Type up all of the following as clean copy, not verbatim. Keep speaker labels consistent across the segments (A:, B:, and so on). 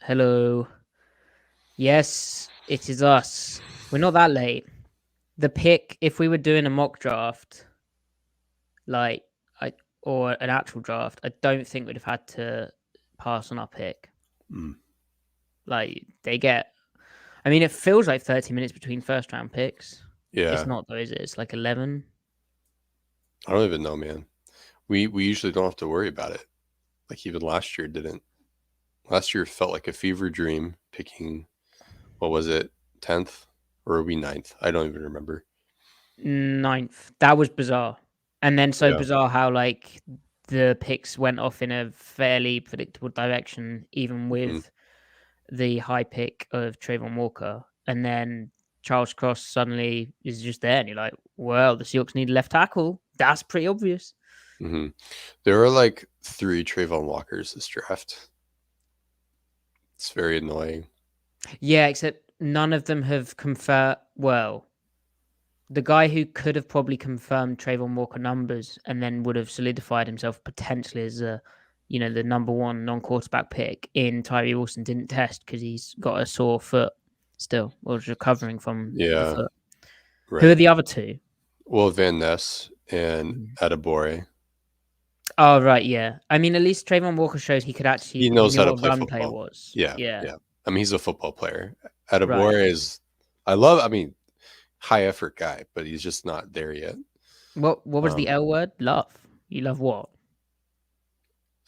A: Hello. Yes, it is us. We're not that late. The pick, if we were doing a mock draft, like I or an actual draft, I don't think we'd have had to pass on our pick.
B: Mm.
A: Like they get I mean it feels like 30 minutes between first round picks. It's
B: Yeah,
A: not though, is it? It's like 11.
B: I don't even know, man. We usually don't have to worry about it. Like even last year didn't. Last year felt like a fever dream picking what was it, 10th or are we ninth? I don't even remember.
A: Ninth. That was bizarre. And then so
B: Yeah.
A: bizarre how like the picks went off in a fairly predictable direction, even
B: hmm
A: with the high pick of Trayvon Walker, and then Charles Cross suddenly is just there, and you're like, well, the Seahawks need a left tackle. That's pretty obvious.
B: hmm There are like three Trayvon Walkers this draft. It's very annoying.
A: Yeah, except none of them have confirmed. Well, the guy who could have probably confirmed Trayvon Walker numbers and then would have solidified himself potentially as the number one non-quarterback pick in Tyree Wilson didn't test because he's got a sore foot still, or is recovering from the
B: Yeah,
A: foot. Who are
B: right.
A: the other two?
B: Well, Van Ness and
A: Mhm.
B: Adebore.
A: Oh, right, yeah. I mean, at least Trayvon Walker showed
B: He
A: he
B: knows
A: knew
B: how to
A: what a
B: play
A: run play
B: football.
A: was.
B: Yeah,
A: Yeah,
B: yeah. I mean, he's a football player.
A: right.
B: Adebore is, I mean, high effort guy, but he's just not there yet.
A: What was the
B: Um,
A: L word? Love. You love what?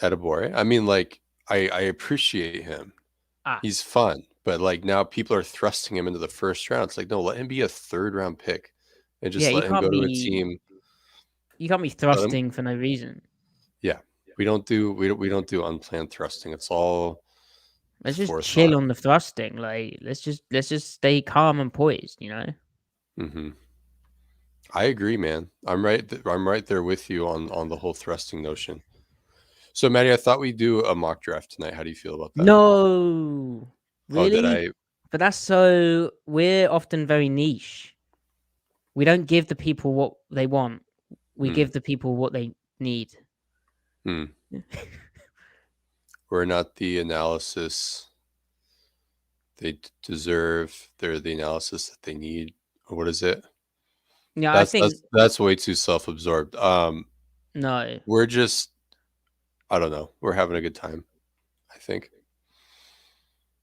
B: Adebore. I mean, like, I appreciate him.
A: Ah,
B: He's fun, but like now people are thrusting him into the first round. It's like, no, let him be a third round pick and
A: yeah,
B: just let him go to a team.
A: you can't be
B: Let him,
A: thrusting for no reason.
B: yeah. We don't do unplanned thrusting. It's all
A: Let's just chill
B: forethought.
A: on the thrusting. Like, let's just stay calm and poised, you know?
B: hmm I agree, man. I'm right there with you on the whole thrusting notion. So, Maddie, I thought we'd do a mock draft tonight. How do you feel about that?
A: No.
B: Oh, did
A: Really?
B: I?
A: But that's so we're often very niche. We don't give the people what they want. We
B: Hmm,
A: give the people what they need.
B: hmm. We're not the analysis they deserve. They're the analysis that they need. Or what is it?
A: Yeah, I
B: That's
A: think
B: that's way too self-absorbed.
A: no.
B: We're just I don't know. We're having a good time, I think.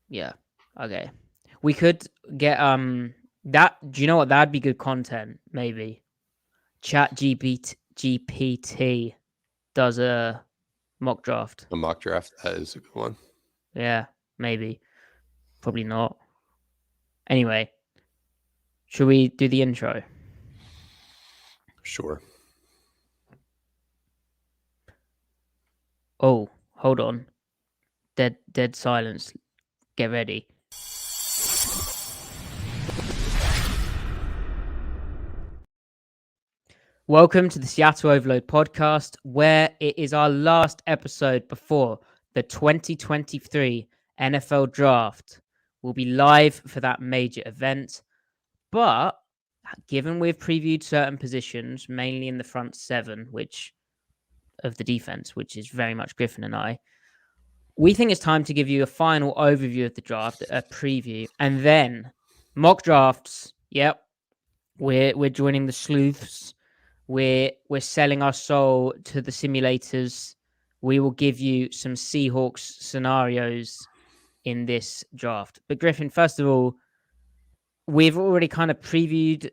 A: Yeah. Okay. We could get that do you know what that'd be good content, maybe. Chat GPT does a mock draft.
B: A mock draft, that is a good one.
A: Yeah, maybe. Probably not. Anyway, should we do the intro?
B: Sure.
A: Oh, hold on. Dead silence. Get ready. Welcome to the Seattle Overload podcast, where it is our last episode before the 2023 NFL Draft. We'll be live for that major event. But given we've previewed certain positions, mainly in the front seven, which of the defense, which is very much Griffin and I, we think it's time to give you a final overview of the draft, a preview, and then mock drafts. Yep, we're joining the sleuths. We're selling our soul to the simulators. We will give you some Seahawks scenarios in this draft. But Griffin, first of all, we've already kind of previewed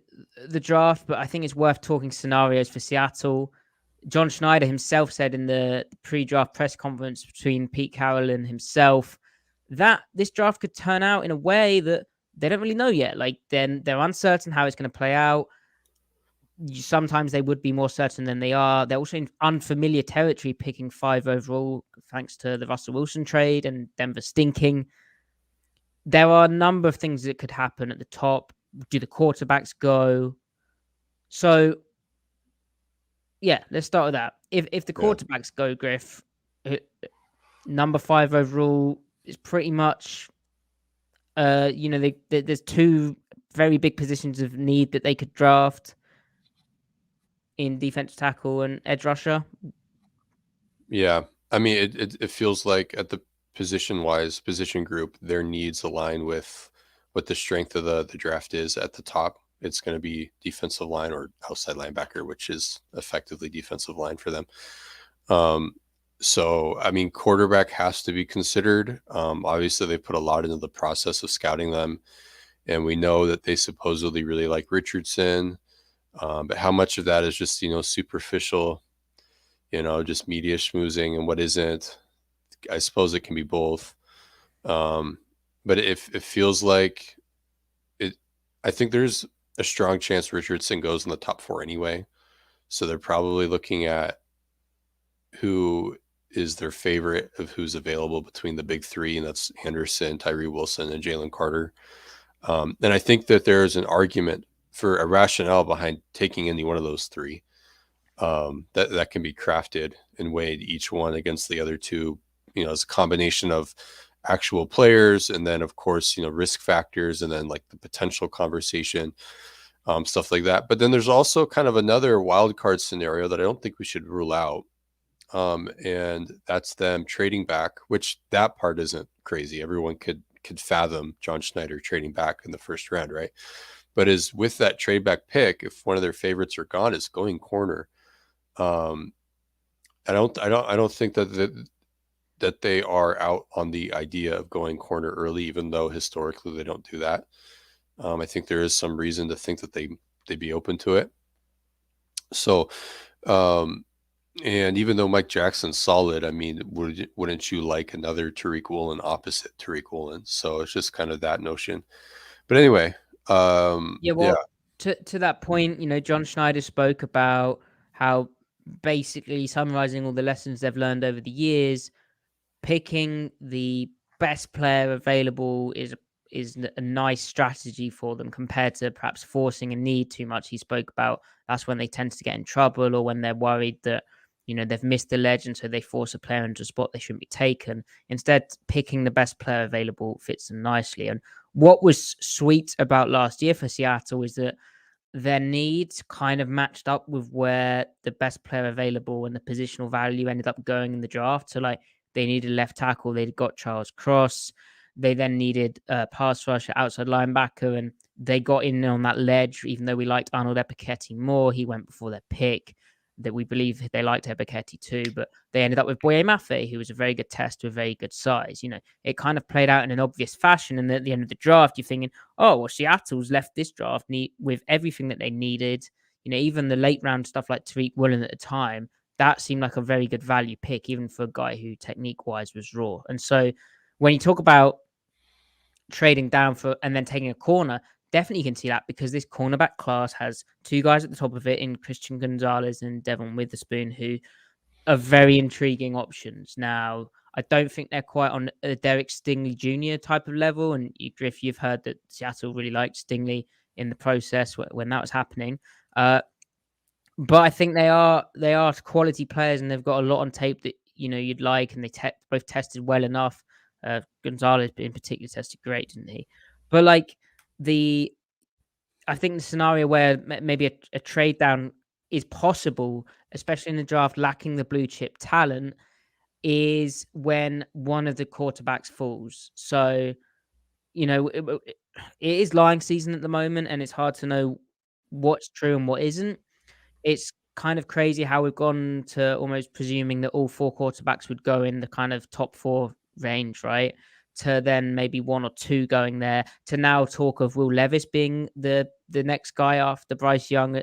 A: the draft, but I think it's worth talking scenarios for Seattle. John Schneider himself said in the pre-draft press conference between Pete Carroll and himself that this draft could turn out in a way that they don't really know yet. Like then they're uncertain how it's going to play out. Sometimes they would be more certain than they are. They're also in unfamiliar territory, picking 5 overall, thanks to the Russell Wilson trade and Denver stinking. There are a number of things that could happen at the top. Do the quarterbacks go? So yeah, let's start with that. If the
B: Yeah.
A: quarterbacks go, Griff, uh, number 5 overall is pretty much there's two very big positions of need that they could draft in defense tackle and edge rusher.
B: Yeah. I mean, it feels like at the position-wise, position group, their needs align with what the strength of the draft is at the top. It's going to be defensive line or outside linebacker, which is effectively defensive line for them. So, I mean, quarterback has to be considered. Obviously, they put a lot into the process of scouting them, and we know that they supposedly really like Richardson. But how much of that is just, superficial, just media schmoozing, and what isn't? I suppose it can be both. But if it feels like it, I think there's a strong chance Richardson goes in the top 4 anyway. So they're probably looking at who is their favorite of who's available between the big 3, and that's Anderson, Tyree Wilson, and Jalen Carter. And I think that there is an argument for a rationale behind taking any one of those 3 that can be crafted and weighed each one against the other 2, as a combination of actual players and then, of course, risk factors and then like the potential conversation, stuff like that. But then there's also kind of another wild card scenario that I don't think we should rule out. And that's them trading back, which that part isn't crazy. Everyone could fathom John Schneider trading back in the first round, right? But is with that trade back pick, if one of their favorites are gone, is going corner. I don't think that they are out on the idea of going corner early, even though historically they don't do that. I think there is some reason to think that they'd be open to it. So, and even though Mike Jackson's solid, I mean, wouldn't you like another Tariq Woolen opposite Tariq Woolen? So it's just kind of that notion. But anyway,
A: Yeah, to that point, John Schneider spoke about how basically summarizing all the lessons they've learned over the years, picking the best player available is a nice strategy for them compared to perhaps forcing a need too much. He spoke about that's when they tend to get in trouble, or when they're worried that they've missed the ledge, and so they force a player into a spot they shouldn't be taken. Instead, picking the best player available fits them nicely. And what was sweet about last year for Seattle is that their needs kind of matched up with where the best player available and the positional value ended up going in the draft. So, like, they needed left tackle, they'd got Charles Cross. They then needed a pass rusher, outside linebacker, and they got in on that ledge. Even though we liked Arnold Epiketti more, he went before their pick. That we believe they liked Epiketti too, but they ended up with Boye Mafe, who was a very good test with very good size. It kind of played out in an obvious fashion, and at the end of the draft, you're thinking, oh, well, Seattle's left this draft with everything that they needed. Even the late round stuff like Tariq Woolen at the time, that seemed like a very good value pick, even for a guy who technique-wise was raw. And so when you talk about trading down for and then taking a corner, definitely you can see that, because this cornerback class has 2 guys at the top of it in Christian Gonzalez and Devon Witherspoon, who are very intriguing options. Now, I don't think they're quite on a Derek Stingley Jr. type of level. And Griff, you've heard that Seattle really liked Stingley in the process when that was happening. But I think they are quality players, and they've got a lot on tape that you'd like, and they both tested well enough. Gonzalez in particular tested great, didn't he? But I think the scenario where maybe a trade down is possible, especially in the draft lacking the blue chip talent, is when one of the quarterbacks falls. So, it is lying season at the moment, and it's hard to know what's true and what isn't. It's kind of crazy how we've gone to almost presuming that all 4 quarterbacks would go in the kind of top 4 range, right? To then maybe 1 or 2 going there, to now talk of Will Levis being the next guy after Bryce Young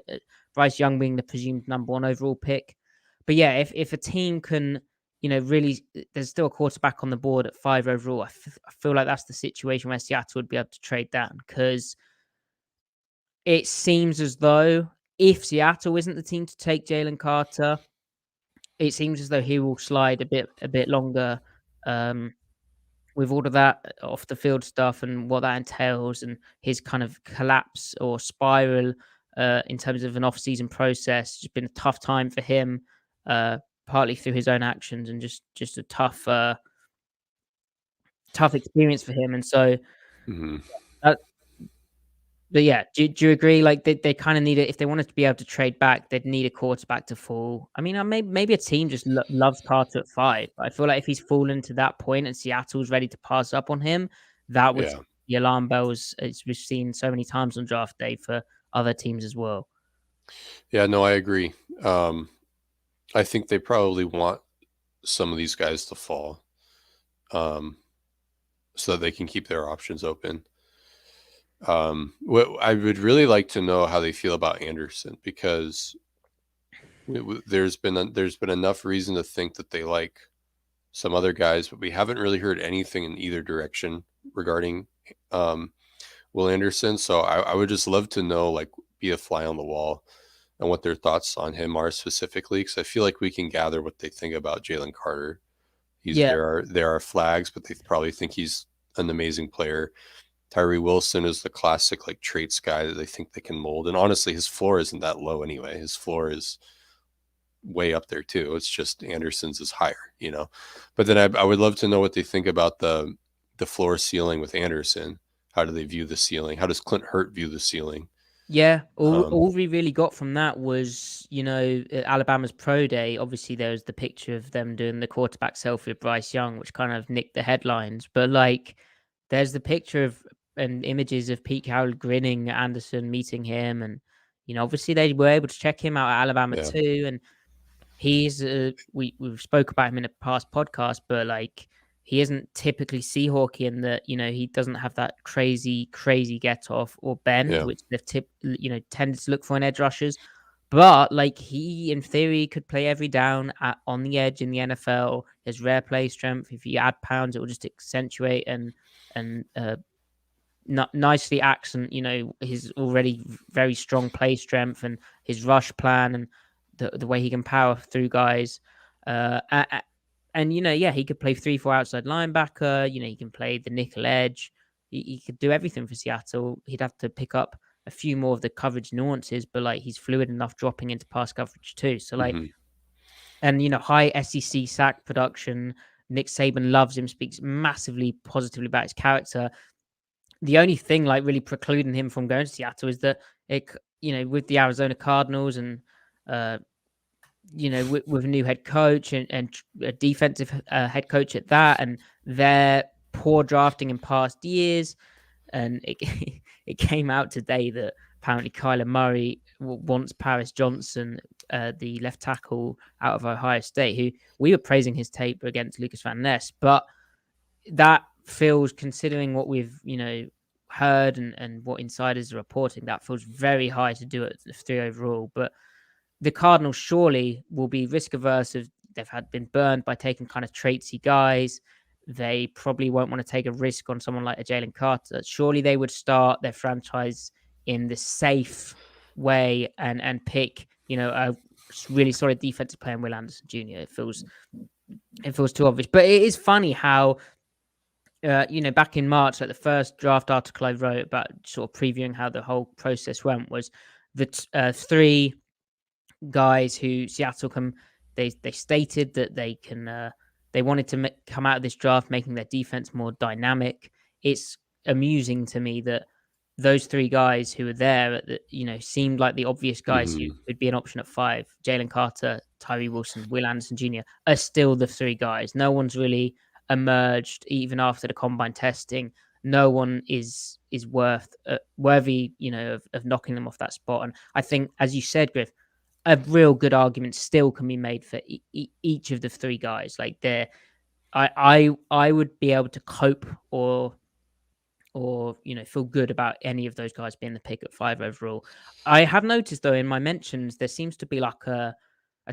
A: being the presumed number 1 overall pick. But yeah, if a team can, really, there's still a quarterback on the board at 5 overall, I feel like that's the situation where Seattle would be able to trade down, because it seems as though if Seattle isn't the team to take Jalen Carter, it seems as though he will slide a bit longer, with all of that off the field stuff and what that entails, and his kind of collapse or spiral in terms of an off-season process. It's been a tough time for him, partly through his own actions, and just a tough experience for him. And so But yeah, do you agree? Like they kind of need it if they wanted to be able to trade back, they'd need a quarterback to fall. I mean, maybe a team just loves Carter at 5. But I feel like if he's fallen to that point and Seattle's ready to pass up on him, that would
B: Yeah.
A: the alarm bells, as we've seen so many times on draft day for other teams as well.
B: Yeah, no, I agree. I think they probably want some of these guys to fall, so that they can keep their options open. What I would really like to know how they feel about Anderson, because there's been enough reason to think that they like some other guys, but we haven't really heard anything in either direction regarding um, Will Anderson. So I would just love to know, like, be a fly on the wall and what their thoughts on him are specifically, because I feel like we can gather what they think about Jalen Carter.
A: Yeah,
B: There are flags, but they probably think he's an amazing player. Tyree Wilson is the classic like traits guy that they think they can mold. And honestly, his floor isn't that low anyway. His floor is way up there too. It's just Anderson's is higher. But then I would love to know what they think about the floor ceiling with Anderson. How do they view the ceiling? How does Clint Hurt view the ceiling?
A: yeah. All
B: Um,
A: all we really got from that was, at Alabama's pro day. Obviously, there was the picture of them doing the quarterback selfie with Bryce Young, which kind of nicked the headlines. But like, there's the picture of and images of Pete Carroll grinning at Anderson, meeting him, and obviously they were able to check him out at Alabama
B: yeah,
A: too. And he's we've spoke about him in a past podcast, but like he isn't typically Seahawky in that he doesn't have that crazy get off or bend,
B: yeah.
A: which they've tended to look for in edge rushers. But like he, in theory, could play every down on the edge in the NFL. His rare play strength. If you add pounds, it will just accentuate and nicely accent, his already very strong play strength and his rush plan and the way he can power through guys. And yeah, he could play 3-4 outside linebacker. He can play the nickel edge. He could do everything for Seattle. He'd have to pick up a few more of the coverage nuances, but like he's fluid enough dropping into pass coverage too. So like,
B: Hmm.
A: and high SEC sack production. Nick Saban loves him, speaks massively positively about his character. The only thing like really precluding him from going to Seattle is that with the Arizona Cardinals and uh, with a new head coach and a defensive head coach at that, and their poor drafting in past years, and it it came out today that apparently Kyler Murray wants Paris Johnson, the left tackle out of Ohio State, who we were praising his tape against Lucas Van Ness, but that feels, considering what we've heard and what insiders are reporting, that feels very high to do it 3 overall. But the Cardinals surely will be risk averse. If they've been burned by taking kind of traitsy guys, they probably won't want to take a risk on someone like a Jalen Carter. Surely they would start their franchise in the safe way and pick a really solid defensive player in Will Anderson Jr. It feels too obvious. But it is funny how back in March, like the first draft article I wrote about sort of previewing how the whole process went was the 3 guys who Seattle they stated that they wanted to come out of this draft making their defense more dynamic. It's amusing to me that those 3 guys who were there, seemed like the obvious guys who
B: Hmm.
A: would be an option at 5. Jalen Carter, Tyree Wilson, Will Anderson Jr. are still the 3 guys. No one's really emerged even after the combine testing. No one is worthy, of knocking them off that spot. And I think, as you said, Griff, a real good argument still can be made for each of the 3 guys. Like I would be able to cope or feel good about any of those guys being the pick at 5 overall. I have noticed though in my mentions there seems to be like a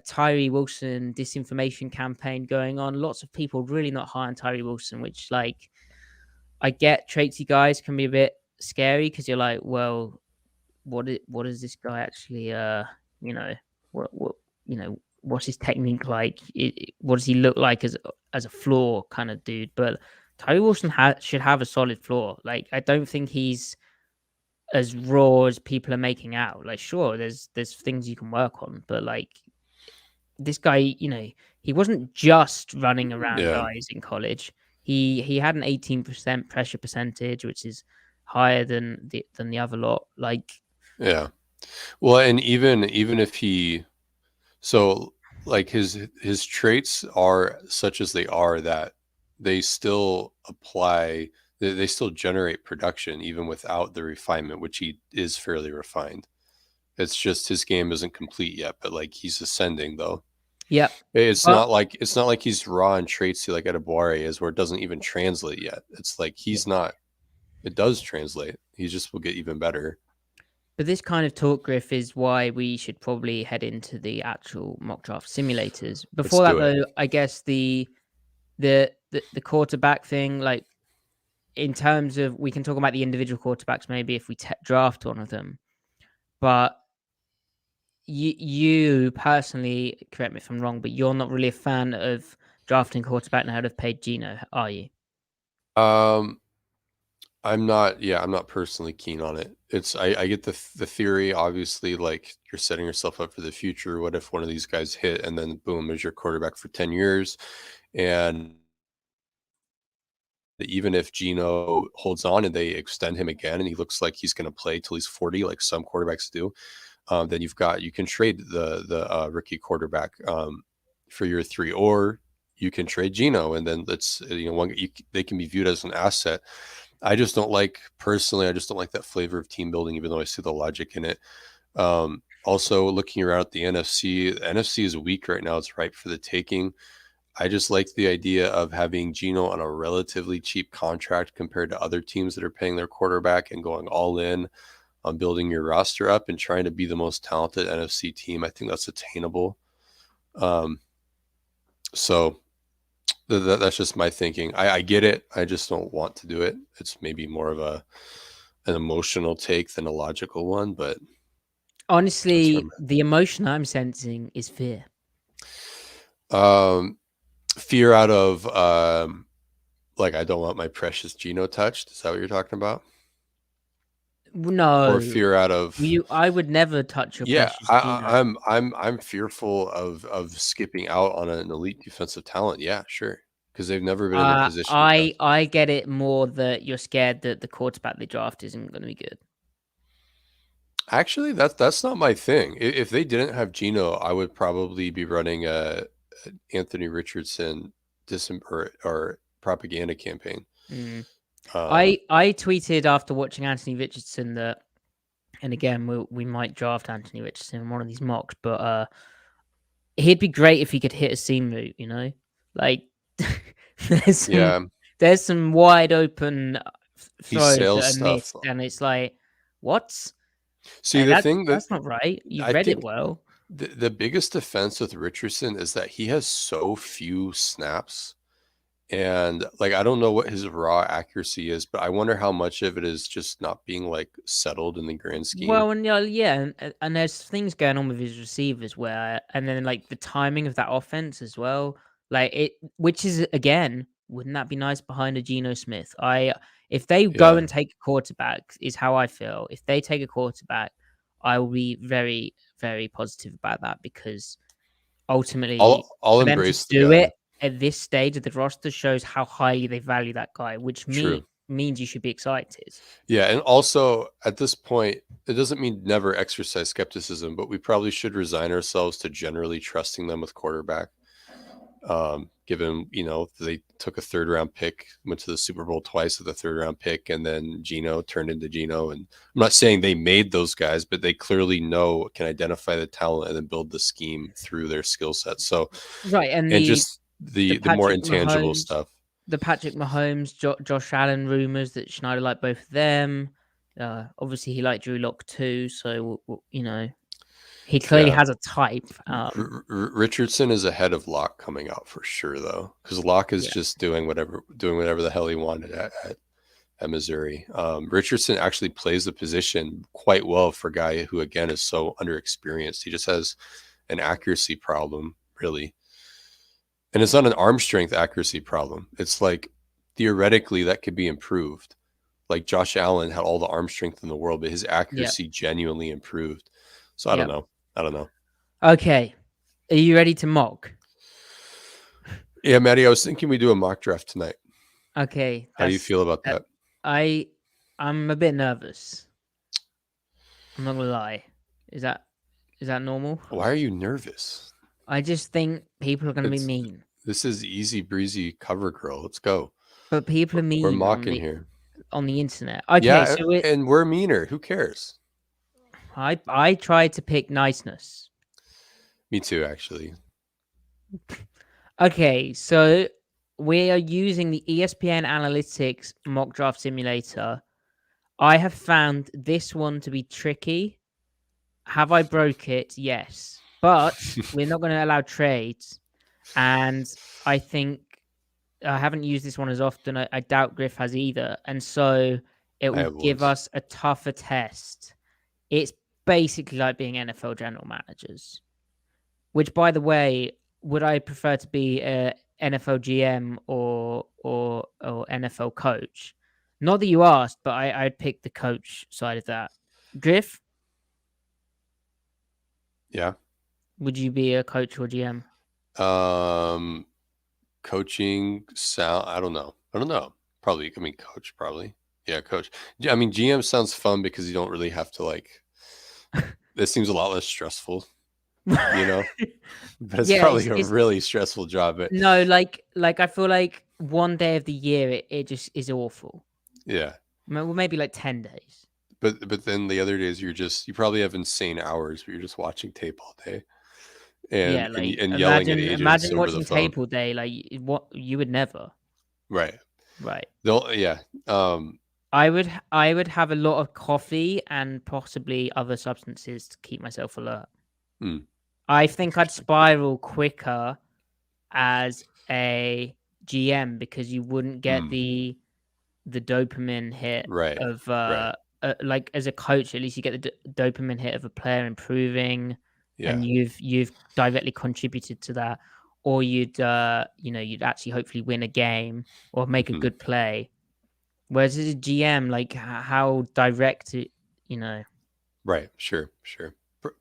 A: Tyree Wilson disinformation campaign going on. Lots of people really not high on Tyree Wilson, which like I get traitsy guys can be a bit scary because you're like, well, what is this guy actually you know what what's his technique like? What does he look like as a floor kind of dude? But Tyree Wilson should have a solid floor. Like I don't think he's as raw as people are making out. Like sure, there's things you can work on, but like this guy, he wasn't just running around
B: Yeah.
A: guys in college. He had an 18% pressure percentage, which is higher than the other lot. Like,
B: Yeah. Well, and even if he so like his traits are such as they are that they still apply they still generate production even without the refinement, which he is fairly refined. It's just his game isn't complete yet, but like he's ascending though.
A: yep.
B: It's
A: But
B: not like he's raw in traits like Adebaware is, where it doesn't even translate yet. It's like
A: yeah.
B: he's not. It does translate. He just will get even better.
A: But this kind of talk, Griff, is why we should probably head into the actual mock draft simulators.
B: Let's
A: Before that,
B: do it.
A: though, I guess the quarterback thing, like in terms of, we can talk about the individual quarterbacks maybe if we draft one of them. But you personally, correct me if I'm wrong, but you're not really a fan of drafting quarterback now have paid Gino, are you?
B: Um, I'm not. Yeah, I'm not personally keen on it. I get the theory. Obviously, like you're setting yourself up for the future. What if one of these guys hit and then boom is your quarterback for 10 years, and even if Gino holds on and they extend him again and he looks like he's going to play till he's 40, like some quarterbacks do, then you can trade the rookie quarterback for year 3, or you can trade Gino and then they can be viewed as an asset. I just don't like personally. I just don't like that flavor of team building, even though I see the logic in it. Also, looking around at the NFC is weak right now. It's ripe for the taking. I just like the idea of having Gino on a relatively cheap contract compared to other teams that are paying their quarterback and going all in on building your roster up and trying to be the most talented NFC team. I think that's attainable. So that's just my thinking. I get it. I just don't want to do it. It's maybe more of an emotional take than a logical one, but
A: Honestly, the emotion I'm sensing is fear.
B: Fear out of like I don't want my precious Gino touched. Is that what you're talking about?
A: No,
B: Or fear out of
A: I would never touch your
B: yeah,
A: precious Gino.
B: I'm fearful of skipping out on an elite defensive talent. Yeah, sure, because they've never been in the position yet.
A: I get it more that you're scared that the quarterback they draft isn't going to be good.
B: Actually, that's not my thing. If they didn't have Gino, I would probably be running a Anthony Richardson or propaganda campaign.
A: Mm. I tweeted after watching Anthony Richardson that, and again we might draft Anthony Richardson in one of these mocks, but he'd be great if he could hit a seam route. You know, like
B: Yeah,
A: there's some wide open
B: he
A: throws
B: sales
A: that are
B: stuff.
A: missed, and it's like, what?
B: See, the thing that
A: That's not right. You
B: I
A: read it
B: think
A: well.
B: the biggest offense with Richardson is that he has so few snaps. And like I don't know what his raw accuracy is, but I wonder how much of it is just not being like settled in the grand scheme.
A: Well, and yeah, and there's things going on with his receivers where, and then like the timing of that offense as well, like it, which is again, wouldn't that be nice behind a Geno Smith? If they go
B: Yeah.
A: and take a quarterback, is how I feel. If they take a quarterback, I will be very, very positive about that because ultimately,
B: I'll
A: for them to
B: embrace the
A: do
B: guy.
A: it at this stage of the roster shows how highly they value that guy, which
B: True.
A: means you should be excited.
B: Yeah, and also at this point, it doesn't mean never exercise skepticism, but we probably should resign ourselves to generally trusting them with quarterback. Given they took a 3rd-round pick, went to the Super Bowl twice with a 3rd-round pick, and then Gino turned into Gino. And I'm not saying they made those guys, but they clearly can identify the talent and then build the scheme through their skill set. So,
A: Right, and
B: and just the more
A: Patrick
B: intangible
A: Mahomes,
B: stuff.
A: Josh Allen rumors that Schneider liked both of them. Obviously, he liked Drew Lock too, so he clearly
B: Yeah.
A: has a type.
B: Richardson is ahead of Locke coming out for sure, though, because Locke is
A: Yeah,
B: just doing whatever the hell he wanted at Missouri. Richardson actually plays the position quite well for a guy who, again, is so underexperienced. He just has an accuracy problem, really. And it's not an arm strength accuracy problem. It's like theoretically that could be improved. Like Josh Allen had all the arm strength in the world, but his
A: yeah,
B: accuracy genuinely improved. So I
A: yeah.
B: don't know.
A: Okay, are you ready to mock?
B: Yeah, Maddie, I was thinking we do a mock draft tonight.
A: Okay,
B: How do you feel about that?
A: I I'm a bit nervous. I'm not gonna lie. Is that is that normal?
B: Why are you nervous?
A: I just think people are gonna be
B: It's
A: mean.
B: this is easy breezy cover girl. Let's go.
A: But people are
B: We're
A: mean
B: mocking here.
A: on the internet. Okay,
B: Yeah,
A: so
B: and we're meaner. Who cares?
A: I try to pick niceness.
B: Me too, actually.
A: Okay, so we are using the ESPN Analytics mock draft simulator. I have found this one to be tricky. Have I broke it? Yes. But we're not going to allow trades. And I think I haven't used this one as often. I doubt Griff has either. And so it
B: I
A: will
B: have
A: give
B: once.
A: us a tougher test. It's basically like being NFL general managers, which, by the way, would I prefer to be a NFL GM or NFL coach? Not that you asked, but I'd pick the coach side of that. Griff,
B: Yeah.
A: would you be a coach or GM?
B: Um, coaching sound. I don't know. Probably. I mean, coach. Probably. Yeah, coach. I mean, GM sounds fun because you don't really have to like. This seems a lot less stressful, you know. But it's
A: Yeah,
B: probably a
A: it's
B: really stressful job. But
A: no, like I feel like one day of the year it just is awful.
B: yeah,
A: Well, maybe like 10 days.
B: but then the other days you probably have insane hours, but you're just watching tape all day
A: Yeah,
B: and
A: like
B: yelling at
A: imagine
B: agents over the
A: watching
B: phone.
A: tape all day. Like what you would never.
B: Right.
A: Right.
B: They'll yeah.
A: I would have a lot of coffee and possibly other substances to keep myself alert.
B: Hmm,
A: I think I'd
B: interesting.
A: spiral quicker as a GM because you wouldn't get
B: Hmm,
A: the dopamine hit
B: right.
A: of
B: Right.
A: like as a coach at least you get the dopamine hit of a player improving and
B: Yeah.
A: you've directly contributed to that, or you'd actually hopefully win a game or make a
B: Hmm.
A: good play. Whereas as a GM, like how direct it, you know.
B: Right. Sure. Sure.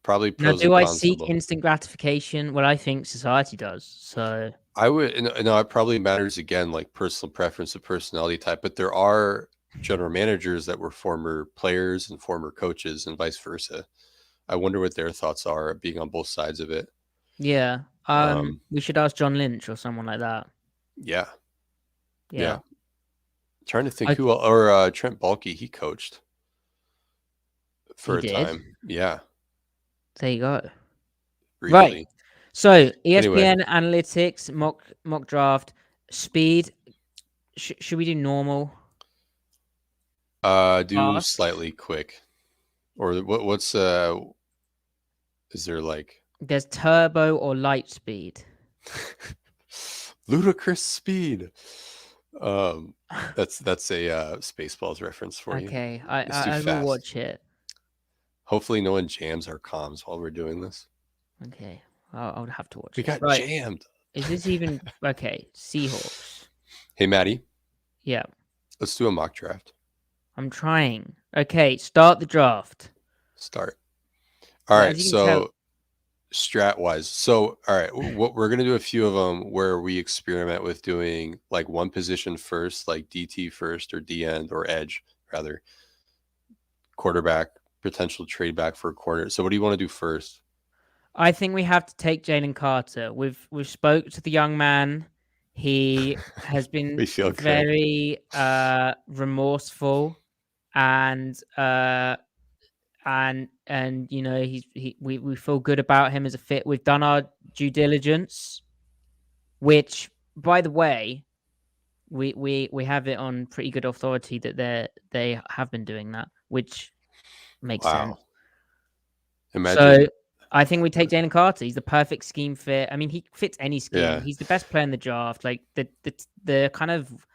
B: Probably
A: Now,
B: pros
A: do
B: and
A: I
B: cons to
A: seek
B: both.
A: instant gratification? Well, I think society does. So
B: I would, no, it probably matters again, like personal preference and personality type, but there are general managers that were former players and former coaches and vice versa. I wonder what their thoughts are being on both sides of it.
A: yeah,
B: Um,
A: we should ask John Lynch or someone like that.
B: yeah, yeah.
A: Yeah,
B: Trying to think
A: I
B: who or Trent Baalke, he coached for
A: he
B: a
A: did.
B: time. Yeah,
A: There you go. Right.
B: briefly.
A: So
B: Anyway,
A: ESPN analytics mock draft speed. Should we do normal?
B: do
A: Fast.
B: slightly quick, or what's is there like
A: There's turbo or light speed.
B: ludicrous speed? Um, that's a Spaceballs reference for you.
A: Okay,
B: It's too
A: I will
B: fast.
A: watch it.
B: Hopefully, no one jams our comms while we're doing this.
A: Okay, I would have to watch
B: We
A: it.
B: got
A: Right.
B: jammed.
A: Is this even okay? Seahawks.
B: Hey, Maddie,
A: Yeah,
B: let's do a mock draft.
A: I'm trying. Okay, start the draft.
B: Start. All
A: So
B: right.
A: as you can tell,
B: So strat wise, so all right, what we're gonna do a few of them where we experiment with doing like one position first, like DT first or D end or edge rather, quarterback, potential trade back for a corner. So what do you want to do first?
A: I think we have to take Jalen Carter. We've spoke to the young man. He has been
B: We feel good.
A: very remorseful and you know we feel good about him as a fit. We've done our due diligence, which by the way, we have it on pretty good authority that they have been doing that, which makes sense.
B: Wow.
A: So
B: Imagine.
A: I think we take Jalen Carter. He's the perfect scheme fit. I mean, he fits any scheme.
B: Yeah.
A: He's the best player in the draft. Like the kind of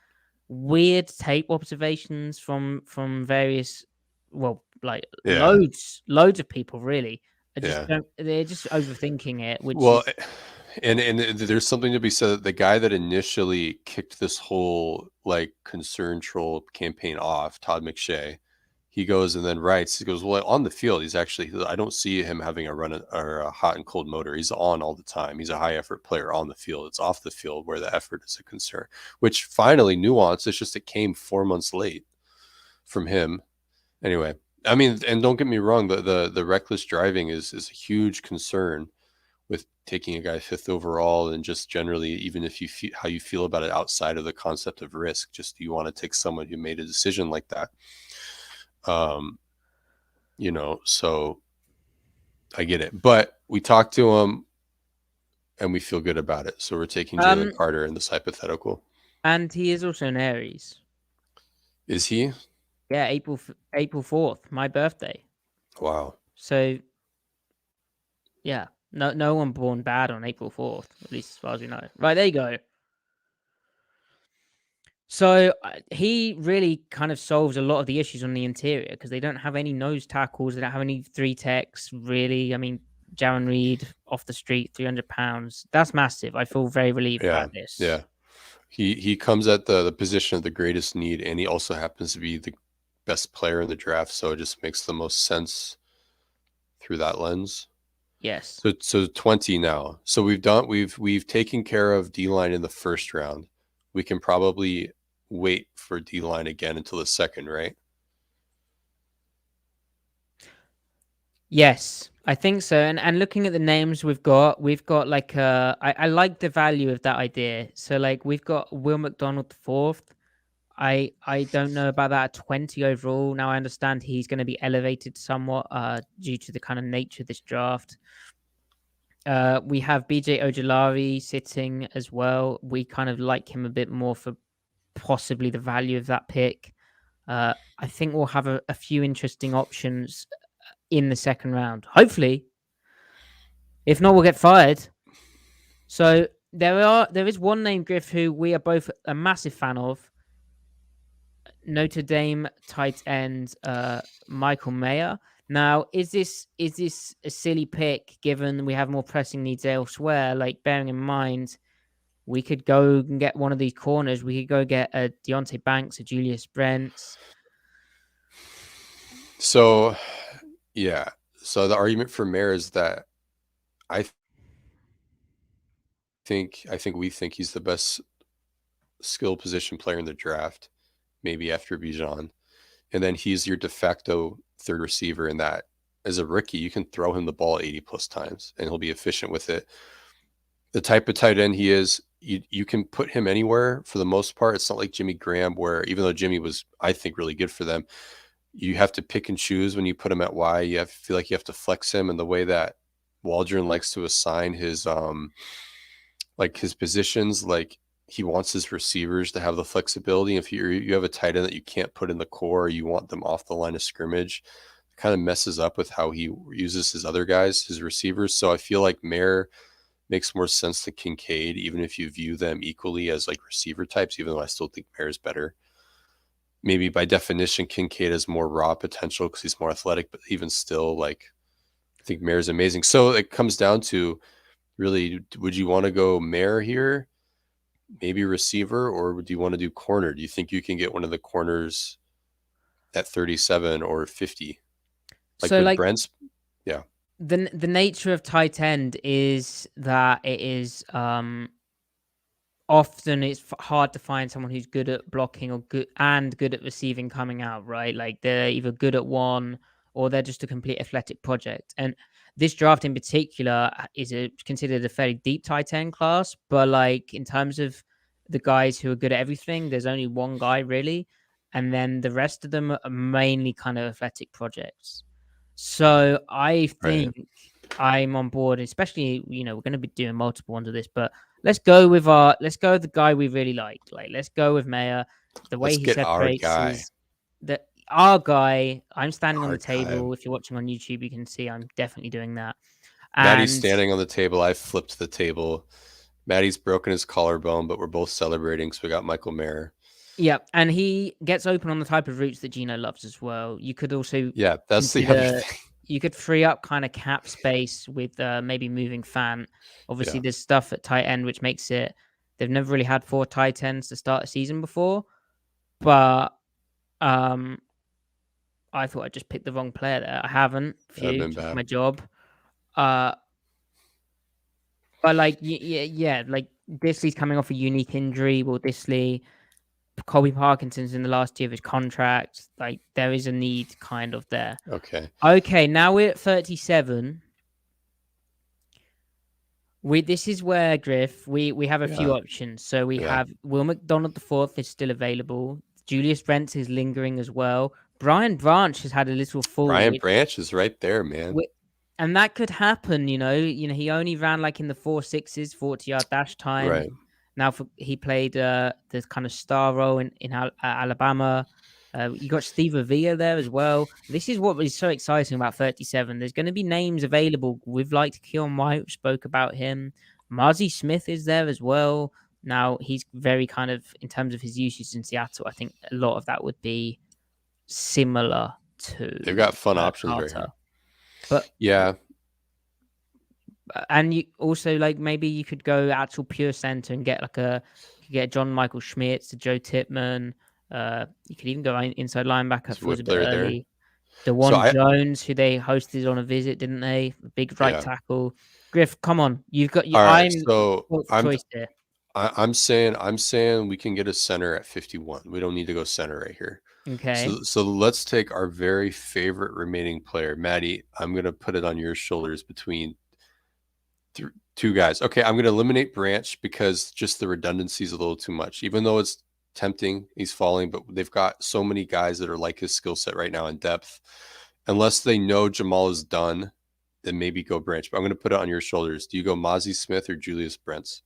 A: weird tape observations from various, well, like
B: Yeah.
A: loads of people really are just
B: Yeah.
A: don't, they're just overthinking it, which
B: Well,
A: is
B: and there's something to be said that the guy that initially kicked this whole like concern troll campaign off, Todd McShay, he goes and then writes, he goes, well, on the field, he's actually, I don't see him having a run or a hot and cold motor. He's on all the time. He's a high effort player on the field. It's off the field where the effort is a concern, which finally nuance. It's just, it came 4 months late from him. Anyway, I mean, and don't get me wrong, the reckless driving is a huge concern with taking a guy fifth overall, and just generally, even if you feel how you feel about it outside of the concept of risk, just you want to take someone who made a decision like that. So I get it, but we talked to him and we feel good about it. So we're taking Jalen
A: Um,
B: Carter in this hypothetical.
A: and he is also an Aries.
B: Is he?
A: Yeah, April 4th, my birthday.
B: Wow.
A: So yeah, no one born bad on April 4th, at least as far as we know. Right, there you go. So he really kind of solves a lot of the issues on the interior because they don't have any nose tackles. They don't have any three techs, really. I mean, Jaron Reed off the street, 300 pounds. That's massive. I feel very relieved
B: Yeah.
A: about this.
B: Yeah. He comes at the position of the greatest need, and he also happens to be the best player in the draft. So it just makes the most sense through that lens.
A: Yes.
B: So 20 now. So we've taken care of D-line in the first round. We can probably wait for D-line again until the second, right?
A: Yes, I think so. And looking at the names we've got like I like the value of that idea. So like we've got Will McDonald the fourth. I don't know about that at 20 overall. Now I understand he's going to be elevated somewhat due to the kind of nature of this draft. We have BJ Ojolari sitting as well. We kind of like him a bit more for possibly the value of that pick. I think we'll have a few interesting options in the second round. Hopefully, if not, we'll get fired. So there is one name, Griff, who we are both a massive fan of. Notre Dame tight end Michael Mayer. Now, is this a silly pick given we have more pressing needs elsewhere? Like bearing in mind, we could go and get one of these corners. We could go get a Deontay Banks, a Julius Brents.
B: So, yeah. So the argument for Mayer is that I think we think he's the best skill position player in the draft, maybe after Bijan. And then he's your de facto third receiver in that. As a rookie, you can throw him the ball 80 plus times and he'll be efficient with it. The type of tight end he is, you can put him anywhere for the most part. It's not like Jimmy Graham, where even though Jimmy was, I think, really good for them, you have to pick and choose when you put him at Y. You feel like you have to flex him in the way that Waldron likes to assign his like his positions. Like he wants his receivers to have the flexibility. If you have a tight end that you can't put in the core, you want them off the line of scrimmage, it kind of messes up with how he uses his other guys, his receivers. So I feel like Mayer makes more sense than Kincaid, even if you view them equally as like receiver types, even though I still think Mayer's better. Maybe by definition, Kincaid has more raw potential because he's more athletic, but even still, like, I think Mayer's amazing. So it comes down to really, would you want to go Mayer here, maybe receiver, or do you want to do corner? Do you think you can get one of the corners at 37 or 50? Like
A: So
B: with
A: like
B: Brent's? Yeah.
A: the nature of tight end is that it is often it's hard to find someone who's good at blocking or good at receiving coming out, right? Like they're either good at one or they're just a complete athletic project. And this draft in particular is considered a fairly deep tight end class, but like in terms of the guys who are good at everything, there's only one guy really, and then the rest of them are mainly kind of athletic projects. So I
B: Right.
A: think I'm on board, especially we're going to be doing multiple ones of this, but let's go with the guy we really like. Like let's go with Mayer. The way
B: Let's
A: he
B: get our
A: separates
B: guy.
A: is that our guy. I'm standing on
B: Our
A: the
B: guy.
A: table. If you're watching on YouTube, you can see I'm definitely doing that.
B: Maddie's
A: And
B: standing on the table. I flipped the table. Maddie's broken his collarbone, but we're both celebrating. So we got Michael Mayer.
A: yeah, and he gets open on the type of routes that Gino loves as well. You could also
B: Yeah, that's the other
A: consider
B: thing.
A: you could free up kind of cap space with maybe moving Fant. Obviously,
B: Yeah.
A: there's stuff at tight end which makes it they've never really had four tight ends to start a season before, but I thought I just picked the wrong player there. I haven't.
B: That'd have
A: Phew,
B: been
A: just
B: bad.
A: my job. Uh, but like, yeah, like Disley's coming off a unique injury. Will Disley Colby Parkinson's in the last year of his contract. Like there is a need kind of there.
B: Okay.
A: Okay, now we're at 37. This is where, Griff, we have a few options. So we have Will McDonald IV is still available. Julius Brents is lingering as well. Brian Branch has had a little fall.
B: Brian Branch is right there, man.
A: And that could happen, you know. He only ran like in the 4.6s, 40-yard dash time.
B: Right.
A: Now he played the kind of star role in Alabama. You got Steve Avila there as well. This is what is so exciting about 37. There's going to be names available. We've liked Keon White, spoke about him. Marzi Smith is there as well. Now he's very kind of, in terms of his usage in Seattle, I think a lot of that would be similar to.
B: They've got fun options right here.
A: But
B: yeah.
A: And you also like maybe you could go actual pure center and get John Michael Schmitz, a Joe Tippmann. You could even go inside linebacker if it was a bit early. DeJuan Jones, who they hosted on a visit, didn't they? A big right tackle. Griff, come on, you've got your choice here.
B: I'm saying we can get a center at 51. We don't need to go center right here.
A: Okay.
B: So let's take our very favorite remaining player, Maddie. I'm gonna put it on your shoulders between two guys. Okay, I'm going to eliminate Branch because just the redundancy is a little too much. Even though it's tempting, he's falling, but they've got so many guys that are like his skill set right now in depth. Unless they know Jamal is done, then maybe go Branch. But I'm going to put it on your shoulders. Do you go Mazi Smith or Julius Brents?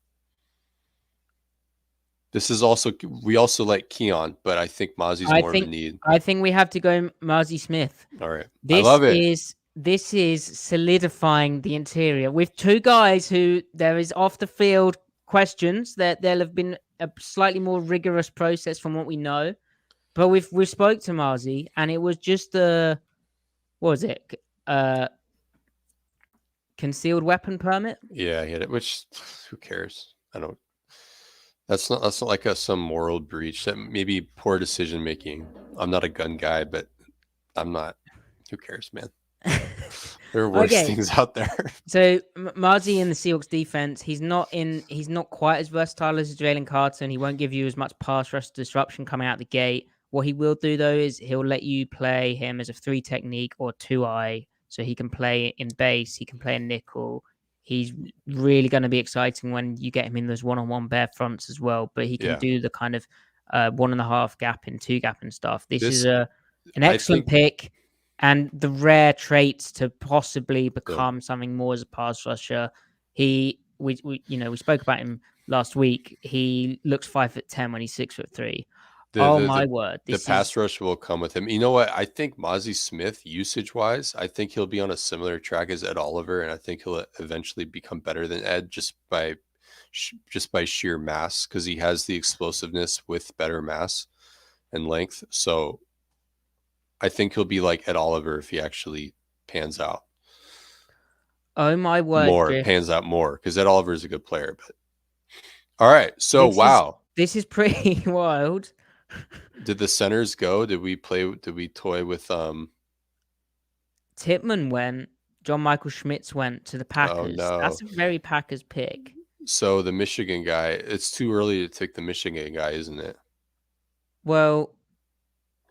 B: This is also, we also like Keon, but I think Mazi's more of a need.
A: I think we have to go Mazi Smith.
B: All right. I love it.
A: This is solidifying the interior with two guys who there is off the field questions that there'll have been a slightly more rigorous process from what we know, but we've spoke to Marzi and it was just what was it? Concealed weapon permit.
B: Yeah, he had it. Which who cares? I don't. That's not like some moral breach. That maybe poor decision making. I'm not a gun guy, but I'm not. Who cares, man? There are worse things out there.
A: So Marzi in the Seahawks defense, he's not quite as versatile as Jalen Carter, and he won't give you as much pass rush disruption coming out the gate. What he will do though is he'll let you play him as a 3 technique or 2-eye, so he can play in base, he can play in nickel. He's really going to be exciting when you get him in those one-on-one bare fronts as well. But he can do the kind of 1.5 gap and 2 gap and stuff. This is an excellent pick. And the rare traits to possibly become something more as a pass rusher. We spoke about him last week. He looks 5'10" when he's 6'3". My word!
B: The pass rush will come with him. You know what? I think Mazi Smith, usage wise, I think he'll be on a similar track as Ed Oliver, and I think he'll eventually become better than Ed just by sheer mass, because he has the explosiveness with better mass and length. So I think he'll be like Ed Oliver if he actually pans out.
A: Oh my word!
B: Pans out more, because Ed Oliver is a good player. But all right, so
A: this is pretty wild.
B: Did the centers go? Did we toy with
A: Tippmann went. John Michael Schmitz went to the Packers. Oh, no. That's a very Packers pick.
B: So the Michigan guy, it's too early to take the Michigan guy, isn't it?
A: Well,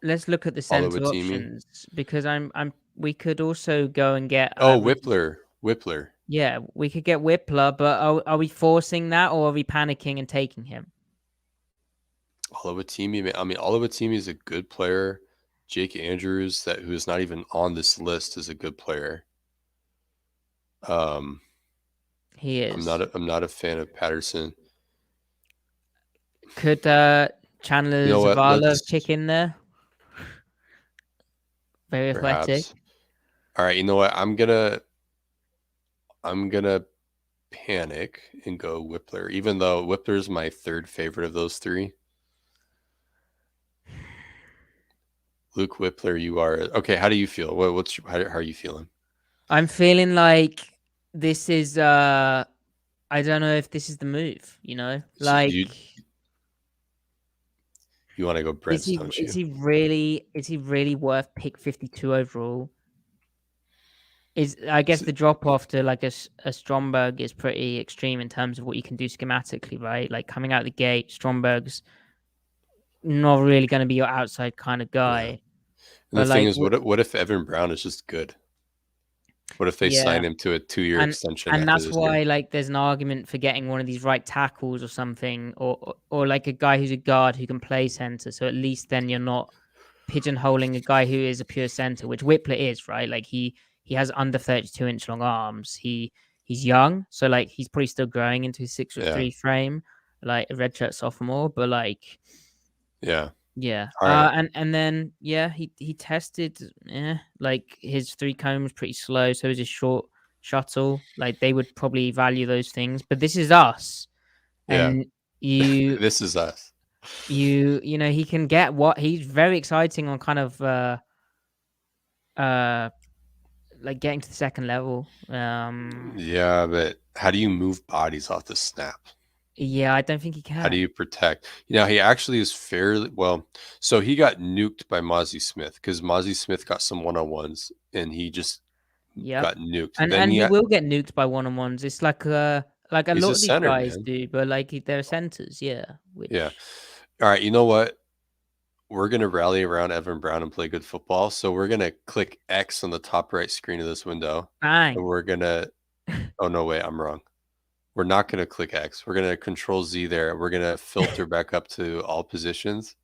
A: let's look at the center options, because we could also go and get
B: Whippler.
A: Yeah, we could get Whippler, but are we forcing that, or are we panicking and taking him?
B: Oluwatimi, I mean, Oluwatimi is a good player. Jake Andrews, who is not even on this list, is a good player.
A: He is.
B: I'm not a fan of Patterson.
A: Could Chandler Zavala kick in there? Very athletic.
B: All right, you know what? I'm gonna panic and go Whippler, even though Whippler's my third favorite of those three. Luke Whippler, you are okay. How do you feel? How are you feeling?
A: I'm feeling like this is. I don't know if this is the move. You know, like
B: you want to go Brent?
A: Is he really worth pick 52 overall? I guess the drop off to like a Stromberg is pretty extreme in terms of what you can do schematically, right? Like coming out the gate, Stromberg's not really going to be your outside kind of
B: Yeah.
A: guy.
B: And the
A: But
B: thing
A: like,
B: is, what if Evan Brown is just good? What if they
A: yeah,
B: sign him to a 2-year
A: and
B: extension
A: and
B: after
A: that's
B: this
A: why
B: year?
A: like there's an argument for getting one of these right tackles or something, or like a guy who's a guard who can play center. So at least then you're not pigeonholing a guy who is a pure center, which Whipler is, right? Like he has under 32-inch long arms. He's young, so like he's probably still growing into his six foot
B: Yeah.
A: three frame, like a redshirt sophomore. But like,
B: Yeah.
A: yeah,
B: All right.
A: and then yeah, he tested, like his three cone was pretty slow, so was his short shuttle. Like they would probably value those things, but this is us,
B: Yeah.
A: and you
B: This is us.
A: you know he can get what he's very exciting on kind of uh like getting to the second level.
B: Yeah, but how do you move bodies off the snap?
A: Yeah, I don't think he
B: How do
A: can.
B: you protect? He actually is fairly well. So he got nuked by Mozzie Smith because Mozzie Smith got some one-on-ones and he just
A: Yep,
B: got nuked.
A: and he will get nuked by one on ones. It's like a
B: He's
A: lot
B: a
A: of these
B: center,
A: guys
B: man.
A: do, but like they're centers, yeah.
B: Yeah.
A: Which
B: All right. You know what? We're gonna rally around Evan Brown and play good football. So we're gonna click X on the top right screen of this window, and
A: bang.
B: we're gonna. Oh no, wait, I'm wrong. We're not gonna click X. We're gonna Control Z there. We're gonna filter back up to all positions.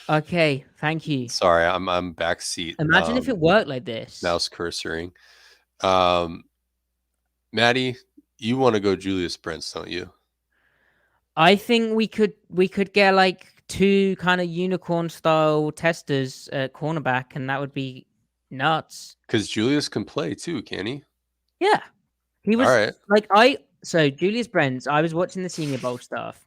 A: Okay, thank you.
B: Sorry, I'm backseat.
A: Imagine if it worked like this.
B: Mouse cursoring. Um, Maddie, you want to go Julius Brents, don't you?
A: I think we could get like two kind of unicorn style testers at cornerback, and that would be nuts.
B: Because Julius can play too, can he?
A: Yeah, he
B: All
A: was
B: right.
A: like So Julius Brents, I was watching the Senior Bowl stuff,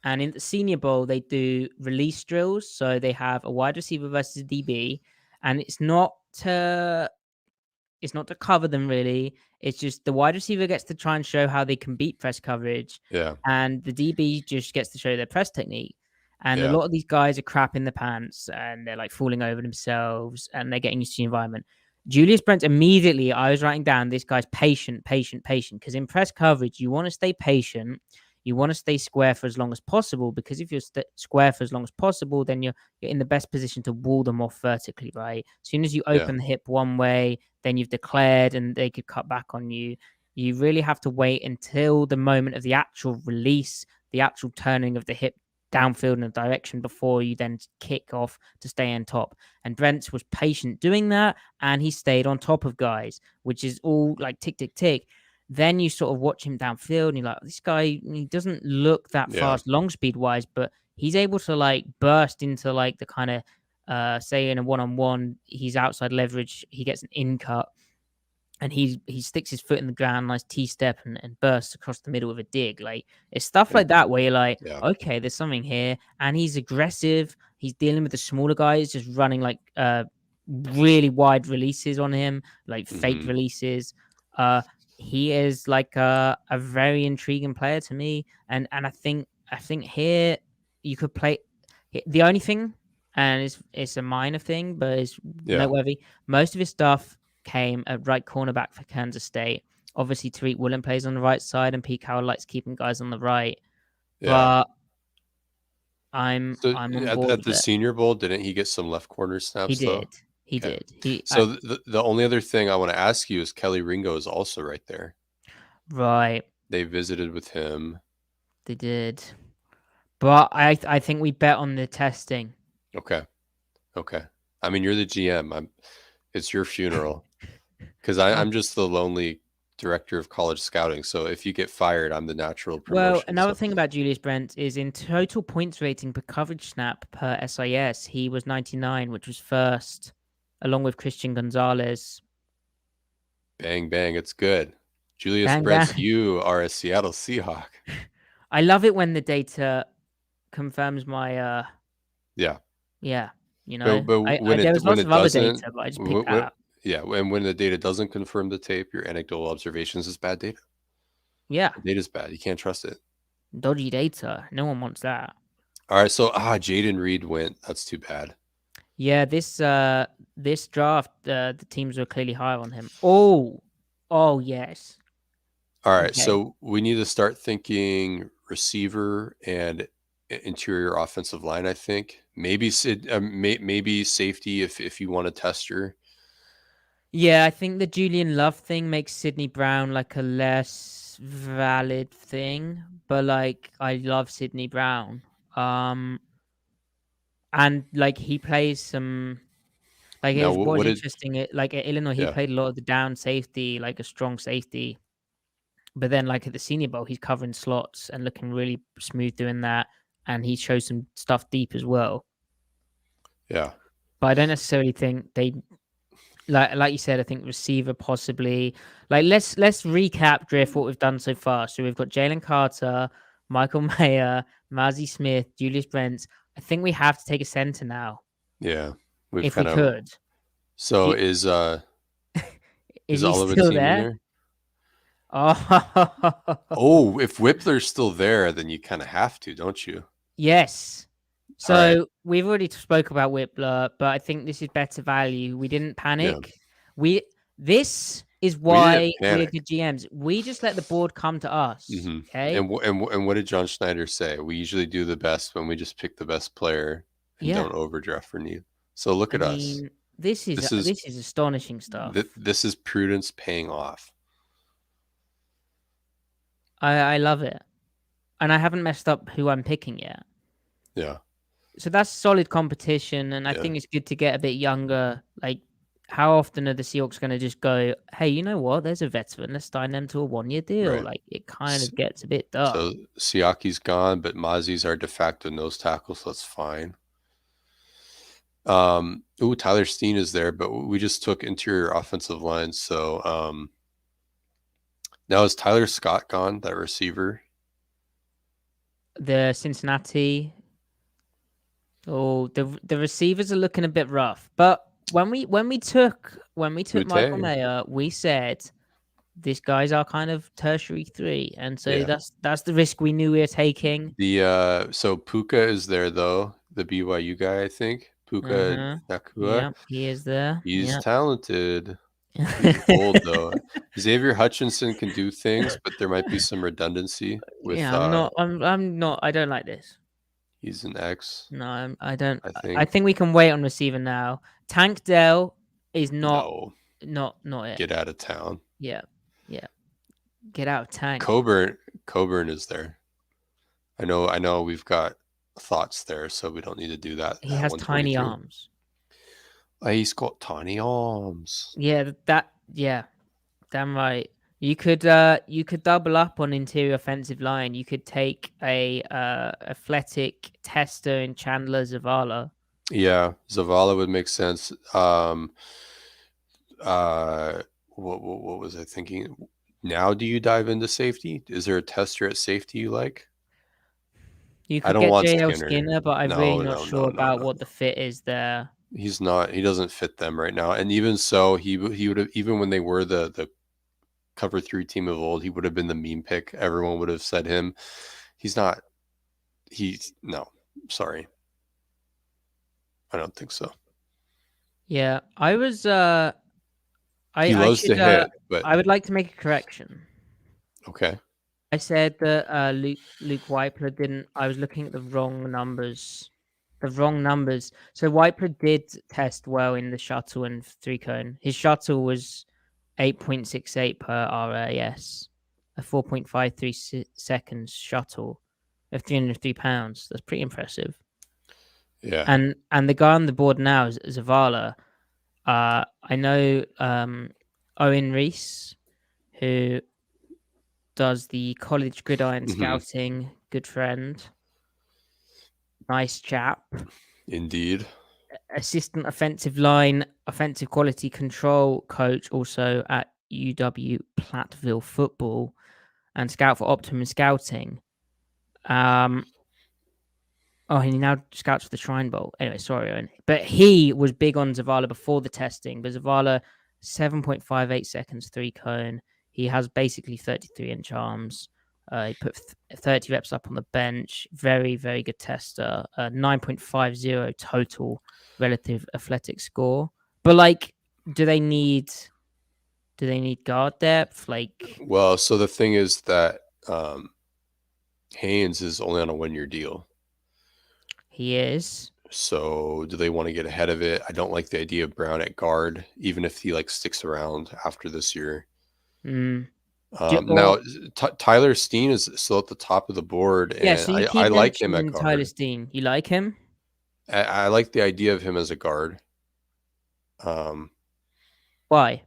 A: and in the Senior Bowl they do release drills. So they have a wide receiver versus DB, and it's not to cover them really. It's just the wide receiver gets to try and show how they can beat press coverage,
B: Yeah.
A: and the DB just gets to show their press technique. And a
B: Yeah.
A: lot of these guys are crap in the pants and they're like falling over themselves and they're getting used to the environment. Julius Brent immediately, I was writing down this guy's patient, patient, patient. Because in press coverage, you want to stay patient. You want to stay square for as long as possible. Because if you're square for as long as possible, then you're in the best position to wall them off vertically, right? As soon as you
B: Yeah.
A: open the hip one way, then you've declared and they could cut back on you. You really have to wait until the moment of the actual release, the actual turning of the hip downfield in a direction before you then kick off to stay on top. And Brent was patient doing that, and he stayed on top of guys, which is all like tick, tick, tick. Then you sort of watch him downfield, and you're like, this guy, he doesn't look that
B: Yeah.
A: fast long speed wise, but he's able to like burst into like the kind of say in a one-on-one, he's outside leverage, he gets an in cut, and he sticks his foot in the ground, nice T-step, and bursts across the middle of a dig. Like it's stuff
B: And
A: like that where you're like,
B: yeah.
A: okay, there's something here, and he's aggressive. He's dealing with the smaller guys, just running like really wide releases on him, like fake
B: Hmm.
A: releases. Uh, he is like a very intriguing player to me, and I think here you could play. The only thing, and it's a minor thing, but it's
B: Yeah.
A: noteworthy. Most of his stuff came at right cornerback for Kansas State. Obviously, Tariq Woolen plays on the right side, and Pete Carroll likes keeping guys on the right.
B: Yeah.
A: But I'm
B: So
A: I'm on
B: at
A: board
B: the
A: with it.
B: Senior Bowl, didn't he get some left corner
A: He
B: snaps though?
A: did. He
B: Okay.
A: did.
B: So the only other thing I want to ask you is Kelly Ringo is also right there.
A: Right.
B: They visited with him.
A: They did. But I think we bet on the testing.
B: Okay. Okay. I mean, you're the GM. It's your funeral because I'm just the lonely director of college scouting. So if you get fired, I'm the natural
A: Well,
B: promotion.
A: another
B: So
A: thing about Julius Brent is in total points rating per coverage snap per SIS, he was 99, which was first, along with Christian Gonzalez.
B: bang, bang. It's good. Julius
A: Bang,
B: Brents,
A: bang.
B: you are a Seattle Seahawk.
A: I love it when the data confirms my
B: Yeah.
A: yeah,
B: But
A: I
B: when
A: there was
B: when
A: lots
B: it
A: of other
B: doesn't,
A: data, but I just picked that
B: when,
A: up.
B: yeah, when the data doesn't confirm the tape, your anecdotal observations is bad data.
A: Yeah,
B: The data's bad. You can't trust it.
A: dodgy data. No one wants that.
B: All right, so Jaden Reed went. That's too bad.
A: Yeah, this draft, the teams were clearly higher on him. Oh yes.
B: All right,
A: Okay.
B: so we need to start thinking receiver and interior offensive line. I think Maybe maybe safety if you want to test her.
A: Yeah, I think the Julian Love thing makes Sydney Brown like a less valid thing, but like I love Sydney Brown. Um, and like he plays some like
B: Now
A: was
B: what did
A: interesting. Like at Illinois, he
B: yeah
A: played a lot of the down safety, like a strong safety. But then, like at the Senior Bowl, he's covering slots and looking really smooth doing that, and he shows some stuff deep as well.
B: yeah
A: But I don't necessarily think they like you said. I think receiver possibly. Like let's recap Drift what we've done so far. So we've got Jalen Carter, Michael Mayer, Mazzie Smith, Julius Brents. I think we have to take a center now
B: yeah we've
A: if we
B: kind of
A: could.
B: so
A: Do is
B: is
A: he
B: Oliver
A: still
B: team in
A: there?
B: there?
A: Oh,
B: Oh, if Whippler's still there, then you kind of have to, don't you?
A: yes.
B: All right.
A: So we've already spoke about Whippler, but I think this is better value. We didn't
B: Yeah.
A: panic. We this is
B: We didn't
A: why we're
B: panic.
A: good GMs. We just let the board come to us.
B: hmm
A: Okay.
B: And what did John Schneider say? We usually do the best when we just pick the best player and
A: Yeah.
B: don't overdraft for need. So look
A: I
B: at us.
A: mean, this is
B: This is
A: this is astonishing stuff.
B: this is prudence paying off.
A: I love it, and I haven't messed up who I'm picking yet.
B: Yeah.
A: So that's solid competition, and I
B: Yeah.
A: think it's good to get a bit younger. Like, how often are the Seahawks going to just go, "Hey, you know what? There's a veteran. Let's sign them to a 1 year deal."
B: Right.
A: Like, it kind
B: S-
A: of gets a bit dark.
B: So Siaki's gone, but Mozzie's our de facto nose tackle, so that's fine. Tyler Steen is there, but we just took interior offensive line. So now is Tyler Scott gone, that receiver?
A: The Cincinnati, oh, the receivers are looking a bit rough. But when we took Michael
B: Mute.
A: Mayer, we said this guy's our kind of tertiary three, and so
B: Yeah.
A: that's the risk we knew we were taking.
B: The so Puka is there though, the BYU guy, I think. Puka
A: Uh-huh.
B: Nakua.
A: Yeah, he is there.
B: He's
A: Yeah.
B: talented. He's old though. Xavier Hutchinson can do things, but there might be some redundancy with
A: Yeah, I'm not. I don't like this.
B: he's an X,
A: No, I don't.
B: I
A: I
B: think.
A: think we can wait on receiver now. Tank Dell is not
B: No,
A: not it.
B: get out of town.
A: Yeah, yeah. Get out of tank.
B: Coburn is there. I know we've got thoughts there, so we don't need to do that.
A: He
B: That
A: has tiny
B: 123.
A: arms.
B: He's got tiny arms.
A: Yeah, yeah, damn right. You could double up on interior offensive line. You could take a athletic tester in Chandler Zavala.
B: Yeah, Zavala would make sense. Uh, what was I thinking? Now, do you dive into safety? Is there a tester at safety you like?
A: You
B: I
A: could
B: don't
A: get
B: want
A: JL
B: Skinner.
A: Skinner, but I'm really
B: No,
A: not
B: no, no,
A: sure
B: no,
A: about
B: no,
A: what the
B: no.
A: fit is there.
B: He's not. He doesn't fit them right now. And even so, he would have, even when they were the cover three team of old, he would have been the meme pick. Everyone would have said him. He's not. He's no. Sorry, I don't think so.
A: Yeah, I was.
B: He
A: I
B: loves to
A: should.
B: hit, but
A: I would like to make a correction.
B: okay.
A: I said that Luke Whiteler didn't. I was looking at the wrong numbers. The wrong numbers. So Whiteler did test well in the shuttle and three cone. His shuttle was 8.68 per RAS, a 4.53 seconds shuttle of 303 pounds. That's pretty impressive.
B: Yeah.
A: And the guy on the board now is Zavala. I know Owen Reese, who does the college gridiron
B: hmm
A: scouting. Good friend, nice chap.
B: Indeed.
A: Assistant offensive line, offensive quality control coach, also at UW Platteville Football, and scout for Optimum Scouting. Oh, he now scouts for the Shrine Bowl. Anyway, sorry, Owen. But he was big on Zavala before the testing. But Zavala, 7.58 seconds, three cone. He has basically 33-inch arms. He put 30 reps up on the bench. Very, very good tester. 9.50 total relative athletic score. But like, do they need guard depth? Like,
B: Well, so the thing is that Haynes is only on a 1 year deal.
A: he is.
B: So do they want to get ahead of it? I don't like the idea of Brown at guard, even if he like sticks around after this year.
A: Mm.
B: Now,
A: Or
B: Tyler Steen is still at the top of the board,
A: yeah,
B: and
A: so you
B: I
A: keep
B: like him at
A: mentioning Tyler
B: guard.
A: Steen. You like him?
B: I like the idea of him as a guard. Um,
A: Why?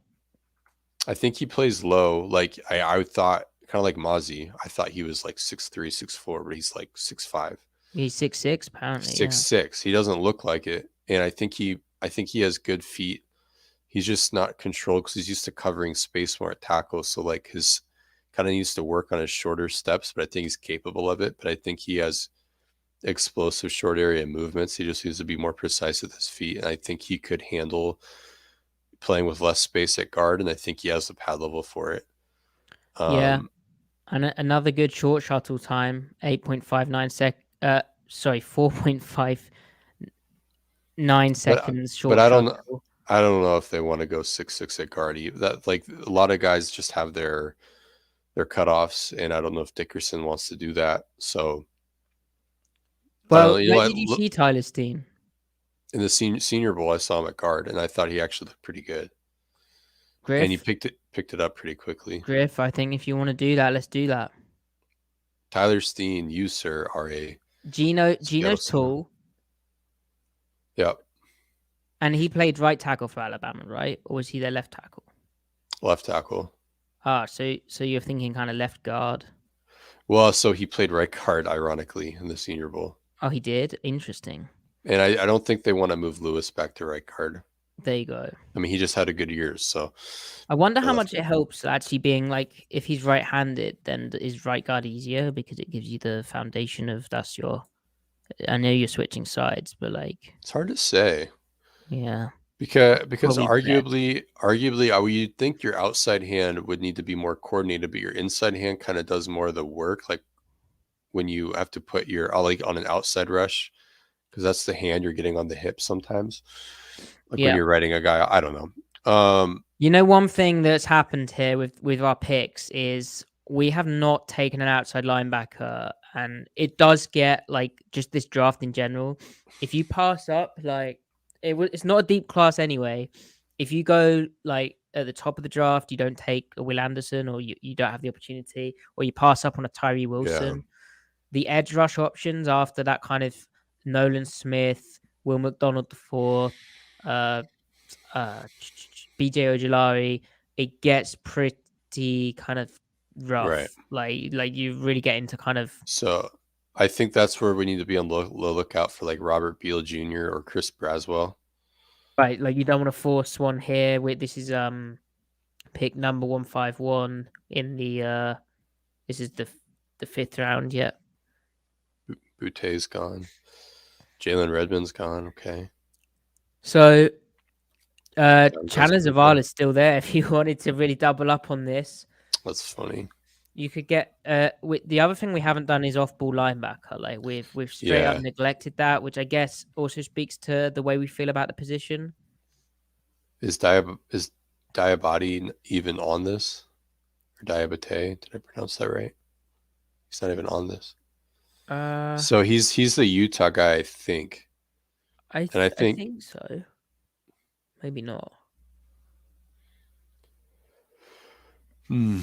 B: I think he plays low. Like I thought, kind of like Mozzie. I thought he was like 6'3", 6'4", but he's like 6'5",
A: He's 6'6", apparently.
B: six
A: Yeah.
B: six. He doesn't look like it, and I think he has good feet. He's just not controlled because he's used to covering space more at tackle. So like his kind of needs to work on his shorter steps, but I think he's capable of it. But I think he has explosive short area movements. He just needs to be more precise with his feet, and I think he could handle playing with less space at guard, and I think he has the pad level for it.
A: Yeah.
B: Um,
A: And another good short shuttle time, 8.59 sorry, 4.59
B: but
A: seconds
B: but
A: short shuttle.
B: I don't know if they want to go 6'6" at guard. That like a lot of guys just have their cutoffs, and I don't know if Dickerson wants to do that. So I don't know.
A: Well,
B: You know
A: where
B: what?
A: did you see Tyler Steen?
B: In the senior bowl, I saw him at guard, and I thought he actually looked pretty good. And he
A: Griff?
B: picked it up pretty quickly.
A: Griff, I think if you want to do that, let's do that.
B: Tyler Steen, you sir are a Seattle
A: Gino's
B: Seahawks.
A: tall,
B: Yep,
A: and he played right tackle for Alabama, right? Or was he their left tackle?
B: left tackle.
A: Ah, so you're thinking kind of left guard.
B: Well, so he played right guard, ironically, in the Senior Bowl.
A: Oh, he did? Interesting.
B: And I don't think they want to move Lewis back to right guard.
A: There you go.
B: I mean, he just had a good year, so
A: I wonder
B: the
A: how
B: left
A: much it
B: guard.
A: helps actually being like if he's right-handed, then is right guard easier because it gives you the foundation of that's your. I know you're switching sides, but like,
B: It's hard to say
A: yeah,
B: because
A: probably better.
B: arguably, you'd think your outside hand would need to be more coordinated, but your inside hand kind of does more of the work. Like when you have to put your like on an outside rush, because that's the hand you're getting on the hip sometimes. Like when
A: Yeah.
B: you're riding a guy, I don't know.
A: You know, one thing that's happened here with our picks is we have not taken an outside linebacker, and it does get like just this draft in general. If you pass up, like it's not a deep class anyway. If you go like at the top of the draft, you don't take a Will Anderson, or you don't have the opportunity, or you pass up on a Tyree
B: Yeah,
A: Wilson. The edge rush options after that kind of Nolan Smith, Will McDonald the fourth, uh, BJ Ojolari, it gets pretty kind of
B: right.
A: rough. Like you really get into kind of
B: So I think that's where we need to be on the lookout for like Robert Beal Jr. or Chris Braswell.
A: right. Like you don't want to force one here. This is pick number 151 in the this is the fifth round. Yeah.
B: Boute's gone. Jalen Redmond's gone. Okay.
A: So
B: Does
A: Chandler
B: Butte.
A: Zavala is still there. If you wanted to really double up on this,
B: That's funny.
A: you could get with the other thing we haven't done is off ball linebacker. Like we've straight up
B: Yeah.
A: neglected that, which I guess also speaks to the way we feel about the position.
B: Is Diabati even on this? Or Diabate? Did I pronounce that right? He's not even on this.
A: Uh
B: So he's the Utah guy, I think. And I
A: I
B: think
A: think so. Maybe not.
B: hmm,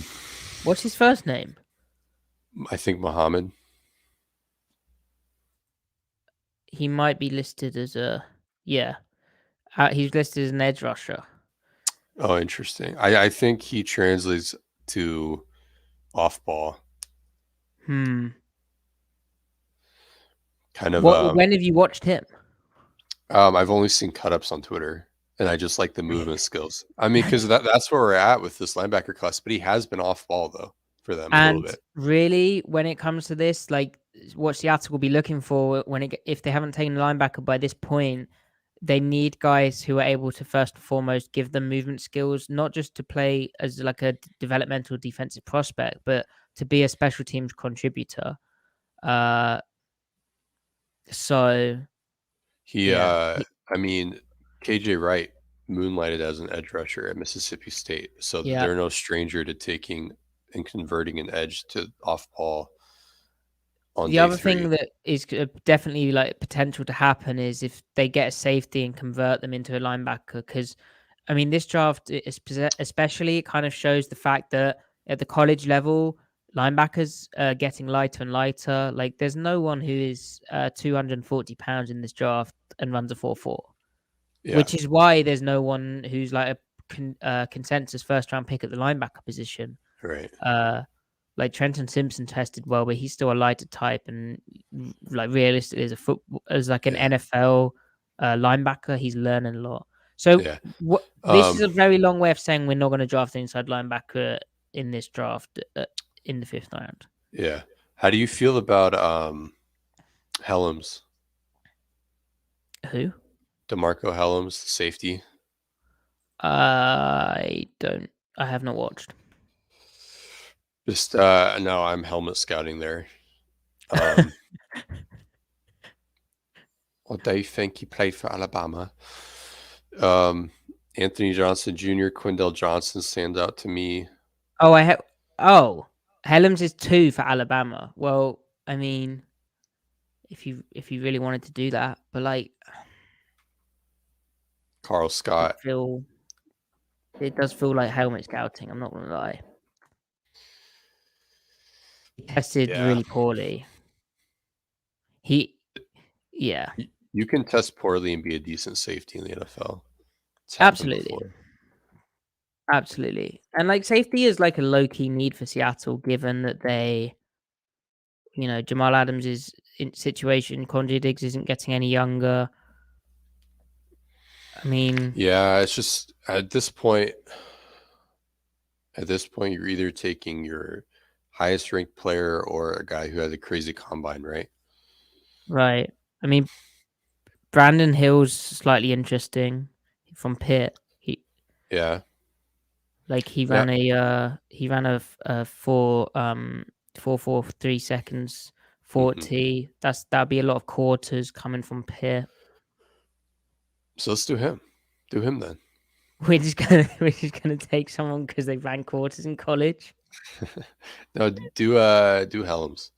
A: What's his first name?
B: I think Muhammad.
A: He might be listed as a yeah. He's listed as an edge rusher.
B: Oh, interesting. I think he translates to off ball.
A: Hmm.
B: Kind of
A: What? When have you watched him?
B: I've only seen cut ups on Twitter, and I just like the movement skills. I mean, because that's where we're at with this linebacker class. But he has been off ball though for them a little
A: And
B: bit.
A: really, when it comes to this, like what Seattle will be looking for if they haven't taken a linebacker by this point, they need guys who are able to first and foremost give them movement skills, not just to play as like a developmental defensive prospect, but to be a special teams contributor. Uh, so
B: He,
A: yeah,
B: I mean, KJ Wright moonlighted as an edge rusher at Mississippi State, so
A: yeah,
B: they're no stranger to taking and converting an edge to off ball. on
A: The
B: day
A: other thing
B: 3.
A: that is definitely like potential to happen is if they get a safety and convert them into a linebacker. Because, I mean, this draft, especially, it kind of shows the fact that at the college level, linebackers are getting lighter and lighter. Like, there's no one who is 240 pounds in this draft and runs a 4.4,
B: Yeah,
A: which is why there's no one who's like a consensus first round pick at the linebacker position.
B: right.
A: Uh, like Trenton Simpson tested well, but he's still a lighter type, and like realistically, as like an
B: Yeah,
A: NFL linebacker, he's learning a lot. So
B: yeah.
A: what? This is
B: Um,
A: a very long way of saying we're not going to draft an inside linebacker in this draft in the 5th round.
B: yeah. How do you feel about Helms,
A: Who?
B: DeMarco Helms, safety?
A: I don't. I have not watched.
B: Just no, I'm helmet scouting there. Um, what do you think he played for Alabama? Um, Anthony Johnson Jr., Quindell Johnson stands out to me.
A: Oh, I have. Oh, Helms is 2 for Alabama. Well, I mean, if you really wanted to do that, but like,
B: Carl
A: it
B: Scott.
A: feel it does feel like helmet scouting. I'm not gonna lie. He tested
B: Yeah,
A: really poorly. He, yeah,
B: you can test poorly and be a decent safety in the NFL. It's happened
A: absolutely,
B: before.
A: absolutely. And like safety is like a low key need for Seattle, given that Jamal Adams is in situation. Conjure Diggs isn't getting any younger. I mean,
B: Yeah, it's just at this point. At this point, you're either taking your highest ranked player or a guy who has a crazy combine, right?
A: right. I mean, Brandon Hill's slightly interesting from Pitt.
B: Yeah.
A: He
B: Yeah.
A: ran a 4.43 seconds
B: Hmm.
A: 40. That'd be a lot of quarters coming from Pitt.
B: So let's do him. Do him then.
A: We're just gonna take someone because they ran quarters in college.
B: No, do Helms.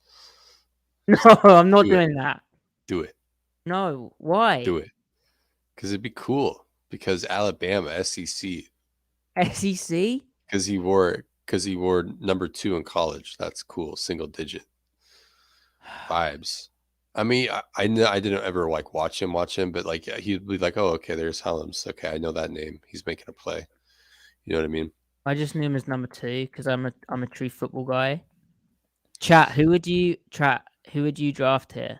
A: No,
B: Just
A: I'm not
B: do it.
A: doing that.
B: Do it.
A: No,
B: Do
A: why?
B: it. Because it'd be cool. Because Alabama, SEC.
A: SEC?
B: Because he wore number 2 in college. That's cool. Single digit vibes. I mean, I didn't ever like watch him, but like he'd be like, oh, okay, there's Helms. Okay, I know that name. He's making a play. You know what I mean?
A: I just knew him as number 2 because I'm a true football guy. Who would you draft here?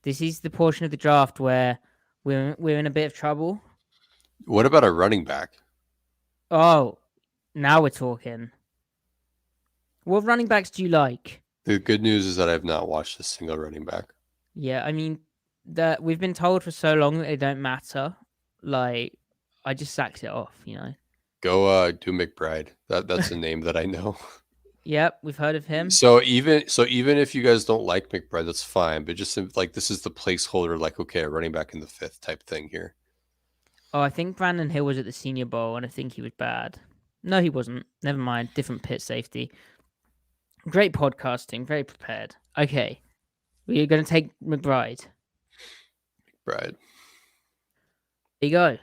A: This is the portion of the draft where we're in a bit of trouble.
B: What about a running back?
A: Oh, now we're talking. What running backs do you like?
B: The good news is that I have not watched a single running back.
A: Yeah, I mean that we've been told for so long that they don't matter. Like, I just sacked it off.
B: Go do McBride. That's a name that I know.
A: Yep, we've heard of him.
B: So even if you guys don't like McBride, that's fine. But just like this is the placeholder, like okay, a running back in the 5th type thing here.
A: Oh, I think Brandon Hill was at the Senior Bowl, and I think he was bad. No, he wasn't. Never mind. Different pit safety. Great podcasting. Very prepared. Okay, we're going to take McBride.
B: McBride.
A: There you go.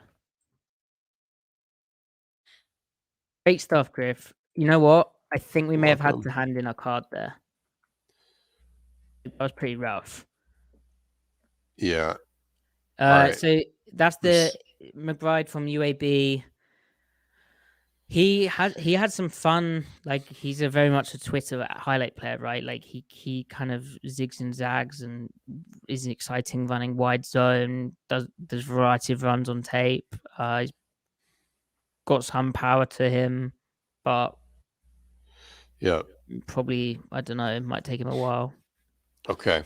A: Great stuff, Griff. You know what? I think we
B: You're
A: may have had
B: welcome.
A: to hand in our card there. That was pretty rough.
B: Yeah. All right.
A: So that's the McBride from UAB. He had some fun. Like, he's a very much a Twitter highlight player, right? Like, he kind of zigs and zags and is exciting running wide zone. Does variety of runs on tape. He's got some power to him, but
B: Yeah.
A: probably, I don't know, it might take him a while.
B: Okay.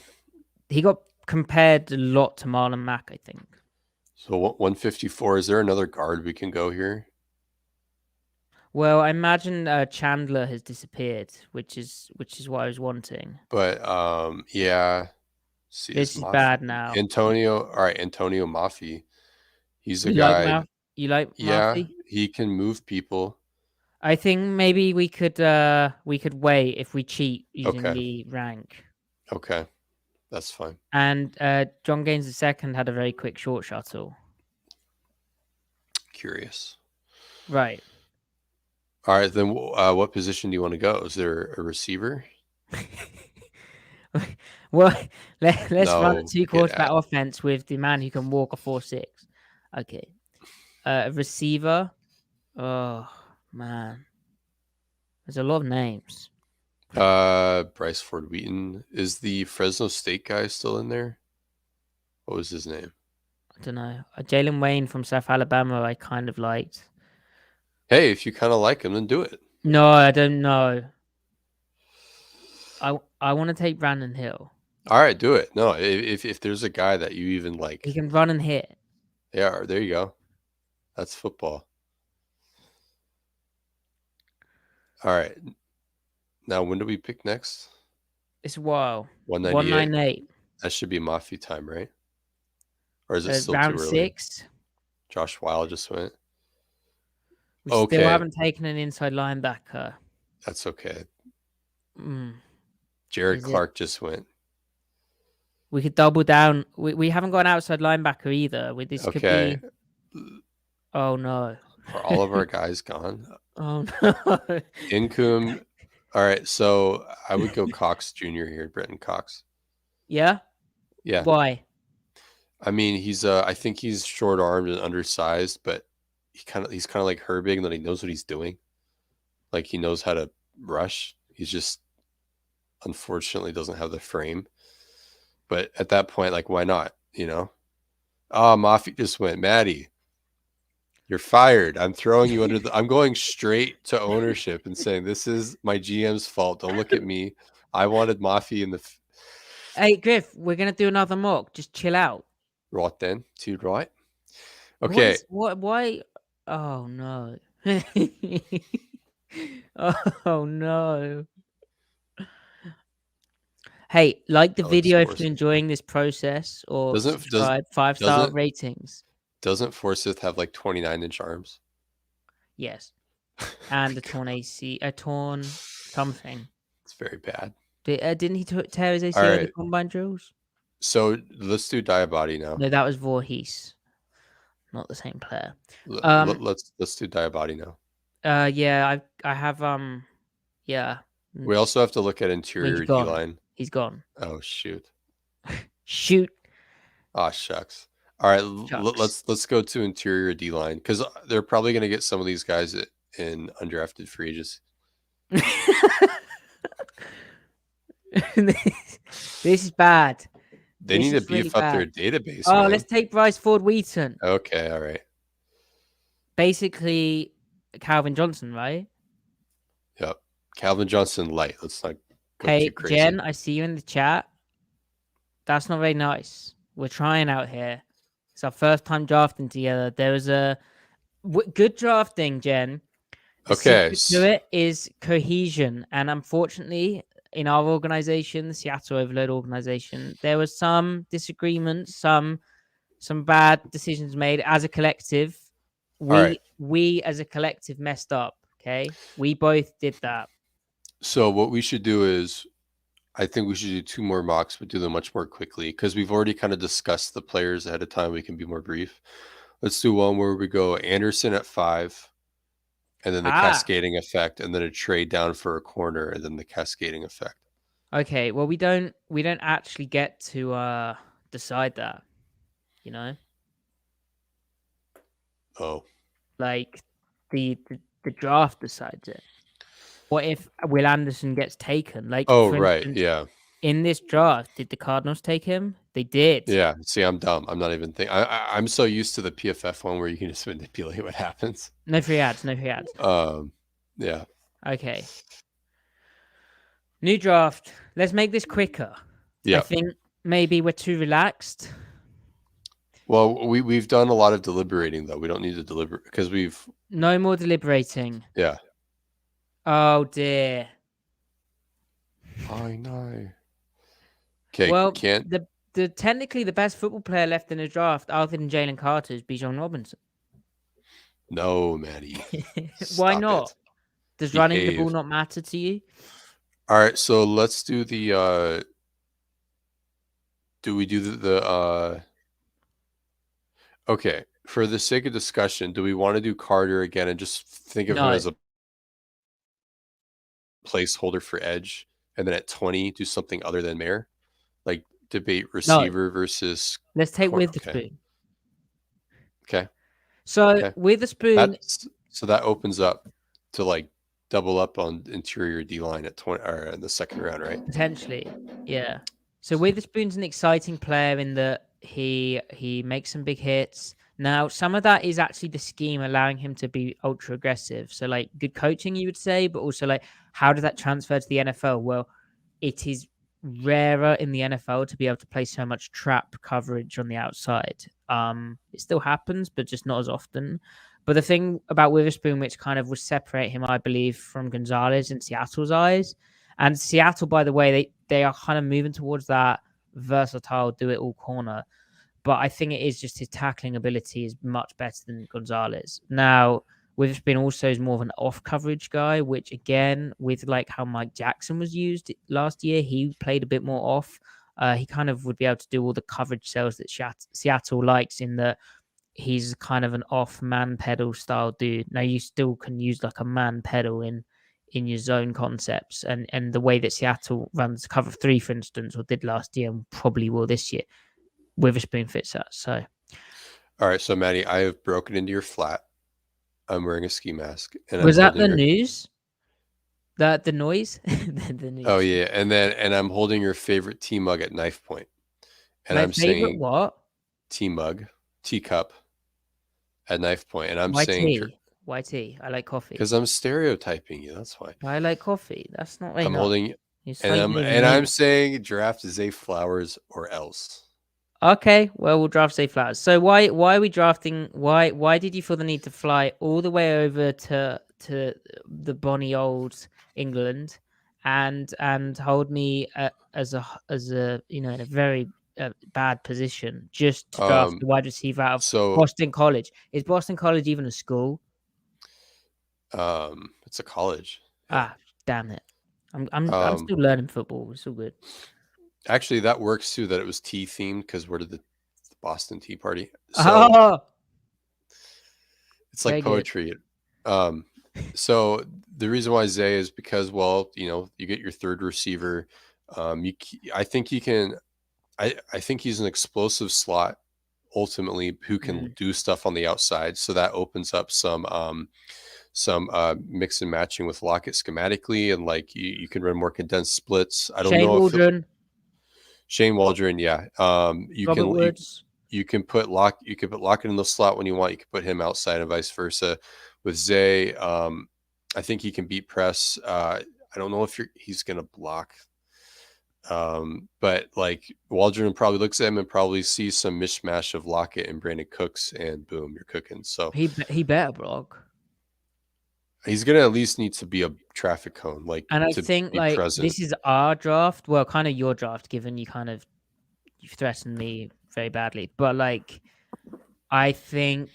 A: He got compared a lot to Marlon Mack, I think.
B: So 154. Is there another guard we can go here?
A: Well, I imagine Chandler has disappeared, which is what I was wanting.
B: But yeah. See,
A: This is bad now.
B: Antonio? All right, Antonio Maffi. He's a
A: You like
B: guy.
A: Murphy? You like
B: Yeah,
A: Murphy?
B: he can move people.
A: I think maybe we could wait if we cheat using
B: Okay.
A: the rank.
B: Okay, that's fine.
A: And John Gaines II had a very quick short shuttle.
B: Curious.
A: Right.
B: All right, then what position do you want to go? Is there a receiver?
A: Well, let's run a
B: No,
A: two
B: get
A: quarterback
B: out.
A: offense with the man who can walk a 4.6. Okay. Receiver. Oh man, there's a lot of names.
B: Bryce Ford Wheaton. Is the Fresno State guy still in there? What was his name?
A: I don't know. Jalen Wayne from South Alabama, I kind of liked.
B: Hey, if you kind of like him, then do it.
A: No, I don't know. I want to take Brandon Hill.
B: All right, do it. No, if there's a guy that you even
A: He
B: like,
A: can run and hit.
B: yeah, there you go. That's football. All right. Now, when do we pick next?
A: It's wild.
B: 198.
A: 198.
B: That should be Mafia time, right? Or is it still too
A: Round
B: early?
A: 6.
B: Josh Weil just went.
A: We still
B: Okay,
A: haven't taken an inside linebacker.
B: that's okay.
A: Mm,
B: Jared
A: is it?
B: Clark just went.
A: We could double down. We haven't got an outside linebacker either. This could
B: Okay.
A: be. Oh no.
B: Are all of our guys gone?
A: Oh no.
B: Incoom. All right, so I would go Cox Jr. here, Brenton Cox.
A: Yeah.
B: Yeah.
A: Why?
B: I mean, I think he's short armed and undersized, but he's kind of like Herbig and that he knows what he's doing. Like he knows how to rush. He's just unfortunately doesn't have the frame. But at that point, like, why not? You know? Oh, Mafi just went. Maddie, you're fired. I'm throwing you under the. I'm going straight to ownership and saying this is my GM's fault. Don't look at me. I wanted Mafi in the
A: Hey Griff, we're gonna do another mock. Just chill out.
B: right then. Too right.
A: What
B: Okay.
A: is what? Why? Oh no. Oh no. Hey, like the
B: Alex
A: video if you're
B: Forsyth.
A: enjoying this process, or
B: Doesn't does
A: subscribe. 5-star
B: doesn't
A: ratings.
B: doesn't Forsyth have like 29-inch arms?
A: Yes, and a torn AC, a torn something.
B: It's very bad.
A: Didn't he tear his
B: All
A: ACL in the
B: right.
A: combine drills?
B: So let's do Diabody now.
A: No, that was Voorhees, not the same player. Um,
B: Let's do Diabody now.
A: yeah, I have yeah.
B: We also have to look at
A: Well, he's
B: interior D
A: gone.
B: line.
A: He's gone.
B: Oh shoot.
A: Shoot,
B: Ah, shucks. All right,
A: Chucks.
B: let's go to interior D line because they're probably going to get some of these guys in undrafted free agents.
A: This is bad.
B: They
A: This
B: need to
A: is really
B: beef up their
A: bad.
B: database,
A: Oh,
B: man.
A: let's take Bryce Ford Wheaton.
B: Okay, all right.
A: Basically, Calvin Johnson, right?
B: Yep. Calvin Johnson light. Let's not go too
A: Hey,
B: crazy.
A: Jen, I see you in the chat. That's not very nice. We're trying out here. It's our first time drafting together. There was a good drafting, Jen. The
B: Okay.
A: secret to it is cohesion. And unfortunately, in our organization, the Seattle Overload organization, there was some disagreements, some bad decisions made as a collective.
B: right.
A: We as a collective messed up. Okay. We both did that.
B: So what we should do is I think we should do 2 more mocks, but do them much more quickly because we've already kind of discussed the players ahead of time. We can be more brief. Let's do one where we go Anderson at 5, and then the cascading effect, and then a trade down for a corner, and then the cascading effect.
A: Okay. Well, we don't actually get to decide that, you know?
B: Oh.
A: Like the draft decides it. What if Will Anderson gets taken? Like,
B: Oh,
A: for
B: right.
A: instance,
B: Yeah.
A: in this draft, did the Cardinals take him? They did.
B: Yeah. See, I'm dumb. I'm not even thinking. I'm so used to the PFF one where you can just manipulate what happens.
A: No free ads. No free ads.
B: Yeah.
A: Okay. New draft. Let's make this quicker.
B: Yeah.
A: I think maybe we're too relaxed.
B: Well, we've done a lot of deliberating though. We don't need to deliberate because we've
A: No more deliberating.
B: Yeah.
A: Oh dear.
B: I know. Okay.
A: Well,
B: Can't.
A: the technically the best football player left in the draft, other than Jalen Carter, is Bijan Robinson.
B: No, Maddie.
A: Why
B: Stop
A: not?
B: it.
A: Does running the ball not matter to you?
B: All right, so let's do the do we do the okay, for the sake of discussion, do we want to do Carter again and just think of him
A: No,
B: as a placeholder for edge, and then at 20 do something other than Mayer? Like debate
A: no.
B: receiver versus
A: Let's take
B: corner. Okay.
A: Witherspoon.
B: Okay.
A: So
B: Okay.
A: Witherspoon
B: That's so that opens up to like double up on interior D line at 20 or in the second round, right?
A: potentially, yeah. So Witherspoon's an exciting player in that he makes some big hits. Now, some of that is actually the scheme allowing him to be ultra aggressive. So, like, good coaching, you would say, but also like, how does that transfer to the NFL? Well, it is rarer in the NFL to be able to play so much trap coverage on the outside. It still happens, but just not as often. But the thing about Witherspoon, which kind of would separate him, I believe, from Gonzalez in Seattle's eyes, and Seattle, by the way, they are kind of moving towards that versatile, do it all corner. But I think it is just his tackling ability is much better than Gonzalez. Now, Witherspoon also is more of an off coverage guy, which again, with like how Mike Jackson was used last year, he played a bit more off. He kind of would be able to do all the coverage cells that Seattle likes in that he's kind of an off man pedal style dude. Now you still can use like a man pedal in your zone concepts and the way that Seattle runs cover three, for instance, or did last year and probably will this year. Witherspoon fits that. So
B: All right, so Maddie, I have broken into your flat. I'm wearing a ski mask and I'm
A: was that
B: holding
A: the
B: your
A: news? That the noise? The
B: oh
A: news.
B: yeah, and I'm holding your favorite tea mug at knife point. And
A: My
B: I'm
A: favorite
B: saying
A: what?
B: tea mug, teacup at knife point, and I'm
A: Why
B: saying
A: tea? Why tea? I like coffee.
B: because I'm stereotyping you. That's why
A: I like coffee. That's not
B: I'm
A: enough.
B: holding,
A: It's
B: and
A: like
B: I'm
A: you even
B: and
A: knew.
B: I'm saying draft Zay Flowers or else.
A: Okay, well we'll draft Safe Flowers. So why are we drafting? Why did you feel the need to fly all the way over to the bonny old England and hold me as a in a very bad position just to draft
B: Um,
A: the wide receiver out of
B: so
A: Boston College? Is Boston College even a school?
B: it's a college. Yeah.
A: Ah, damn it! I'm
B: Um,
A: still learning football. It's all good.
B: actually, that works too. That it was tea themed because we're to the Boston Tea Party. So
A: Oh,
B: it's like
A: very good.
B: poetry. Um, so the reason why Zay is because, well, you get your third receiver. I think he can. I think he's an explosive slot ultimately who can
A: Mm.
B: do stuff on the outside. So that opens up some mix and matching with Lockett schematically, and like you can run more condensed splits. I don't
A: Shane
B: know if
A: Waldron,
B: Shane Waldron, yeah. You
A: Robert
B: can
A: Woods.
B: you can put Lockett in the slot when you want. You can put him outside and vice versa. With Zay, I think he can beat press. I don't know if he's going to block. But like Waldron probably looks at him and probably sees some mishmash of Lockett and Brandon Cooks, and boom, you're cooking. So
A: He better block.
B: he's gonna at least need to be a traffic cone, like
A: And I
B: to
A: think
B: be
A: like
B: present.
A: this is our draft. Well, kind of your draft, given you threatened me very badly. But like I think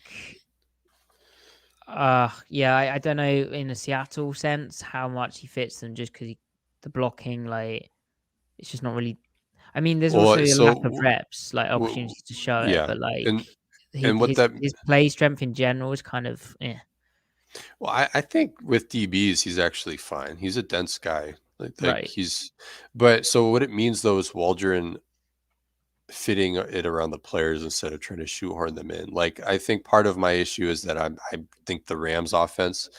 A: yeah, I don't know in a Seattle sense how much he fits them just because the blocking, like it's just not really I mean, there's also
B: Well,
A: a
B: so
A: lack of reps, like opportunities to show it,
B: yeah,
A: but like
B: and what that
A: his play strength in general is kind of yeah.
B: well, I think with DBs he's actually fine. He's a dense guy, like
A: Right.
B: he's, but so what it means though is Waldron fitting it around the players instead of trying to shoehorn them in. Like I think part of my issue is that I think the Rams offense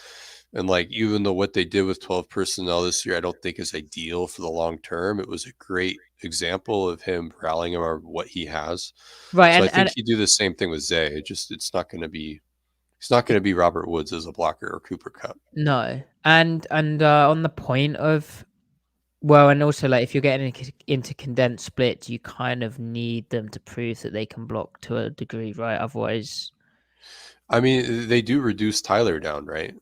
B: and like even though what they did with 12 personnel this year I don't think is ideal for the long term. It was a great example of him rallying around what he has.
A: Right,
B: So I think
A: and
B: he'd do the same thing with Zay. It's not going to be he's not going to be Robert Woods as a blocker or Cooper Cup.
A: no, and on the point of well, and also like if you're getting into condensed splits, you kind of need them to prove that they can block to a degree, right? Otherwise,
B: I mean, they do reduce Tyler down, right?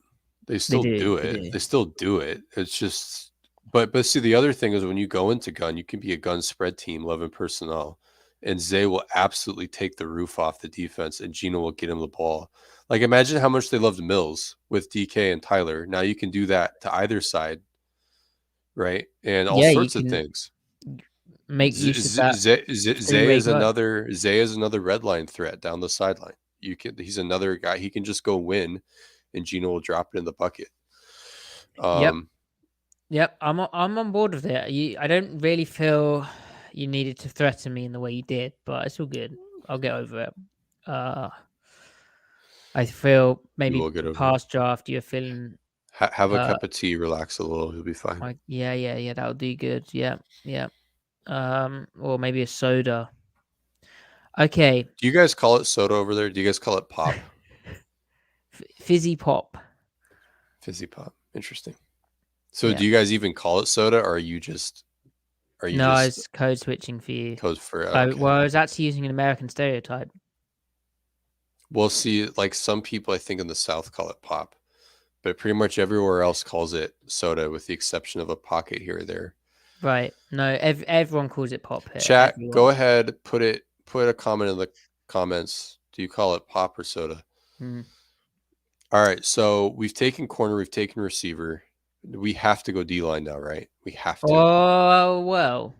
B: They
A: they
B: still
A: do,
B: do
A: they
B: it.
A: do.
B: They still do it. It's just, but see, the other thing is when you go into gun, you can be a gun spread team, 11 personnel, and Zay will absolutely take the roof off the defense, and Gino will get him the ball. Like imagine how much they loved Mills with DK and Tyler. Now you can do that to either side, right? And all
A: Yeah, you
B: sorts of
A: can.
B: things.
A: make use of that
B: Zay
A: three-way guard.
B: is another red line threat down the sideline. He's another guy. He can just go win, and Gino will drop it in the bucket.
A: Yep. Yep, I'm on board with it. I don't really feel you needed to threaten me in the way you did, but it's all good. I'll get over it. I feel
B: You
A: maybe
B: will get over it.
A: past draft you're feeling
B: Have a cup of tea, relax a little. You'll be fine.
A: like yeah, that'll do good. Yeah. Or maybe a soda. Okay.
B: Do you guys call it soda over there? Do you guys call it pop?
A: Fizzy pop.
B: Fizzy pop. Interesting. So
A: Yeah.
B: do you guys even call it soda, or are you just
A: No, it's code switching for you.
B: code for okay.
A: Well, I was actually using an American stereotype.
B: Well, see, like some people I think in the South call it pop, but pretty much everywhere else calls it soda, with the exception of a pocket here or there.
A: Right. No, everyone calls it pop here.
B: Chat,
A: Everyone.
B: go ahead, put a comment in the comments. Do you call it pop or soda? All right, so we've taken corner, we've taken receiver. We have to go D-line now, right? We have to.
A: Oh, well.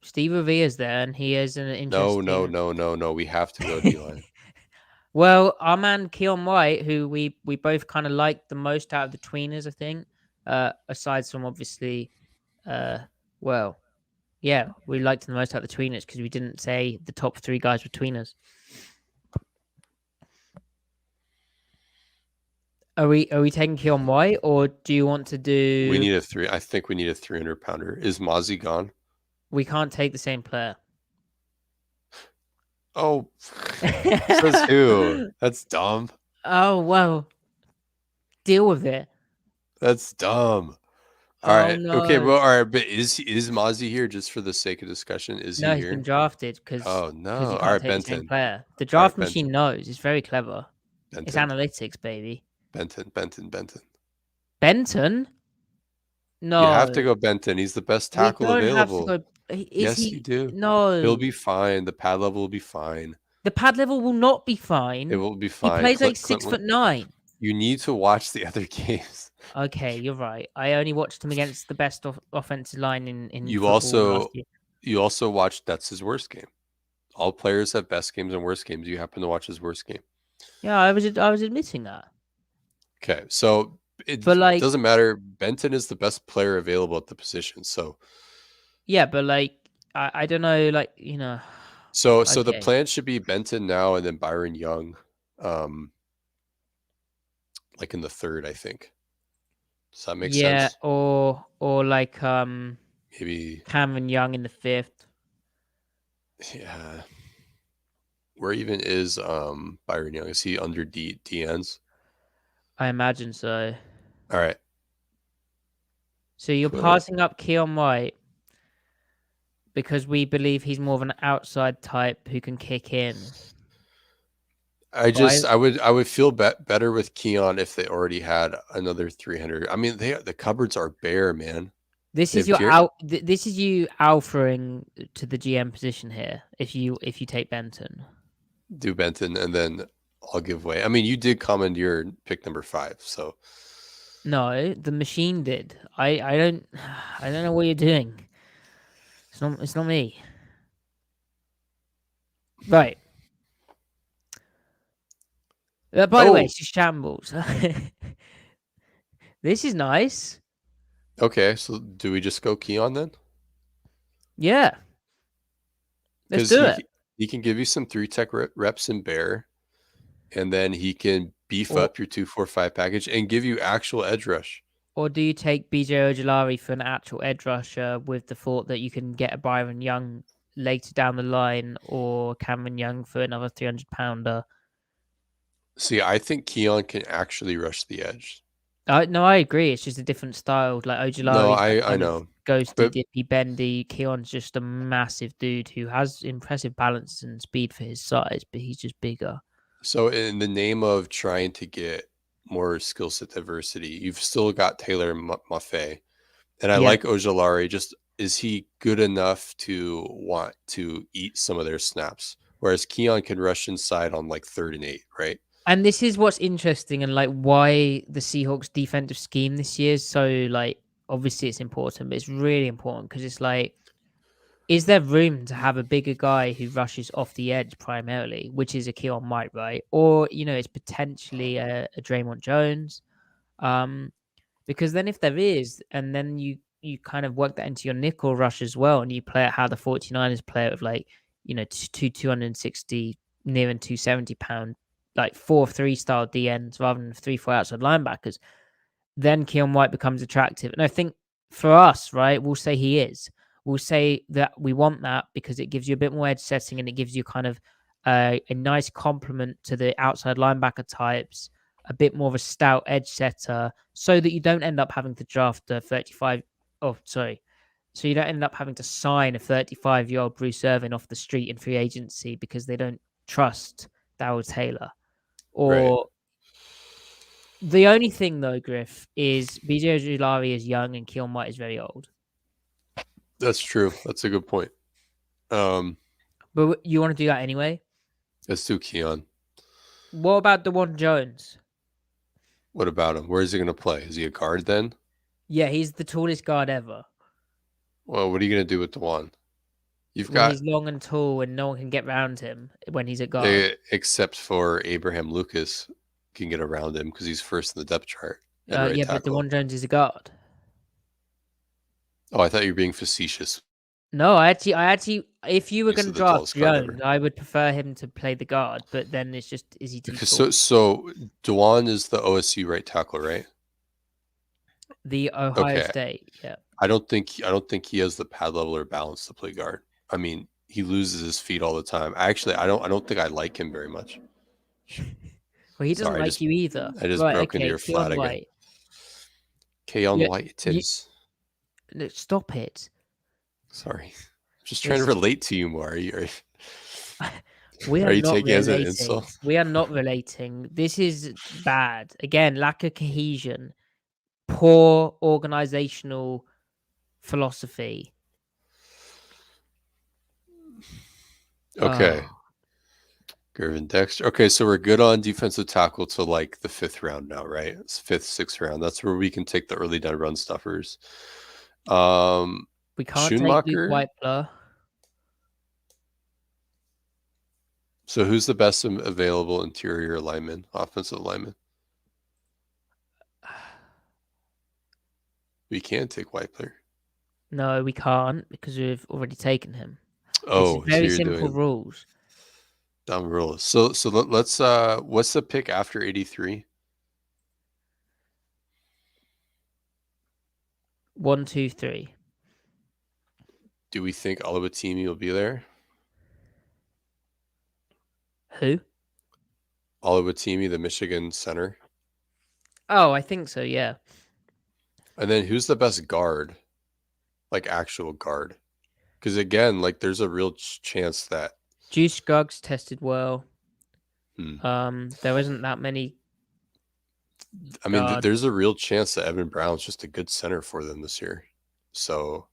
A: Steve Revere's there, and he is an interesting...
B: No. We have to go D-line.
A: Well, our man Keon White, who we both kind of liked the most out of the tweeners, I think, aside from obviously, well, yeah, we liked him the most out of the tweeners because we didn't say the top three guys were tweeners. Are we taking Keon White, or do you want to do...
B: I think we need a 300-pounder. Is Mozzie gone?
A: We can't take the same player.
B: Oh, says who? That's dumb.
A: Oh, well, deal with it.
B: That's dumb. All right.
A: No.
B: Okay. Well, all right. But is Mozzie here just for the sake of discussion? Is he here?
A: No, he's been drafted because.
B: Oh no!
A: You can't
B: All right,
A: take
B: Benton.
A: the same player. The draft machine knows. It's very clever.
B: Benton.
A: It's analytics, baby.
B: Benton.
A: Benton? No.
B: You have to go Benton. He's the best tackle available.
A: Have to go.
B: Yes, you do.
A: No.
B: He'll be fine. The pad level will be fine.
A: The pad level will not be fine.
B: It will be fine.
A: He plays like 6'9".
B: You need to watch the other games.
A: Okay, you're right. I only watched him against the best offensive line in
B: you
A: football
B: also watched that's his worst game. All players have best games and worst games. You happen to watch his worst game.
A: Yeah, I was admitting that.
B: Okay, so it doesn't matter. Benton is the best player available at the position. So
A: yeah, but I don't know,
B: So okay. The plan should be Benton now and then Byron Young, like in the third, I think. Does that make sense?
A: Yeah, or
B: maybe
A: Cameron Young in the fifth.
B: Yeah. Where even is Byron Young? Is he under DNs?
A: I imagine so.
B: All right.
A: So you're passing up Keon White because we believe he's more of an outside type who can kick in.
B: I would feel better with Keon if they already had another 300. I mean, the cupboards are bare, man.
A: This is this is you alphaing to the GM position here. If you take Benton,
B: do Benton, and then I'll give way. I mean, you did comment your pick number 5, so
A: no, the machine did. I don't know what you're doing. It's not me. Right. By the way, it's just shambles. This is nice.
B: Okay, so do we just go Keon then?
A: Yeah. Let's do it.
B: He can give you some 3-tech reps in bear, and then he can beef up your 2-4-5 package and give you actual edge rush.
A: Or do you take BJ Ojolari for an actual edge rusher with the thought that you can get a Byron Young later down the line, or Cameron Young for another 300-pounder?
B: See, I think Keon can actually rush the edge.
A: No, I agree. It's just a different style. Like Ojolari,
B: no, I know.
A: Ghosty, dippy, bendy. Keon's just a massive dude who has impressive balance and speed for his size, but he's just bigger.
B: So in the name of trying to get more skill set diversity, you've still got Taylor Maffei. And I like Ojolari. Just, is he good enough to want to eat some of their snaps? Whereas Keon can rush inside on like 3rd and 8, right?
A: And this is what's interesting, and why the Seahawks defensive scheme this year is so obviously it's important, but it's really important because it's is there room to have a bigger guy who rushes off the edge primarily, which is a Keon White, right? Or it's potentially a Draymond Jones. Um, because then if there is, and then you kind of work that into your nickel rush as well, and you play it how the 49ers play it with like, 260 near and 270 pound, like 4-3 style DNs rather than 3-4 outside linebackers, then Keon White becomes attractive. And I think for us, right, we'll say he is. We'll say that we want that because it gives you a bit more edge setting and it gives you kind of a nice complement to the outside linebacker types, a bit more of a stout edge setter, so that you don't end up having to draft a 35. Oh, sorry. So you don't end up having to sign a 35-year-old Bruce Irvin off the street in free agency because they don't trust Darryl Taylor.
B: Right.
A: Or the only thing though, Griff, is BJ Ojulari is young and Keon White is very old.
B: That's true. That's a good point.
A: But you want to do that anyway?
B: Let's do Keon.
A: What about DeJuan Jones?
B: What about him? Where is he going to play? Is he a guard then?
A: Yeah, he's the tallest guard ever.
B: Well, what are you going to do with DeJuan? You've
A: Well,
B: got,
A: he's long and tall and no one can get around him when he's a guard.
B: except for Abraham Lucas, can get around him because he's first in the depth chart and right
A: Yeah, but
B: tackle.
A: DeJuan Jones is a guard.
B: Oh, I thought you were being facetious.
A: No, I actually, if you were
B: He's
A: going to
B: the
A: draft
B: tallest guard ever.
A: Jones, I would prefer him to play the guard. But then it's just, is he too
B: Because
A: tall?
B: so DeJuan is the OSU right tackle, right?
A: The Ohio
B: Okay.
A: State, yeah.
B: I don't think he has the pad level or balance to play guard. I mean, he loses his feet all the time. Actually, I don't think I like him very much.
A: Well, he doesn't
B: Sorry,
A: like you either.
B: I just
A: Right,
B: broke into
A: okay,
B: your
A: Keon
B: flat again.
A: White.
B: Keon
A: Yeah,
B: White it is.
A: No, stop it.
B: Sorry. I'm just trying to relate to you more. Are you
A: We are
B: you
A: not
B: taking it as an
A: relating.
B: insult?
A: We are not relating. This is bad. Again, lack of cohesion, poor organizational philosophy.
B: Okay.
A: Oh,
B: Gervin Dexter. Okay, so we're good on defensive tackle to like the 5th round now, right? It's 5th, 6th round. That's where we can take the early down run stuffers.
A: we can't take Luke
B: Schoonmaker.
A: Whiteblood.
B: So who's the best available interior lineman, offensive lineman? We can take Whiteblood.
A: No, we can't because we've already taken him.
B: Oh,
A: It's very
B: so you're
A: simple
B: doing
A: rules.
B: dumb rules. So let's what's the pick after 83?
A: 1, 2, 3.
B: Do we think Oluwatimi will be there?
A: Who?
B: Oluwatimi, the Michigan center.
A: Oh, I think so. Yeah.
B: And then who's the best guard? Like actual guard? Because again, like there's a real chance that
A: Juice Scruggs tested well.
B: Hmm.
A: There isn't that many.
B: I mean, there's a real chance that Evan Brown's just a good center for them this year. So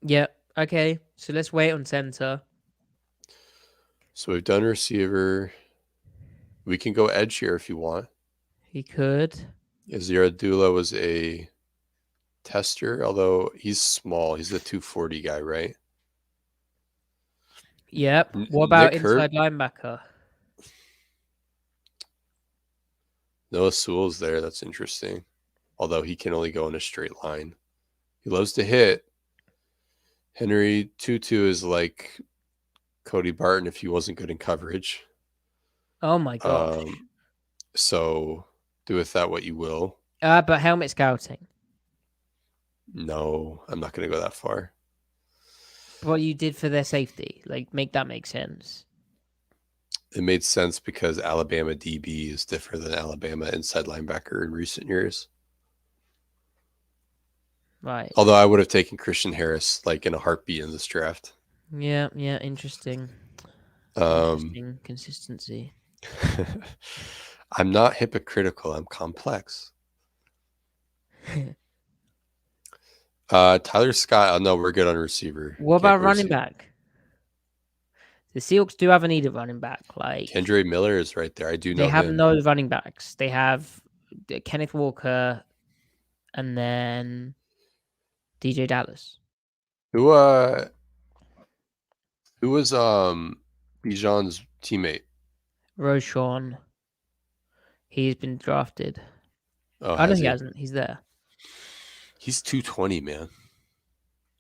A: yeah, okay. So let's wait on center.
B: So we've done receiver. We can go edge here if you want.
A: He could.
B: Ziradula was a tester, although he's small. He's the 240 guy, right?
A: Yep. What about
B: Nick
A: inside linebacker?
B: Noah Sewell's there. That's interesting. Although he can only go in a straight line. He loves to hit. Henry Tutu is like Cody Barton if he wasn't good in coverage.
A: Oh my gosh.
B: So do with that what you will.
A: But helmet scouting.
B: No, I'm not going to go that far.
A: What you did for their safety, like make that make sense.
B: It made sense because Alabama DB is different than Alabama inside linebacker in recent years.
A: Right.
B: Although I would have taken Christian Harris like in a heartbeat in this draft.
A: Yeah, interesting. Interesting consistency.
B: I'm not hypocritical. I'm complex. Tyler Scott. Oh, no, we're good on receiver.
A: What about running back? The Seahawks do have a need of running back. Like
B: Kendre Miller is right there. I do know
A: they have
B: him.
A: no running backs. They have Kenneth Walker and then DJ Dallas.
B: Who Who was Bijan's teammate?
A: Roshan. He's been drafted.
B: Oh,
A: Oh no,
B: has
A: he
B: he?
A: hasn't. He's there.
B: He's 220, man.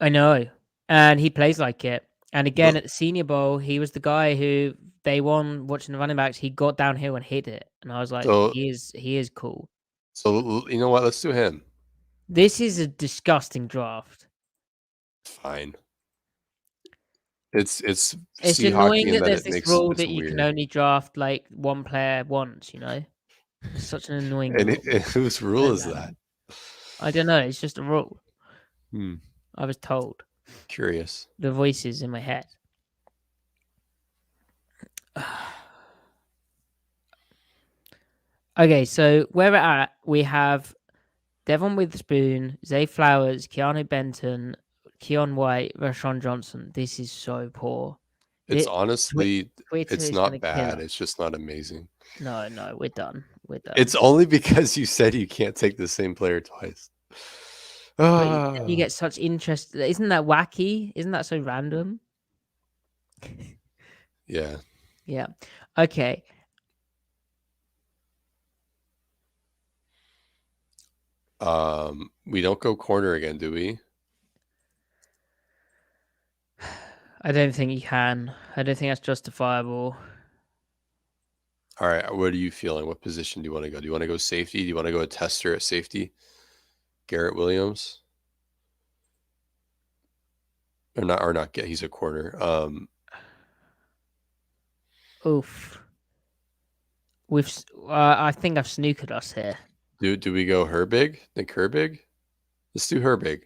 A: I know, and he plays like it. And again,
B: But
A: at the Senior Bowl, he was the guy who they won watching the running backs. He got downhill and hit it, and I was like,
B: so
A: he is cool.
B: so you know what? Let's do him.
A: This is a disgusting draft.
B: Fine. It's
A: It's
B: Seahawky
A: annoying
B: in
A: that
B: that
A: there's
B: it
A: this
B: makes
A: rule
B: it's
A: that you can
B: weird.
A: only draft like one player once. It's such an annoying
B: And
A: rule.
B: whose rule
A: So
B: is
A: random.
B: that?
A: I don't know. It's just a rule.
B: Hmm.
A: I was told.
B: Curious.
A: The voices in my head. Okay, so where we're at, we have Devon Witherspoon, Zay Flowers, Keanu Benton, Keon White, Rashawn Johnson. This is so poor.
B: It's
A: The
B: honestly,
A: Twitter
B: it's
A: is going
B: not
A: to kill
B: bad.
A: us.
B: It's just not amazing.
A: No, no, we're done. We're done.
B: It's only because you said you can't take the same player twice.
A: But you
B: Ah,
A: get such interest. Isn't that wacky? Isn't that so random?
B: yeah.
A: Yeah. Okay.
B: We don't go corner again, do we?
A: I don't think you can. I don't think that's justifiable.
B: All right. What are you feeling? What position do you want to go? Do you want to go safety? Do you want to go a tester at safety? Garrett Williams? Or not get he's a corner.
A: Oof. I think I've snookered us here.
B: Do we go Herbig? Think Herbig? Let's do Herbig.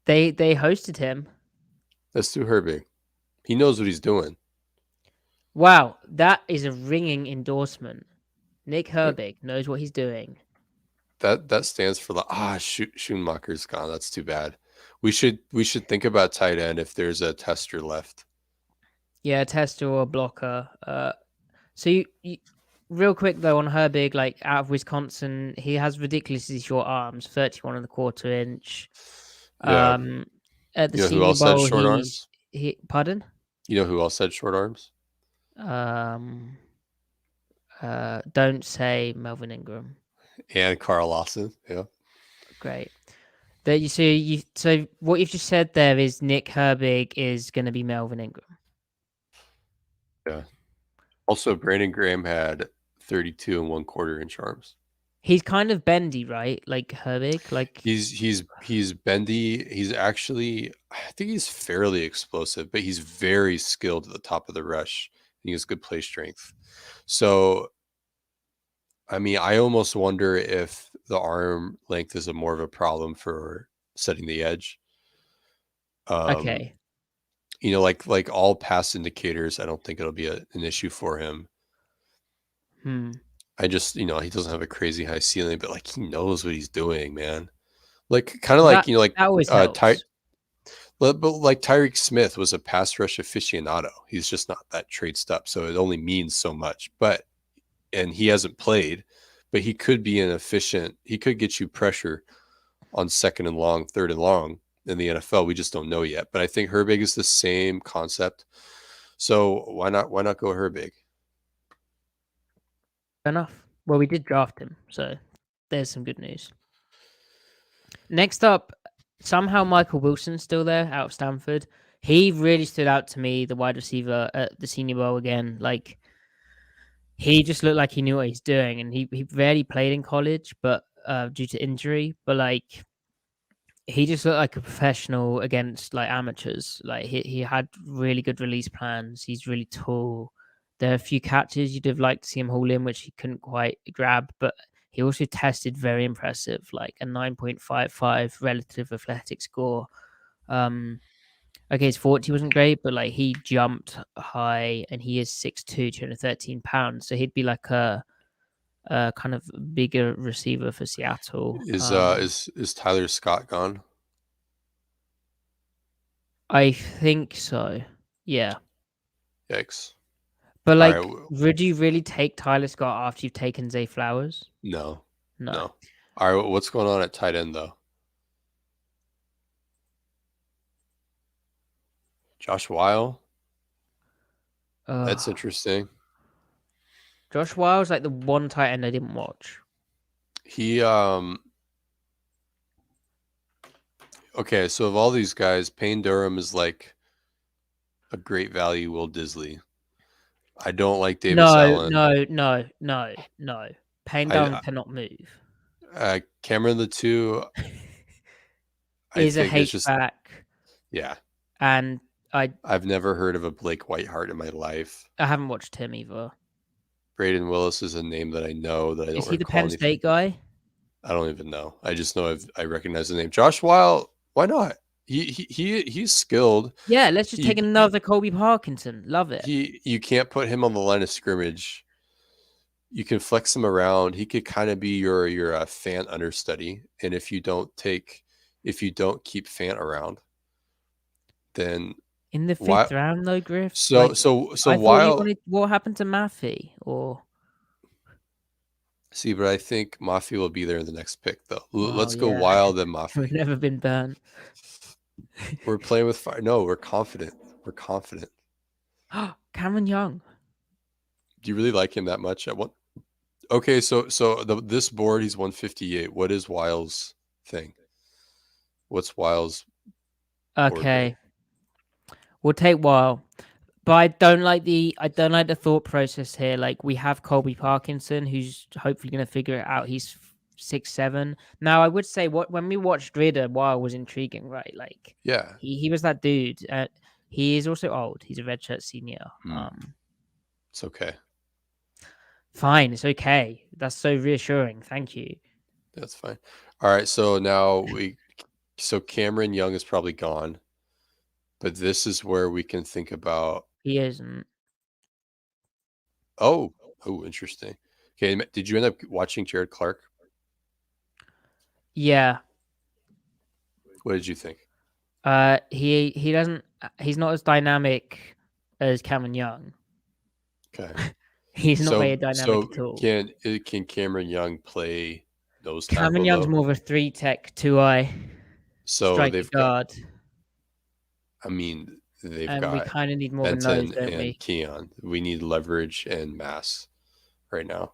A: They hosted him.
B: Let's do Herbig. He knows what he's doing.
A: Wow, that is a ringing endorsement. Nick
B: Like,
A: Herbig knows what he's doing.
B: that stands for Schumacher's gone. That's too bad. We should think about tight end if there's a tester left.
A: Yeah, tester or blocker. So real quick though on Herbig, like out of Wisconsin, he has ridiculously short arms, 31 and a quarter inch.
B: Yeah.
A: At the
B: You know who
A: Senior
B: else had
A: Bowl,
B: short arms?
A: pardon.
B: You know who else had short arms?
A: Um, don't say Melvin Ingram.
B: And Carl Lawson. Yeah.
A: Great. That so what you've just said there is Nick Herbig is going to be Melvin Ingram.
B: Yeah. Also, Brandon Graham had 32 and 1/4 inch arms.
A: He's kind of bendy, right? Like Herbig, like
B: He's bendy. He's actually, I think he's fairly explosive, but he's very skilled at the top of the rush. He has good play strength. So, I mean, I almost wonder if the arm length is a more of a problem for setting the edge. Um,
A: okay.
B: like all pass indicators, I don't think it'll be an issue for him.
A: Hmm.
B: I just, he doesn't have a crazy high ceiling, but like he knows what he's doing, man. Like kind of
A: Well,
B: like
A: that always
B: Ty,
A: helps.
B: but like Tyreek Smith was a pass rush aficionado. He's just not that traded up, so it only means so much. And he hasn't played, but he could be an efficient. He could get you pressure on second and long, third and long in the NFL. We just don't know yet. But I think Herbig is the same concept. So why not go Herbig?
A: Fair enough. Well, we did draft him, so there's some good news. Next up, somehow Michael Wilson's still there out of Stanford. He really stood out to me, the wide receiver at the Senior Bowl again. Like he just looked like he knew what he's doing, and he rarely played in college, but due to injury. But like he just looked like a professional against like amateurs. Like he had really good release plans. He's really tall. There are a few catches you'd have liked to see him haul in, which he couldn't quite grab, but he also tested very impressive, like a 9.55 relative athletic score. Okay, his 40 wasn't great, but like he jumped high and he is 6'2", 213 pounds. So he'd be like a kind of bigger receiver for Seattle.
B: Is Tyler Scott gone?
A: I think so. Yeah.
B: Yikes.
A: But
B: All right.
A: like, would you really take Tyler Scott after you've taken Zay Flowers?
B: No.
A: No.
B: No. All right. What's going on at tight end though? Josh Weil. That's
A: Ugh.
B: interesting.
A: Josh Wild's like the one tight end I didn't watch.
B: He okay, so of all these guys, Payne Durham is like a great value Will Disley. I don't like Davis
A: No,
B: Allen.
A: no, no, no, no. Payne Durham
B: I
A: cannot move.
B: Cameron the two, I
A: Is a
B: think it's
A: H
B: just
A: back,
B: yeah.
A: and I
B: I've never heard of a Blake Whiteheart in my life.
A: I haven't watched him either.
B: Braden Willis is a name that I know that I
A: Is
B: don't
A: he the
B: recall
A: Penn
B: anything.
A: State guy?
B: I don't even know. I just know I recognize the name. Josh Weil, why not? He's skilled.
A: Yeah, let's just take
B: He
A: another Colby Parkinson. Love it.
B: you can't put him on the line of scrimmage. You can flex him around. He could kind of be your Fant understudy. And if you don't keep Fant around, then
A: In the
B: why?
A: fifth round, though, Griff.
B: So
A: Like,
B: so so
A: I thought you
B: while
A: wanted. What happened to Maffey? Or
B: see, but I think Mafia will be there in the next pick though.
A: oh
B: Let's go
A: yeah,
B: Wild and
A: we've
B: Mafia.
A: never been burnt.
B: We're playing with fire. No, we're confident. We're confident.
A: Cameron Young.
B: Do you really like him that much? At one. Okay, this board he's 158. What is Wiles' thing? What's Wiles' board rate?
A: Okay, we'll take Weil. But I don't like the thought process here. Like we have Colby Parkinson, who's hopefully going to figure it out. He's 6'7". Now I would say when we watched Ridder, Weil was intriguing, right? Like
B: Yeah.
A: he was that dude. He is also old. He's a redshirt senior.
B: It's okay.
A: Fine, it's okay. That's so reassuring. Thank you.
B: That's fine. All right, so now Cameron Young is probably gone. But this is where we can think about
A: He isn't.
B: oh, interesting. Okay, did you end up watching Jared Clark?
A: Yeah.
B: What did you think?
A: He doesn't. He's not as dynamic as Cameron Young.
B: Okay.
A: He's not very
B: So
A: dynamic at all.
B: can Cameron Young play nose tackle
A: Cameron Young's
B: though?
A: more of a 3-tech, 2-eye
B: So
A: striker
B: they've
A: guard,
B: they've
A: and we
B: got
A: kind of need more of a nose,
B: Benton
A: don't
B: and
A: we?
B: Keon. We need leverage and mass right now.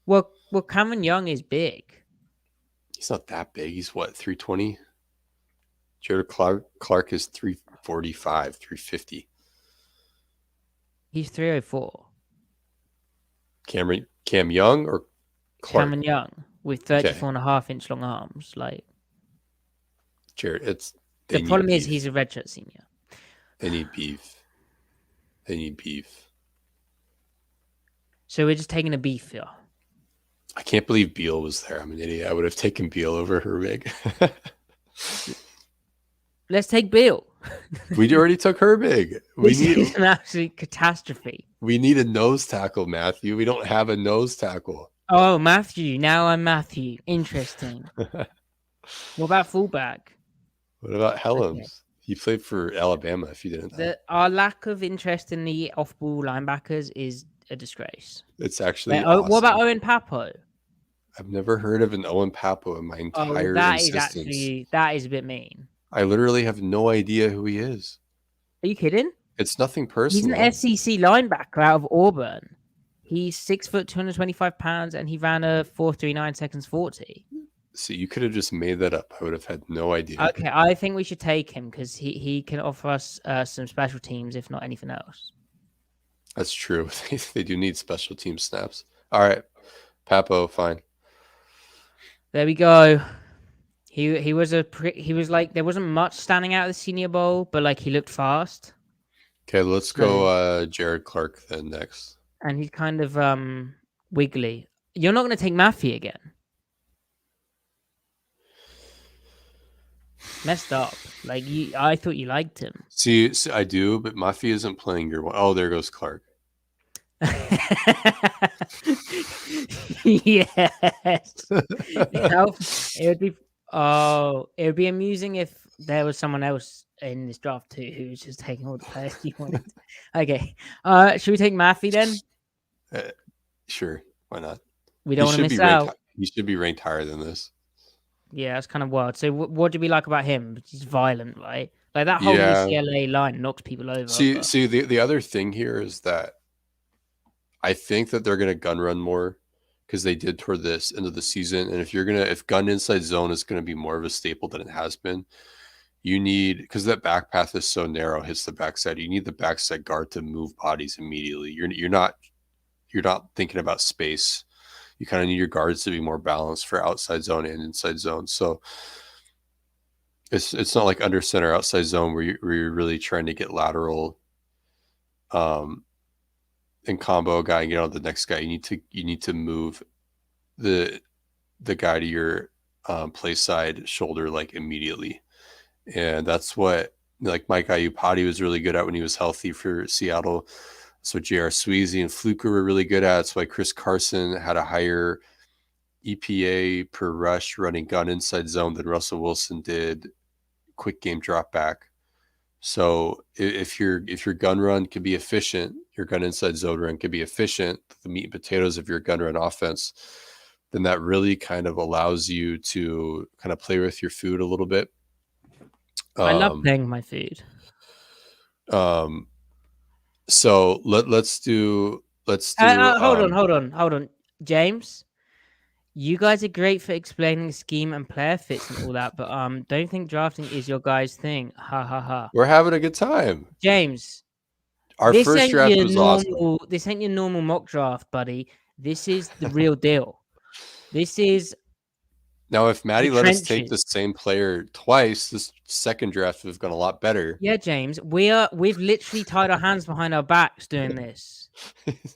A: Well, Cameron Young is big.
B: He's not that big. He's what, 320? Jared Clark is 345, 350.
A: He's 304.
B: Cam Young or Clark?
A: Cameron Young with 34.5-inch long arms. Like
B: Jared,
A: the problem is he's a redshirt senior.
B: They need beef.
A: So we're just taking a beef here.
B: I can't believe Beal was there. I'm an idiot. I would have taken Beal over Herbig.
A: Let's take Beal.
B: We already took Herbig.
A: This is an absolute catastrophe.
B: We need a nose tackle, Matthew. We don't have a nose tackle.
A: Oh, Matthew. Now I'm Matthew. Interesting. What about fullback?
B: What about Helms?
A: Okay.
B: He played for Alabama, if you didn't know.
A: Our lack of interest in the off-ball linebackers is a disgrace.
B: It's actually awesome.
A: What about Owen Papo?
B: I've never heard of an Owen Papo in my entire existence.
A: That is a bit mean.
B: I literally have no idea who he is.
A: Are you kidding?
B: It's nothing personal.
A: He's an SEC linebacker out of Auburn. He's 6 foot, 225 pounds, and he ran a 4.39 seconds 40.
B: See, you could have just made that up. I would have had no idea.
A: Okay, I think we should take him because he can offer us some special teams, if not anything else.
B: That's true. They do need special team snaps. All right, Papo, fine.
A: There we go. He was like there wasn't much standing out of the Senior Bowl, but like he looked fast.
B: Okay, let's go Jared Clark then next.
A: And he's kind of wiggly. You're not going to take Maffey again. Messed up. Like I thought you liked him.
B: See, I do, but Maffey isn't playing your one. Oh, there goes Clark.
A: Yes. It would be amusing if there was someone else in this draft too who was just taking all the players you wanted. Okay. Should we take Maffey then?
B: Sure. Why not?
A: We don't want to miss out.
B: He should be ranked higher than this.
A: Yeah, that's kind of wild. So what do we like about him? He's violent, right? Like that whole
B: Yeah.
A: UCLA line knocks people over.
B: See,
A: But
B: see, the other thing here is that I think that they're gonna gun run more because they did toward this end of the season. And if gun inside zone is gonna be more of a staple than it has been, you need, because that back path is so narrow, hits the backside. You need the backside guard to move bodies immediately. You're not thinking about space. You kind of need your guards to be more balanced for outside zone and inside zone. So it's not like under center outside zone where you're really trying to get lateral and combo a guy and get on the next guy. You need to move the guy to your play side shoulder like immediately. And that's what like Mike Iupati was really good at when he was healthy for Seattle. So J.R. Sweezy and Fluker were really good at. That's why Chris Carson had a higher EPA per rush running gun inside zone than Russell Wilson did quick game drop back. So if your gun run can be efficient, your gun inside zone run can be efficient, the meat and potatoes of your gun run offense, then that really kind of allows you to kind of play with your food a little bit.
A: I love playing my food.
B: So let's do
A: hold on, James. You guys are great for explaining scheme and player fits and all that, but don't think drafting is your guys' thing. Ha ha ha.
B: we're having a good time.
A: James,
B: Our
A: this
B: first
A: ain't
B: draft
A: your
B: was
A: normal.
B: awesome.
A: This ain't your normal mock draft, buddy. This is the real deal. This is
B: Now, if Maddie
A: the
B: let us take the
A: trenches.
B: same player twice, this second draft would have gone a lot better.
A: Yeah, James, we've literally tied our hands behind our backs doing this.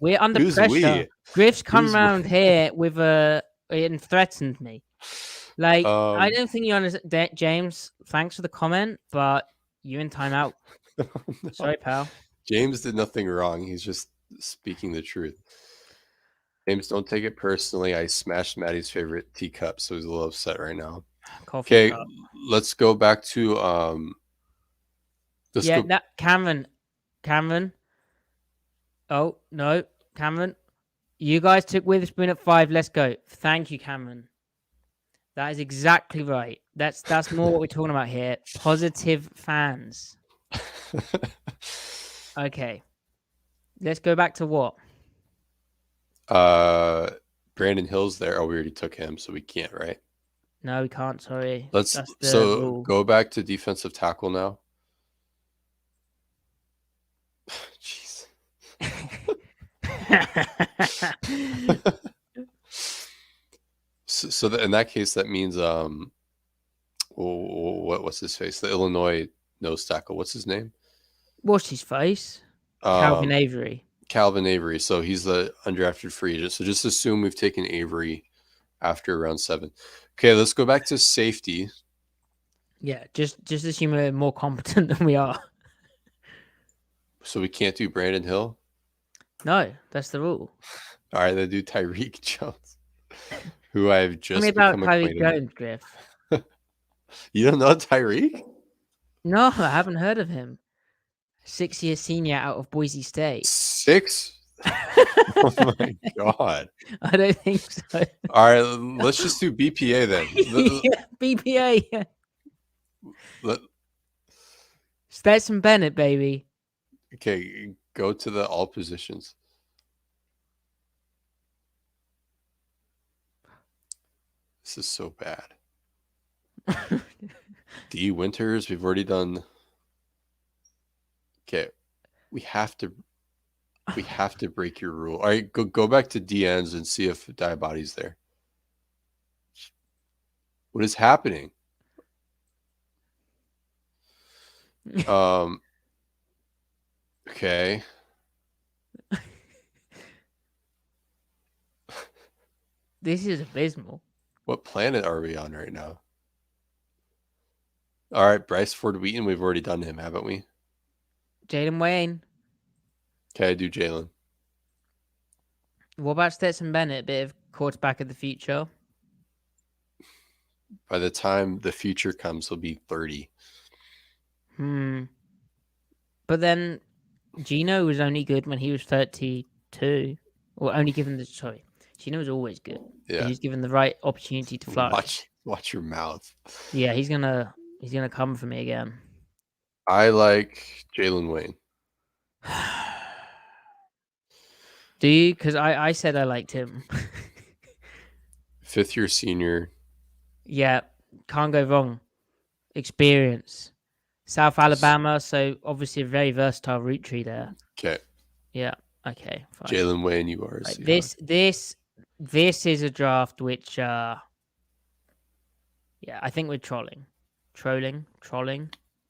A: We're under
B: Who's
A: pressure.
B: we?
A: Griff's come
B: Who's
A: around
B: we?
A: here with and threatened me. Like, I
B: Um,
A: don't think you understand, James. Thanks for the comment, but you're in timeout.
B: no.
A: Sorry, pal.
B: James did nothing wrong. He's just speaking the truth. James, don't take it personally. I smashed Maddie's favorite teacup, so he's a little upset right now.
A: Coffee
B: Okay,
A: cup.
B: let's go back to
A: Yeah, that Cameron. Oh no, Cameron. You guys took Witherspoon at 5. Let's go. Thank you, Cameron. That is exactly right. That's more what we're talking about here. Positive fans. Okay. Let's go back to what?
B: Brandon Hill's there. Oh, we already took him, so we can't, right?
A: No, we can't. Sorry.
B: Let's
A: That's the rule.
B: go back to defensive tackle now. Jeez. So in that case, that means what's his face? The Illinois nose tackle. What's his name?
A: What's his face? Calvin Avery.
B: Calvin Avery. So he's the undrafted free agent. So just assume we've taken Avery after round 7. Okay, let's go back to safety.
A: Yeah, just assume we're more competent than we are.
B: So we can't do Brandon Hill?
A: No, that's the rule.
B: All right, then do Tyreek Jones, who I've just
A: Tell me about
B: become
A: Tyreek
B: acquainted
A: Jones, Griff.
B: You don't know Tyreek?
A: No, I haven't heard of him. 6-year senior out of Boise State.
B: 6? Oh my god!
A: I don't think so.
B: All right, let's just do BPA then.
A: Yeah, BPA. Stetson Bennett, baby.
B: Okay, go to the all positions. This is so bad. D Winters, we've already done. Okay, we have to break your rule. All right, go back to DNs and see if Diabody's there. What is happening? Okay.
A: This is abysmal.
B: What planet are we on right now? All right, Bryce Ford Wheaton, we've already done him, haven't we?
A: Jalen Wayne.
B: Okay, I do Jalen.
A: What about Stetson Bennett? A bit of quarterback of the future.
B: By the time the future comes, he'll be 30.
A: But then Gino was only good when he was 32. Or only given the Gino was always good.
B: Yeah.
A: He was given the right opportunity to flourish.
B: Watch your mouth.
A: Yeah, he's gonna come for me again.
B: I like Jalen Wayne.
A: Do you? Because I said I liked him.
B: 5th-year senior.
A: Yeah, can't go wrong. Experience. South Alabama, so obviously a very versatile route tree there.
B: Okay.
A: Yeah. Okay. Fine.
B: Jalen Wayne, you are a
A: Right.
B: Seahawk.
A: This is a draft which yeah, I think we're trolling,
B: Trolling.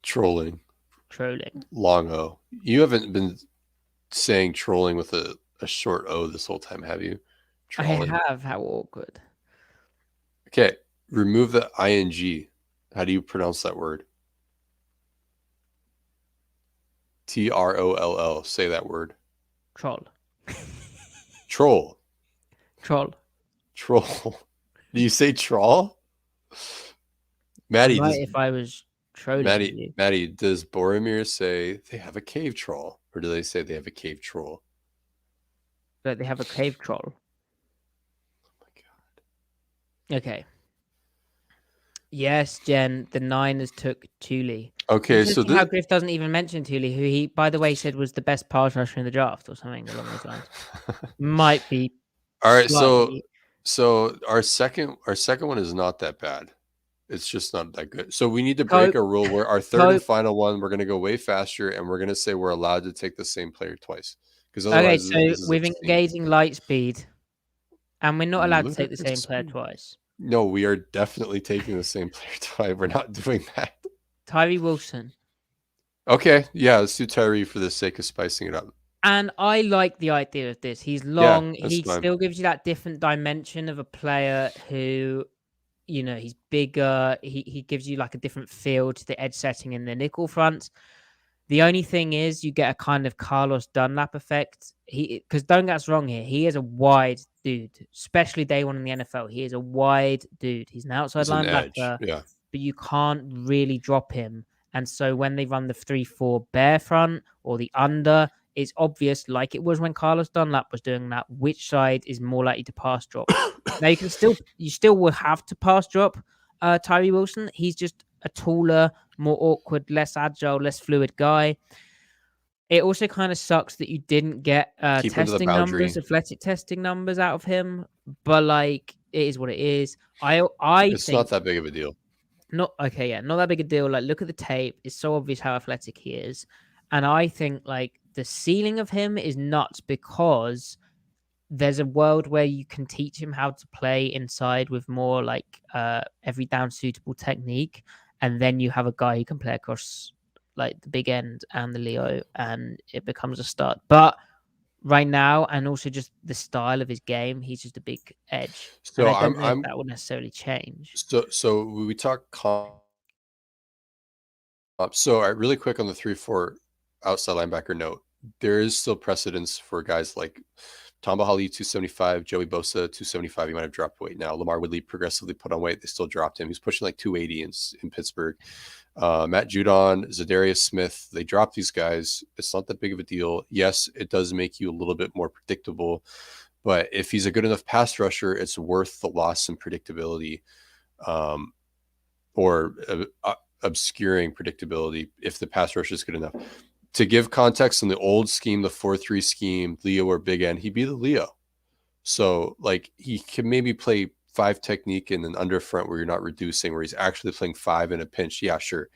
A: trolling.
B: Long O. You haven't been saying trolling with a short O this whole time, have you?
A: I
B: Trolling.
A: have. How awkward.
B: Okay. Remove the ing. How do you pronounce that word? Troll. Say that word.
A: Troll.
B: Troll.
A: Troll.
B: Troll. Do you say troll?
A: I
B: Maddie,
A: might
B: does
A: if I was trolling you.
B: Maddie, does Boromir say they have a cave troll? Or do they say they have a cave troll?
A: But they have a cave troll.
B: Oh my god.
A: Okay. Yes, Jen, the Niners took Thule.
B: Okay, so
A: Interesting how
B: this
A: Griff doesn't even mention Thule, who he, by the way, said was the best pass rusher in the draft or something along those lines. Might be
B: all right,
A: slightly.
B: so our second one is not that bad. It's just not that good. So we need to break
A: Cope,
B: a rule where our third and
A: Cope.
B: final one, we're going to go way faster, and we're going to say we're allowed to take the same player twice, because
A: Okay,
B: otherwise
A: so
B: this is
A: with
B: obscene.
A: engaging light speed, and we're not allowed to take the
B: Ludicrous
A: same player
B: speed.
A: twice.
B: No, we are definitely taking the same player twice. We're not doing that.
A: Tyree Wilson.
B: Okay, yeah, let's do Tyree for the sake of spicing it up.
A: And I like the idea of this. He's
B: Yeah,
A: long.
B: that's
A: He
B: fine.
A: still gives you that different dimension of a player who, he's bigger. He gives you like a different feel to the edge setting in the nickel front. The only thing is you get a kind of Carlos Dunlap effect. Because don't get us wrong here, he is a wide dude, especially day one in the NFL. He is a wide dude. He's an outside
B: He's an edge.
A: linebacker,
B: Yeah.
A: but you can't really drop him. And so when they run the 3-4 bear front or the under, it's obvious, like it was when Carlos Dunlap was doing that, which side is more likely to pass drop. Now you still will have to pass drop Tyree Wilson. He's just a taller, more awkward, less agile, less fluid guy. It also kind of sucks that you didn't get
B: Keep him to the
A: testing
B: boundary.
A: numbers, athletic testing numbers out of him. But like, it is what it is. I
B: It's
A: think
B: not that big of a deal.
A: not okay. Yeah, not that big a deal. Like, look at the tape. It's so obvious how athletic he is, and I think like the ceiling of him is nuts because there's a world where you can teach him how to play inside with more like every down suitable technique, and then you have a guy who can play across like the big end and the Leo, and it becomes a start. But right now, and also just the style of his game, he's just a big edge, and
B: So
A: I don't know if
B: I'm
A: that would necessarily change.
B: so we talk comp. So all right, really quick on the 3-4 outside linebacker note, there is still precedence for guys like Tamba Hali 275, Joey Bosa 275. He might have dropped weight now. Lamar Woodley progressively put on weight. They still dropped him. He's pushing like 280 in Pittsburgh. Matt Judon, Zadarius Smith, they dropped these guys. It's not that big of a deal. Yes, it does make you a little bit more predictable, but if he's a good enough pass rusher, it's worth the loss in predictability, or obscuring predictability if the pass rush is good enough. To give context, in the old scheme, the 4-3 scheme, Leo or big end, he'd be the Leo. So like he can maybe play 5 technique in an under front where you're not reducing, where he's actually playing 5 in a pinch. Yeah, sure.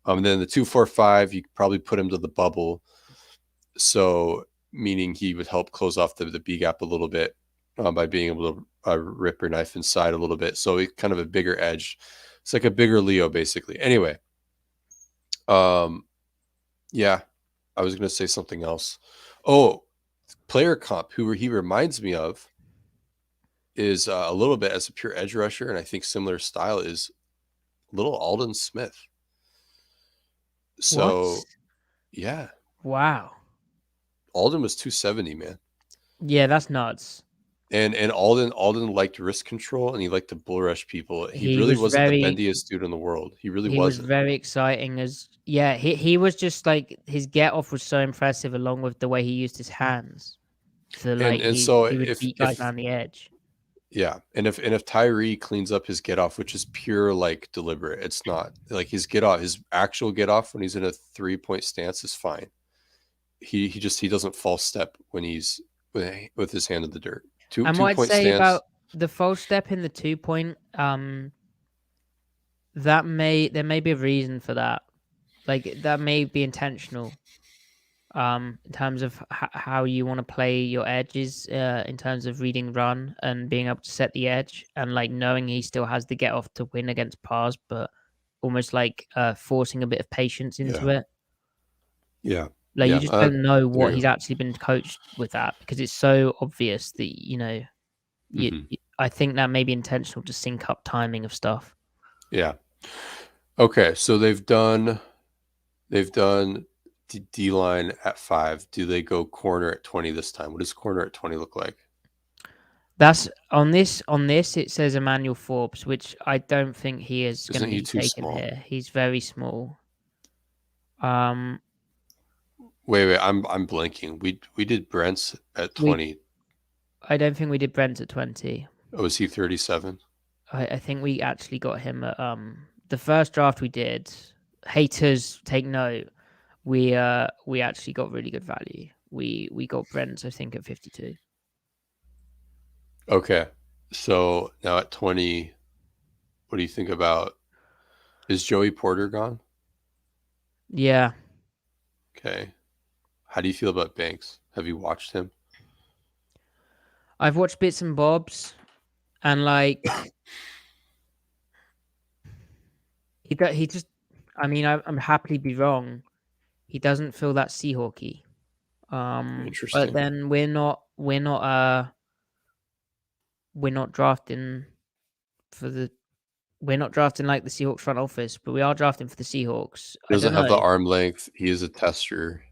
B: And then the 2-4-5, you could probably put him to the bubble. So meaning he would help close off the B gap a little bit by being able to rip or knife inside a little bit. So it's kind of a bigger edge. It's like a bigger Leo, basically. Anyway, yeah, I was going to say something else. Oh, player comp, who he reminds me of is a little bit as a pure edge rusher, and I think similar style is little Alden Smith. So,
A: What?
B: yeah,
A: Wow.
B: Alden was 270, man.
A: Yeah, that's nuts.
B: And Alden liked risk control, and he liked to bull rush people. He
A: He
B: really
A: was
B: wasn't the
A: very
B: bendiest dude in the world. He really
A: he was
B: wasn't.
A: very exciting he was just like his get off was so impressive along with the way he used his hands to like
B: And so
A: he would
B: if
A: beat guys down the edge.
B: Yeah, and if Tyree cleans up his get off, which is pure like deliberate, it's not like his get off, his actual get off when he's in a 3-point stance is fine. He doesn't false step when he's with his hand in the dirt. Two
A: And
B: two
A: what I'd
B: point
A: say
B: stance.
A: about the false step in the 2 point, there may be a reason for that. Like that may be intentional. In terms of how you want to play your edges, in terms of reading run and being able to set the edge, and like knowing he still has the get off to win against pars, but almost like forcing a bit of patience into
B: Yeah,
A: it.
B: yeah,
A: Like you
B: yeah.
A: just don't know
B: There
A: what
B: you
A: he's actually been coached with that because it's so obvious that
B: go.
A: I think that may be intentional to sync up timing of stuff.
B: Yeah. Okay, so they've done D line at 5. Do they go corner at 20 this time? What does corner at 20 look like?
A: That's on this. On this, it says Emmanuel Forbes, which I don't think he is going to
B: Isn't he
A: be
B: too
A: taken
B: small?
A: here. He's very small. Um,
B: Wait, I'm blanking. We did Brent's at
A: we
B: 20.
A: I don't think we did Brent at 20.
B: Oh, is he 37?
A: I think we actually got him at the first draft we did. Haters take note. We actually got really good value. We got Brent, I think, at 52.
B: Okay. So now at 20, what do you think about, is Joey Porter gone?
A: Yeah,
B: Okay. How do you feel about Banks? Have you watched him?
A: I've watched bits and bobs, and like he just. I mean, I'm happily be wrong. He doesn't feel that Seahawky. But
B: Interesting.
A: then we're not drafting for the we're not drafting like the Seahawks front office, but we are drafting for the Seahawks.
B: He
A: I
B: doesn't
A: don't
B: have
A: know.
B: the arm length. He is a tester.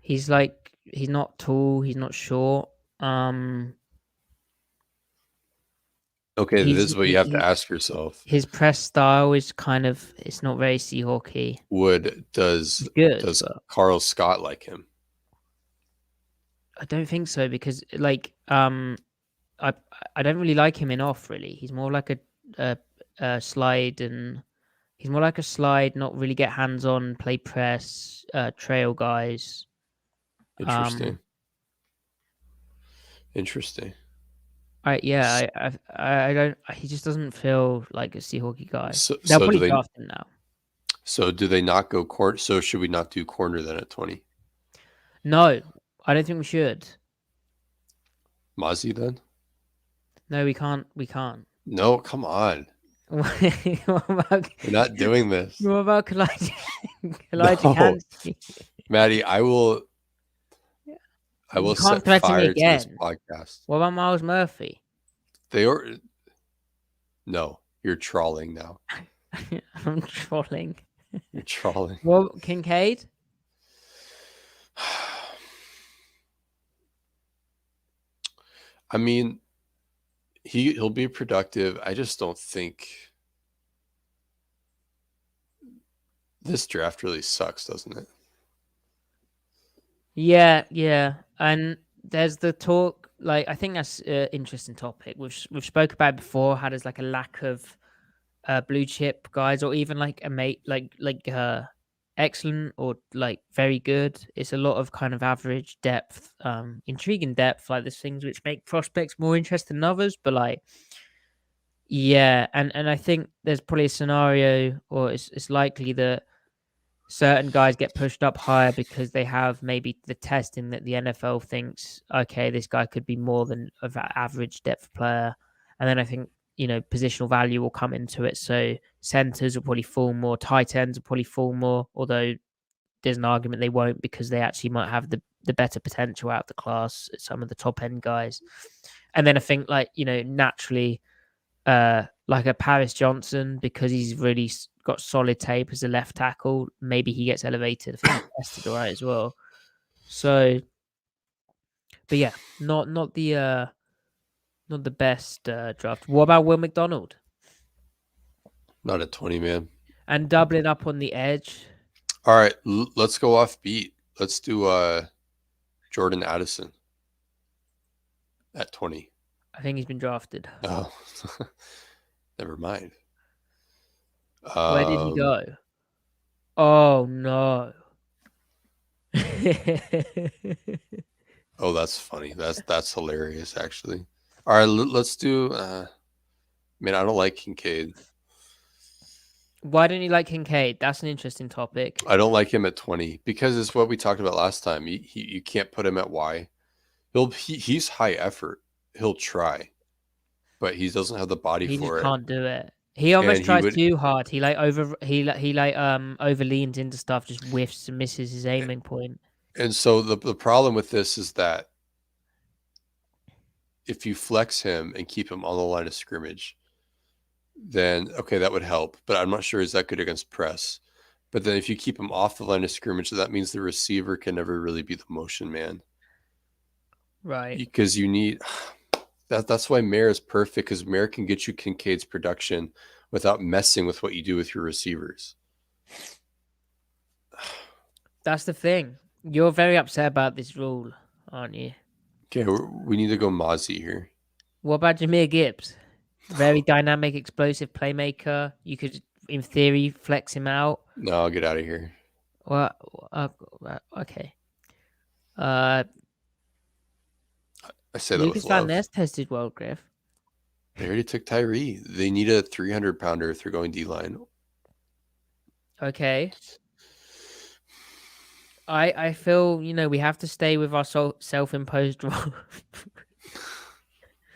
A: He's not tall. He's not short.
B: Okay, this
A: He's
B: is what you have to ask yourself.
A: his press style is kind of it's not very Seahawky.
B: Would
A: He's
B: does
A: good,
B: does
A: but
B: Carl Scott like him?
A: I don't think so because like I I don't really like him in off really. He's more like a slide and he's more like a slide, not really get hands on, play press, trail guys. Um,
B: Interesting. Interesting.
A: I don't. He just doesn't feel like a Seahawky guy.
B: So
A: They'll
B: so do
A: probably
B: they
A: draft him now.
B: so do they not go corner? So should we not do corner then at 20?
A: No, I don't think we should.
B: Mozzie then?
A: No, we can't. We can't.
B: No, come on.
A: what about
B: We're not doing this.
A: what about Kalijah
B: No.
A: Kansky?
B: Maddie, I will
A: You can't
B: set
A: threaten me
B: fire to this
A: again.
B: podcast.
A: What about Miles Murphy?
B: They are No, you're trolling now.
A: I'm trolling.
B: You're trolling.
A: Well, Kincaid.
B: I mean, he'll be productive. I just don't think this draft really sucks, doesn't it?
A: Yeah, and there's the talk. Like, I think that's an interesting topic. We've spoke about it before. How there's like a lack of blue chip guys, or even like a mate, excellent or like very good. It's a lot of kind of average depth, intriguing depth. Like there's things which make prospects more interesting than others, but like. Yeah, and I think there's probably a scenario, or it's likely that certain guys get pushed up higher because they have maybe the testing that the NFL thinks, okay, this guy could be more than of an average depth player. And then I think, positional value will come into it. So centers will probably fall more, tight ends will probably fall more, although there's an argument they won't because they actually might have the better potential out of the class, some of the top end guys. And then I think naturally, like a Paris Johnson, because he's really got solid tape as a left tackle, maybe he gets elevated. I think he's tested all right as well. So, but yeah, not the best draft. What about Will McDonald?
B: Not at 20, man.
A: And doubling up on the edge.
B: All right, let's go off beat. Let's do Jordan Addison at 20.
A: I think he's been drafted.
B: Oh, never mind.
A: Where did he
B: Um,
A: go? Oh no.
B: oh, that's funny. That's hilarious, actually. All right, let's do. Man, I don't like Kincaid.
A: Why don't you like Kincaid? That's an interesting topic.
B: I don't like him at 20 because it's what we talked about last time. You can't put him at Y. He's high effort. He'll try, but he doesn't have the body
A: He just
B: for it.
A: can't do it. He
B: And
A: almost
B: he
A: tries
B: would,
A: too hard. He overleans into stuff, just whiffs and misses his aiming point.
B: and so the problem with this is that if you flex him and keep him on the line of scrimmage, then okay, that would help. But I'm not sure he's that good against press. But then if you keep him off the line of scrimmage, that means the receiver can never really be the motion man.
A: Right.
B: Because you need that's why Mayer is perfect, because Mayer can get you Kincaid's production without messing with what you do with your receivers.
A: That's the thing. You're very upset about this rule, aren't you?
B: Okay, we need to go Mozzie here.
A: What about Jameer Gibbs? Very dynamic, explosive playmaker. You could, in theory, flex him out.
B: No, I'll get out of here.
A: Well, okay.
B: I say that
A: Lucas
B: with
A: Van
B: love.
A: Ness tested well, Griff.
B: They already took Tyree. They need a 300-pounder if they're going D-line.
A: Okay. I feel, we have to stay with our self-imposed rule.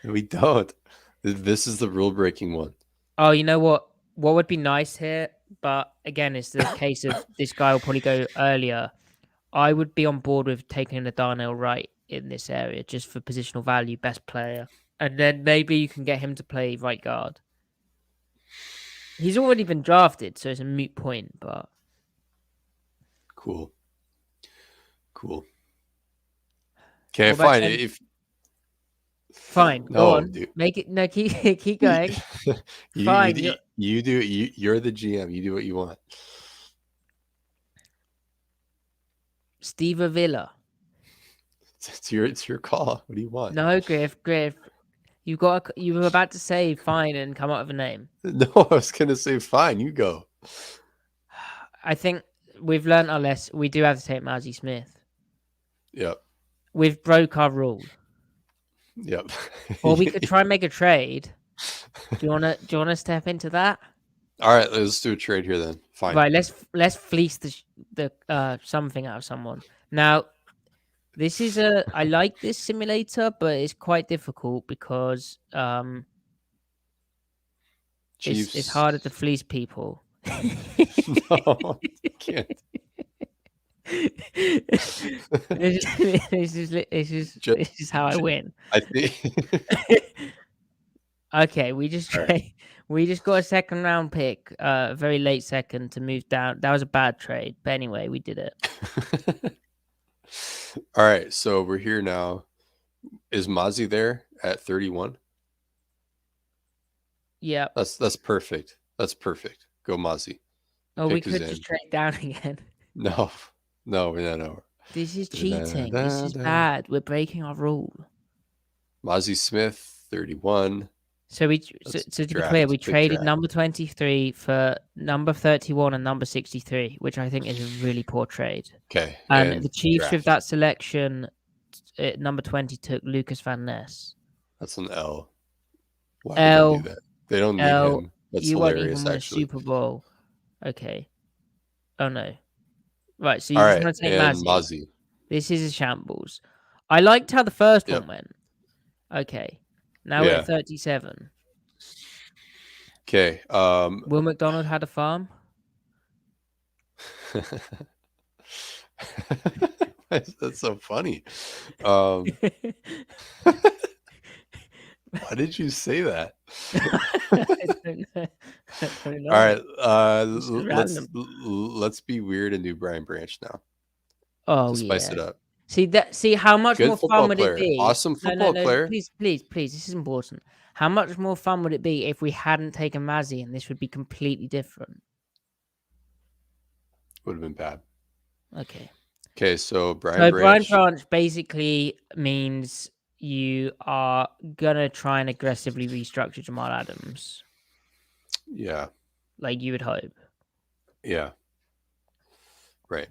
B: We don't. This is the rule-breaking one.
A: Oh, you know what? What would be nice here, but again, it's the case of this guy will probably go earlier. I would be on board with taking a Darnell Wright in this area just for positional value, best player. And then maybe you can get him to play right guard. He's already been drafted, so it's a moot point, but...
B: Cool. Okay, fine.
A: Fine,
B: no,
A: go on.
B: dude.
A: Make it... No, keep going. Fine.
B: You do it. You're the GM. You do what you want.
A: Steve Avila.
B: It's your call. What do you want?
A: No, Griff. You were about to say fine and come up with a name.
B: No, I was gonna say fine. You go.
A: I think we've learned our lesson. We do have to take Mazzy Smith.
B: Yep.
A: We've broke our rule.
B: Yep.
A: Or we could try and make a trade. Do you wanna step into that?
B: All right, let's do a trade here then. Fine.
A: Right, let's fleece the something out of someone. Now, this is I like this simulator, but it's quite difficult because it's harder to fleece people.
B: No, you can't.
A: This is how I win.
B: I think.
A: Okay, we just got a second round pick, very late second to move down. That was a bad trade, but anyway, we did it.
B: All right, so we're here now. Is Mozzie there at 31?
A: Yeah.
B: That's perfect. That's perfect. Go Mozzie.
A: Oh, we could just trade down again.
B: No.
A: This is cheating. This is bad. We're breaking our rule.
B: Mozzie Smith, 31.
A: So to be clear, we traded number 23 for number 31 and number 63, which I think is a really poor trade.
B: Okay.
A: And the Chiefs with that selection, number 20 took Lucas Van Ness.
B: That's an L. Why would they do that? They don't need him. That's
A: you
B: hilarious,
A: won't even win
B: actually.
A: a Super Bowl. Okay. Oh no. Right, so you
B: just
A: want to take
B: Mozzie.
A: This is a shambles. I liked how the first one went. Okay. Now we're at 37.
B: Okay.
A: Will McDonald had a farm?
B: That's so funny. Why did you say that?
A: I don't know.
B: All right. Let's be weird and do Brian Branch now.
A: Oh,
B: to spice it up.
A: See how much more fun would it be?
B: Awesome football player.
A: Please, this is important. How much more fun would it be if we hadn't taken Mazzy and this would be completely different?
B: Would have been bad.
A: Okay.
B: Okay, so Brian Branch
A: Branch basically means you are gonna try and aggressively restructure Jamal Adams,
B: Yeah.
A: like you would hope.
B: Yeah. Right.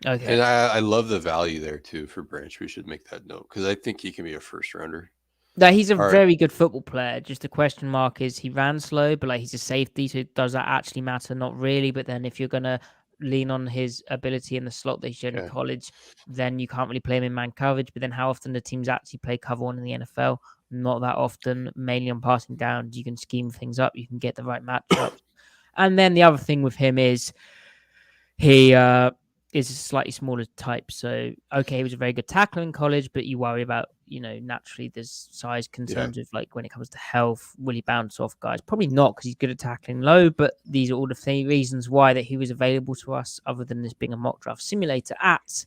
A: Okay.
B: And I love the value there too for Branch. We should make that note because I think he can be a first rounder.
A: Now he's a
B: All right.
A: very good football player. Just the question mark is he ran slow, but like he's a safety, so does that actually matter? Not really. But then if you're gonna lean on his ability in the slot that he showed in
B: Okay.
A: college, then you can't really play him in man coverage. But then how often do teams actually play cover one in the NFL? Not that often. Mainly on passing downs, you can scheme things up. You can get the right matchups. And then the other thing with him is he is a slightly smaller type. So, okay, he was a very good tackler in college, but you worry about, naturally there's size
B: Yeah.
A: concerns with like when it comes to health. Will he bounce off guys? Probably not because he's good at tackling low, but these are all the reasons why that he was available to us, other than this being a mock draft simulator at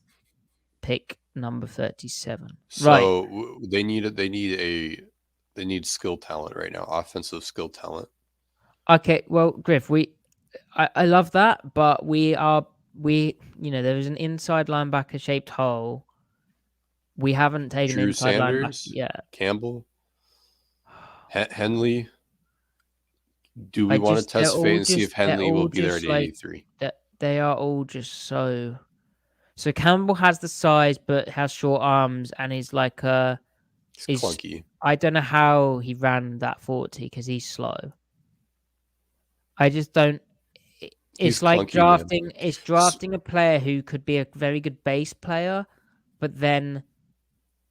A: pick number 37. Right.
B: So they need skill talent right now, offensive skill talent.
A: Okay. Well, Griff, I love that, but there is an inside linebacker shaped hole. We haven't taken
B: Drew
A: inside linebacker
B: Sanders,
A: yet.
B: Campbell, Henley. Do we want to test fate and see if
A: They're
B: Henley will
A: all
B: be there at
A: just like
B: 83?
A: that. They are all just so. So Campbell has the size, but has short arms, and is like
B: He's
A: is
B: clunky.
A: I don't know how he ran that 40 because he's slow. I just don't.
B: He's
A: It's like
B: clunky, man.
A: drafting a player who could be a very good base player, but then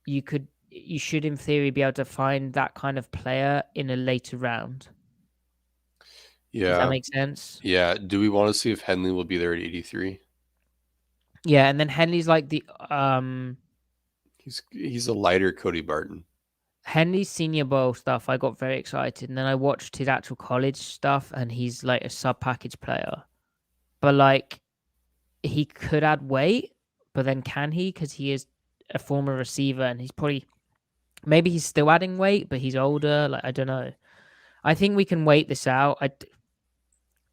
A: you should in theory be able to find that kind of player in a later round. If that
B: Yeah.
A: makes sense.
B: Yeah. Do we want to see if Henley will be there at 83?
A: Yeah, and then Henley's like the
B: He's a lighter Cody Barton.
A: Henley's Senior Bowl stuff. I got very excited, and then I watched his actual college stuff, and he's like a sub package player, but like he could add weight, but then can he? Because he is a former receiver, and he's probably maybe he's still adding weight, but he's older. Like I don't know. I think we can wait this out.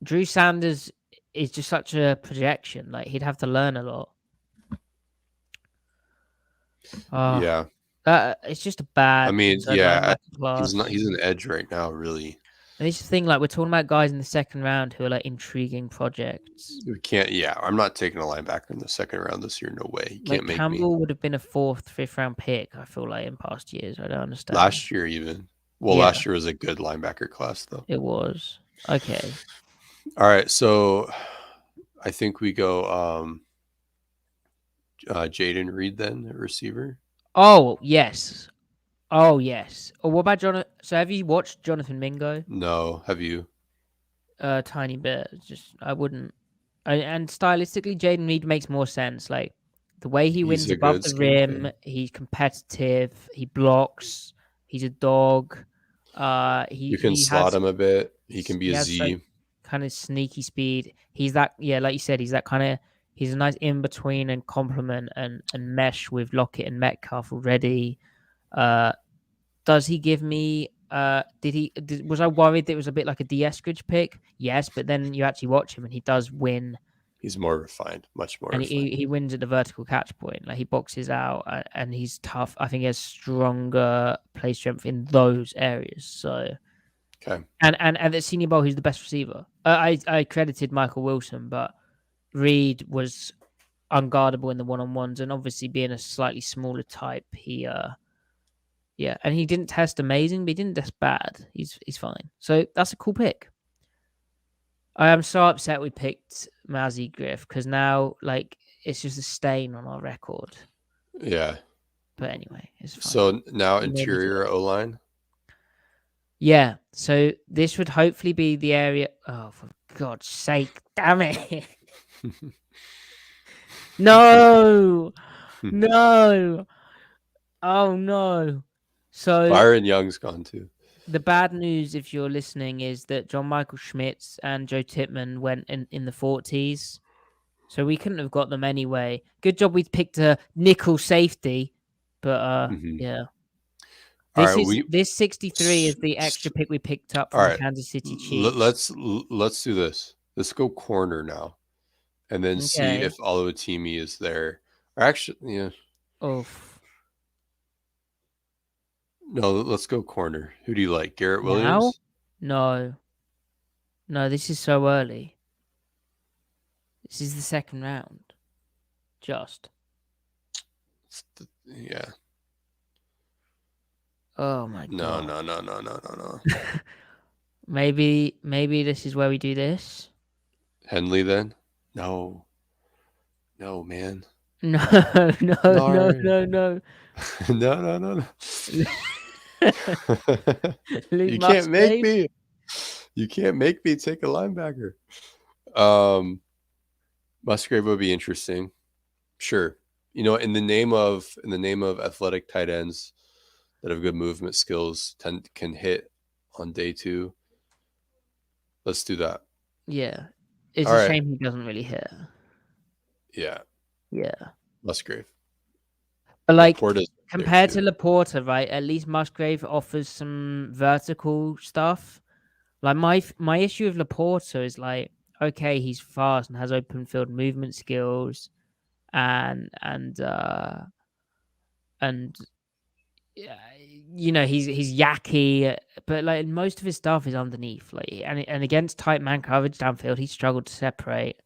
A: Drew Sanders is just such a projection. Like he'd have to learn a lot. Oh,
B: Yeah.
A: it's just a
B: I
A: bad
B: mean,
A: inside
B: yeah,
A: linebacker class.
B: he's an edge right now, really.
A: And it's the thing, like we're talking about guys in the second round who are like intriguing projects.
B: We can't, yeah, I'm not taking a linebacker in the second round this year. No way. You
A: Like
B: can't make me.
A: Campbell would have been a fourth, fifth round pick. I feel like in past years, I don't understand.
B: Last year, even. Well,
A: Yeah,
B: last year was a good linebacker class, though.
A: it was okay.
B: All right. So I think we go Jaden Reed then, the receiver.
A: Oh yes, oh yes. Oh, what about Jonathan? So have you watched Jonathan Mingo?
B: No. Have you?
A: Tiny bit. Just I wouldn't. And stylistically, Jaden Reed makes more sense. Like the way he
B: He's
A: wins
B: a
A: above
B: good
A: the
B: scheme
A: rim,
B: thing.
A: he's competitive. He blocks. He's a dog.
B: You can
A: He
B: slot
A: has
B: him a bit. He can be
A: he
B: a
A: has like
B: Z.
A: kind of sneaky speed. He's that like you said, he's that kind of he's a nice in between and complement and mesh with Lockett and Metcalf already. Uh, does he give me? Was I worried that it was a bit like a D Eskridge pick? Yes, but then you actually watch him and he does win,
B: He's more refined, much more
A: and
B: refined.
A: he wins at the vertical catch point. Like he boxes out and he's tough. I think he has stronger play strength in those areas. So
B: Okay.
A: and at the Senior Bowl, he's the best receiver. I credited Michael Wilson, but Reed was unguardable in the one on ones, and obviously being a slightly smaller type, yeah, and he didn't test amazing, but he didn't test bad. He's fine. So that's a cool pick. I am so upset we picked Mazzy Griff because now like it's just a stain on our record.
B: Yeah.
A: But anyway, it's fine.
B: So now
A: We made it
B: interior
A: work.
B: O line.
A: Yeah, so this would hopefully be the area. Oh, for God's sake, damn it. No, no. Oh, no. So
B: Byron Young's gone too.
A: the bad news, if you're listening, is that John Michael Schmitz and Joe Tipman went in the 40s. So we couldn't have got them anyway. Good job we picked a nickel safety. But
B: Mhm.
A: yeah.
B: All right,
A: This 63 is the extra pick we picked up
B: all
A: from the
B: right.
A: Kansas City Chiefs.
B: Let's do this. Let's go corner now, and then see
A: Okay.
B: if Oluwatimi is there. Or actually, yeah,
A: Oof.
B: No, let's go corner. Who do you like? Garrett
A: Now?
B: Williams?
A: No. No, this is so early. This is the second round. Just.
B: Yeah.
A: Oh my
B: No,
A: god.
B: no, no, no, no, no, no.
A: Maybe this is where we do this.
B: Henley then? No. No, man.
A: No, no, no,
B: Darn.
A: no, no.
B: No, no, no, no.
A: Luke
B: You can't make
A: Musgrave.
B: me. You can't make me take a linebacker. Um, Musgrave would be interesting. Sure. You know, in the name of athletic tight ends that have good movement skills can hit on day 2. Let's do that.
A: Yeah. It's
B: All
A: a
B: right.
A: shame he doesn't really hit.
B: Yeah.
A: Yeah.
B: Musgrave.
A: But like
B: Laporta's there
A: compared to
B: too.
A: Laporta, right? At least Musgrave offers some vertical stuff. Like my issue with Laporta is like, okay, he's fast and has open field movement skills and yeah, he's yacky, but like most of his stuff is underneath. Like and against tight man coverage downfield, he struggled to separate,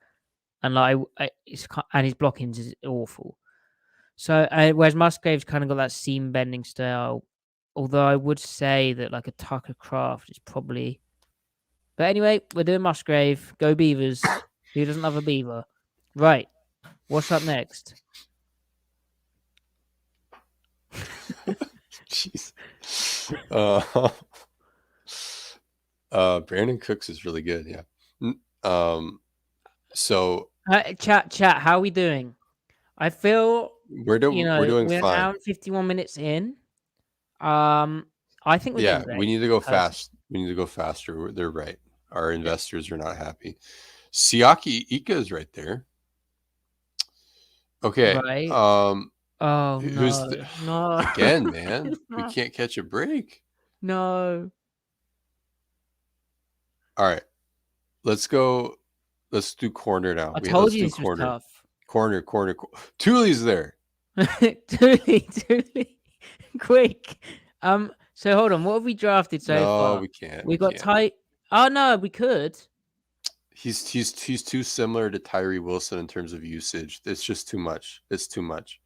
A: and and his blocking is awful. So whereas Musgrave's kind of got that seam bending style, although I would say that like a Tucker Craft is probably. But anyway, we're doing Musgrave. Go Beavers. Who doesn't love a beaver? Right. What's up next?
B: Jeez. Brandon Cooks is really good. Yeah. So
A: Chat. How are we doing? I feel
B: we're doing
A: we're an hour
B: fine.
A: and 51 minutes in. Um, I think we're doing
B: Yeah, we
A: great.
B: need to go
A: Personally.
B: fast. We need to go faster. They're right. Our investors are not happy. Siaki Ika is right there. Okay.
A: Right. Oh
B: Who's
A: no, no,
B: again, man? We can't catch a break.
A: no.
B: All right. Let's go. Let's do corner now.
A: I told
B: Let's
A: you
B: do
A: this was
B: corner.
A: tough.
B: Corner. Thule's there.
A: Dooley, quick. So hold on. What have we drafted so
B: No,
A: far?
B: we can't.
A: We
B: We
A: got
B: can't.
A: tight. Oh no, we could.
B: He's too similar to Tyree Wilson in terms of usage. It's just too much. It's too much.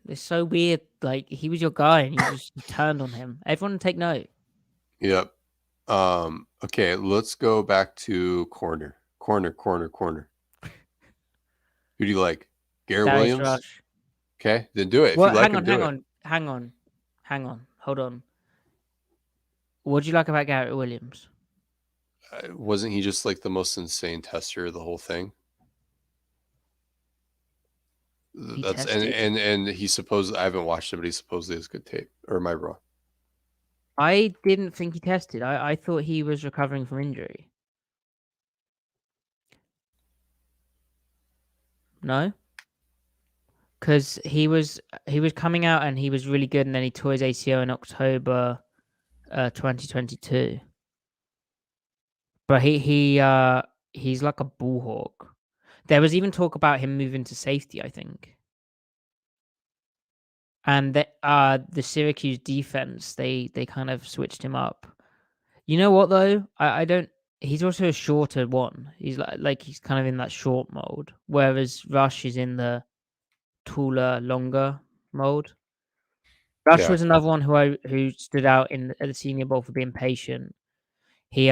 A: It's so weird. Like he was your guy, and you just turned on him. Everyone, take note.
B: Yep. Okay, let's go back to corner. Who do you like? Garrett
A: Darius
B: Williams?
A: Rush.
B: Okay, then do it. If you
A: Well,
B: like
A: hang
B: him,
A: on,
B: do
A: hang
B: it.
A: on, hang on. Hold on. What do you like about Garrett Williams?
B: Wasn't he just like the most insane tester of the whole thing?
A: He
B: That's
A: tested.
B: and he supposed I haven't watched it, but he supposedly has good tape. Or am I wrong?
A: I didn't think he tested. I thought he was recovering from injury. No, because he was coming out and he was really good, and then he tore his ACL in October, 2022. But he's like a bullhawk. There was even talk about him moving to safety, I think. And the Syracuse defense, they kind of switched him up. You know what though? I don't. He's also a shorter one. He's like he's kind of in that short mold, whereas Rush is in the taller, longer mold. Rush
B: Yeah.
A: was another one who stood out at the Senior Bowl for being patient. He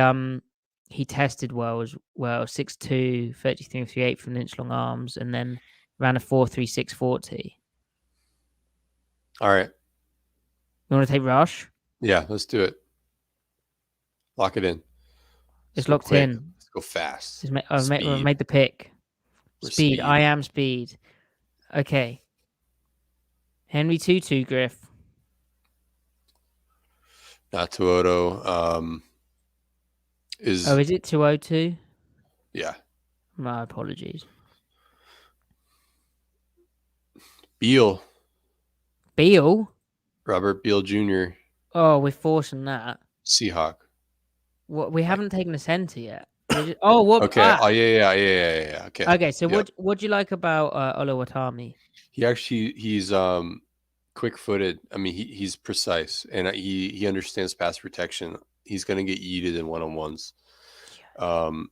A: tested well as well, 6'2", 33 3/8 from inch long arms, and then ran a 4.36 40.
B: All right.
A: You want to take Rush?
B: Yeah, let's do it. Lock it in. Let's
A: It's
B: go
A: locked
B: quick.
A: in.
B: Let's go fast.
A: I've
B: Speed.
A: made the pick.
B: We're
A: Speed. I
B: speed.
A: am speed. Okay. Henry Tutu, Griff.
B: Not Tuoto.
A: Oh, is it 202?
B: Yeah.
A: My apologies.
B: Beal. Robert Beal Jr.
A: Oh, we're forcing that.
B: Seahawk.
A: What we haven't taken a center yet. Oh, what?
B: Okay. Oh yeah. Okay.
A: Okay, so
B: Yep.
A: what do you like about Oluwatimi?
B: He's quick-footed. I mean, he's precise, and he understands pass protection. He's going to get yeeted in one-on-ones. Um,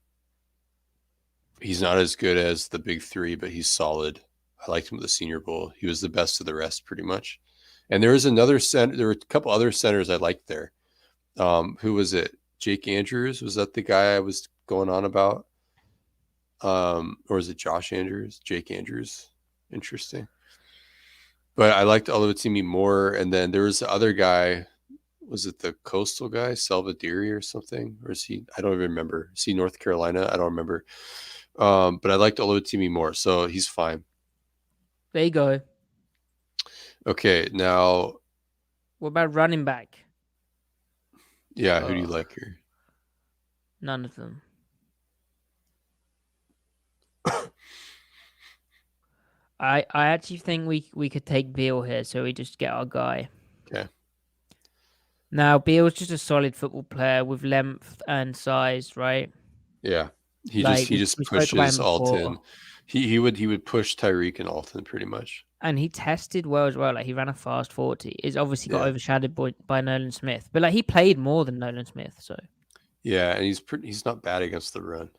B: he's not as good as the big three, but he's solid. I liked him at the Senior Bowl. He was the best of the rest, pretty much. And there was another center. There were a couple other centers I liked there. Who was it? Jake Andrews, was that the guy I was going on about? Or is it Josh Andrews? Jake Andrews. Interesting. But I liked Oluwatimi more. And then there was the other guy. Was it the coastal guy, Salvadiri or something? Or is he? I don't even remember. Is he North Carolina? I don't remember. But I liked Oluwatimi more, so he's fine.
A: There you go.
B: Okay, now.
A: What about running back?
B: Yeah, who do you like here?
A: None of them. I actually think we could take Beal here, so we just get our guy.
B: Okay.
A: Now Beal's just a solid football player with length and size, right?
B: Yeah, he
A: Like,
B: just
A: we spoke about
B: pushes
A: him before.
B: Alton. He would push Tyreek and Alton pretty much.
A: And he tested well as well. Like, he ran a fast 40. It's obviously got overshadowed by Nolan Smith, but like, he played more than Nolan Smith. So
B: yeah, and he's not bad against the run.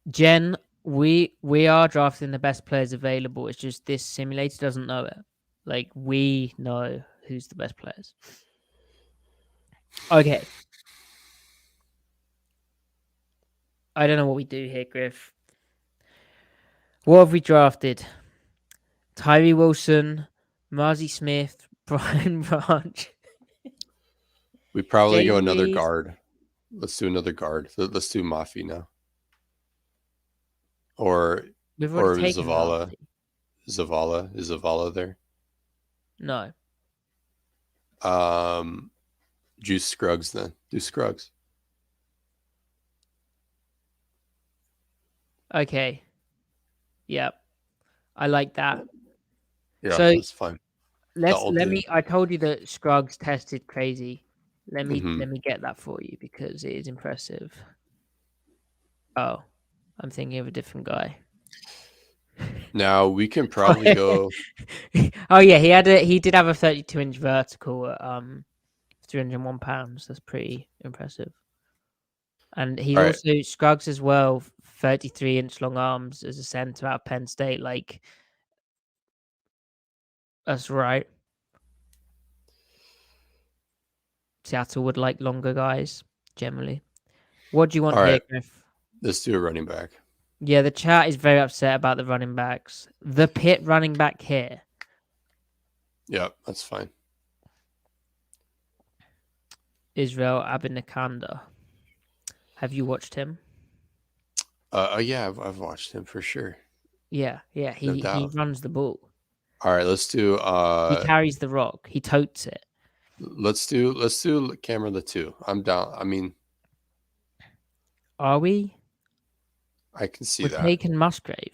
A: Jen, we are drafting the best players available. It's just this simulator doesn't know it. Like, we know who's the best players. Okay. I don't know what we do here, Griff. What have we drafted? Tyree Wilson, Marzi Smith, Brian Branch.
B: We probably go
A: Jay
B: another
A: Reese.
B: guard. Let's do another guard. Let's do Mafi now. Or Zavala. Zavala. Is Zavala there?
A: No.
B: Juice Scruggs then. Do Scruggs.
A: Okay. Yep. I like that.
B: Yeah,
A: so
B: that's fine.
A: Let me. I told you that Scruggs tested crazy. Let me get that for you because it is impressive. Oh, I'm thinking of a different guy.
B: Now we can probably go.
A: Oh yeah, he did have a 32-inch vertical at 301 pounds. That's pretty impressive. And he's also Scruggs as well, 33-inch long arms as a center out of Penn State. Like, that's right. Seattle would like longer guys generally. What do you want here, Griff?
B: Let's do a running back.
A: Yeah, the chat is very upset about the running backs. The Pitt running back here.
B: Yeah, that's fine.
A: Israel Abanikanda. Have you watched him?
B: Yeah, I've watched him for sure.
A: Yeah. He runs the ball.
B: All right, let's do.
A: He carries the rock. He totes it.
B: Let's do Cameron the 2. I'm down. I mean,
A: are we?
B: I can see
A: We're
B: that.
A: taking Musgrave.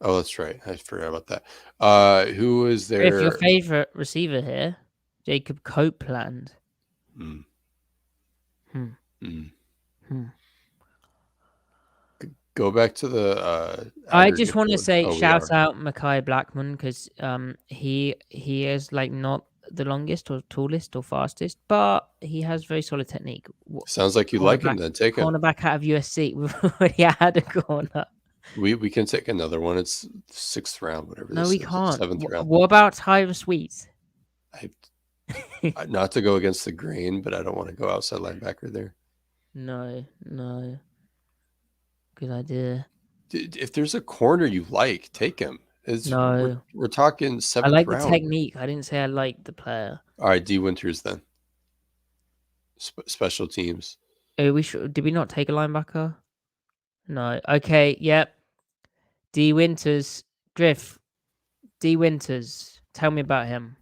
B: Oh, that's right. I forgot about that. Who is there?
A: If your favorite receiver here, Jacob Copeland.
B: Go back to the.
A: I just want to say shout out Mekhi Blackman because he is like not the longest or tallest or fastest, but he has very solid technique.
B: Sounds like you like him. Then take him.
A: Cornerback out of USC. We've already had a corner.
B: We can take another one. It's 6th round, whatever.
A: No, we can't.
B: 7th round.
A: What about Tyler Sweet?
B: Not to go against the grain, but I don't want to go outside linebacker there.
A: No. Good idea.
B: If there's a corner you like, take him. We're talking 7th round.
A: I like the technique. I didn't say I liked the player.
B: All right, D Winters then. Special teams.
A: Did we not take a linebacker? No. Okay. Yep. D Winters. Griff. D Winters. Tell me about him.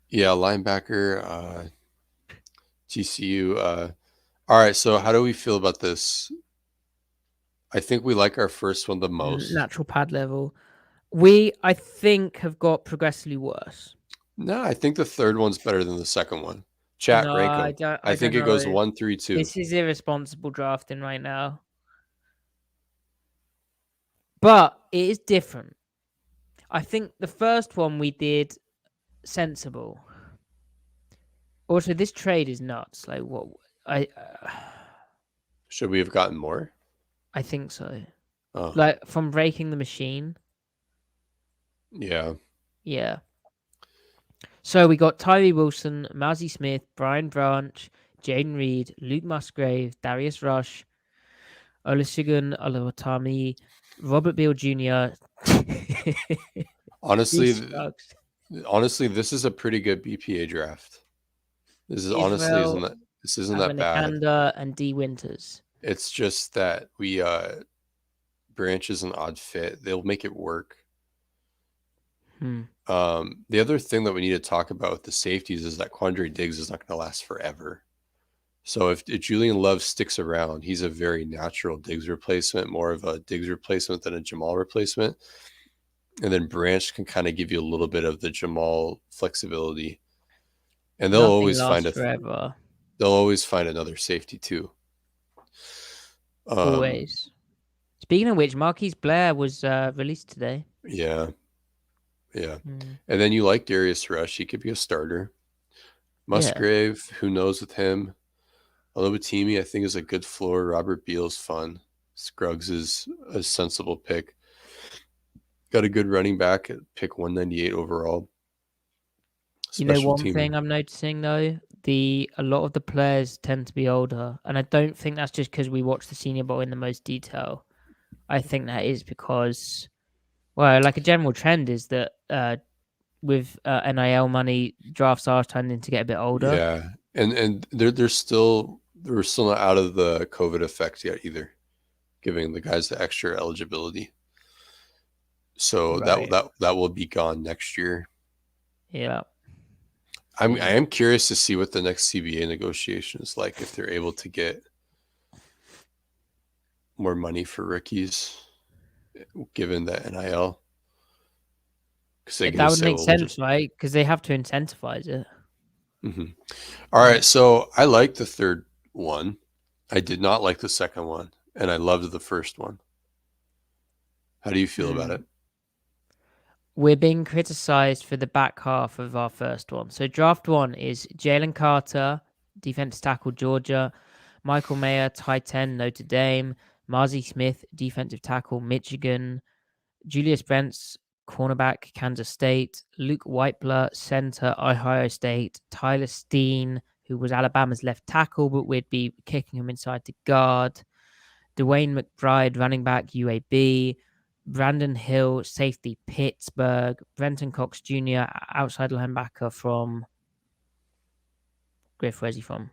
B: Yeah, linebacker. TCU. All right. So how do we feel about this? I think we like our first one the most.
A: Natural pad level. We, I think, have got progressively worse.
B: No, I think the third one's better than the second one. Chat, rank them. I think it goes 1, 3, 2.
A: This is irresponsible drafting right now. But it is different. I think the first one we did sensible. Also, this trade is nuts. Like what I
B: Should we have gotten more?
A: I think so.
B: Oh,
A: Like from breaking the machine.
B: yeah.
A: Yeah. So we got Tyree Wilson, Mousie Smith, Brian Branch, Jaden Reed, Luke Musgrave, Darius Rush, Olusegun Oluwatimi, Robert Beal Jr.
B: Honestly,
A: These sucks.
B: honestly, this is a pretty good BPA draft. This is honestly isn't
A: Israel,
B: that this isn't that bad.
A: Abanikanda, and D Winters.
B: It's just that we Branch is an odd fit. They'll make it work.
A: Hmm.
B: The other thing that we need to talk about with the safeties is that Quandre Diggs is not going to last forever. So if Julian Love sticks around, he's a very natural Diggs replacement, more of a Diggs replacement than a Jamal replacement. And then Branch can kind of give you a little bit of the Jamal flexibility. And
A: Nothing lasts forever.
B: they'll always find another safety too.
A: Always. Speaking of which, Marquise Blair was released today.
B: Yeah. Yeah. And then you like Darius Rush. He could be a starter. Musgrave, who knows with him. Oluwatimi, I think, is a good floor. Robert Beal's fun. Scruggs is a sensible pick. Got a good running back at pick 198 overall.
A: One thing I'm noticing though, a lot of the players tend to be older, and I don't think that's just because we watch the Senior Bowl in the most detail. I think that is because, well, like a general trend is that with NIL money, drafts are tending to get a bit older.
B: Yeah, and we're still not out of the COVID effect yet either, giving the guys the extra eligibility. So
A: right.
B: that will be gone next year.
A: Yeah.
B: I am curious to see what the next CBA negotiation is like, if they're able to get more money for rookies, given the NIL.
A: That would make sense, right? Because they have to incentivize it.
B: Mm-hmm. All right, so I like the third one. I did not like the second one, and I loved the first one. How do you feel about it?
A: We're being criticized for the back half of our first one. So draft one is Jalen Carter, defensive tackle, Georgia; Michael Mayer, tight end, Notre Dame; Marzi Smith, defensive tackle, Michigan; Julius Brents, cornerback, Kansas State; Luke Whitebler, center, Ohio State; Tyler Steen, who was Alabama's left tackle, but we'd be kicking him inside to guard; Dwayne McBride, running back, UAB; Brandon Hill, safety, Pittsburgh; Brenton Cox Jr., outside linebacker from Griff. Where's he from?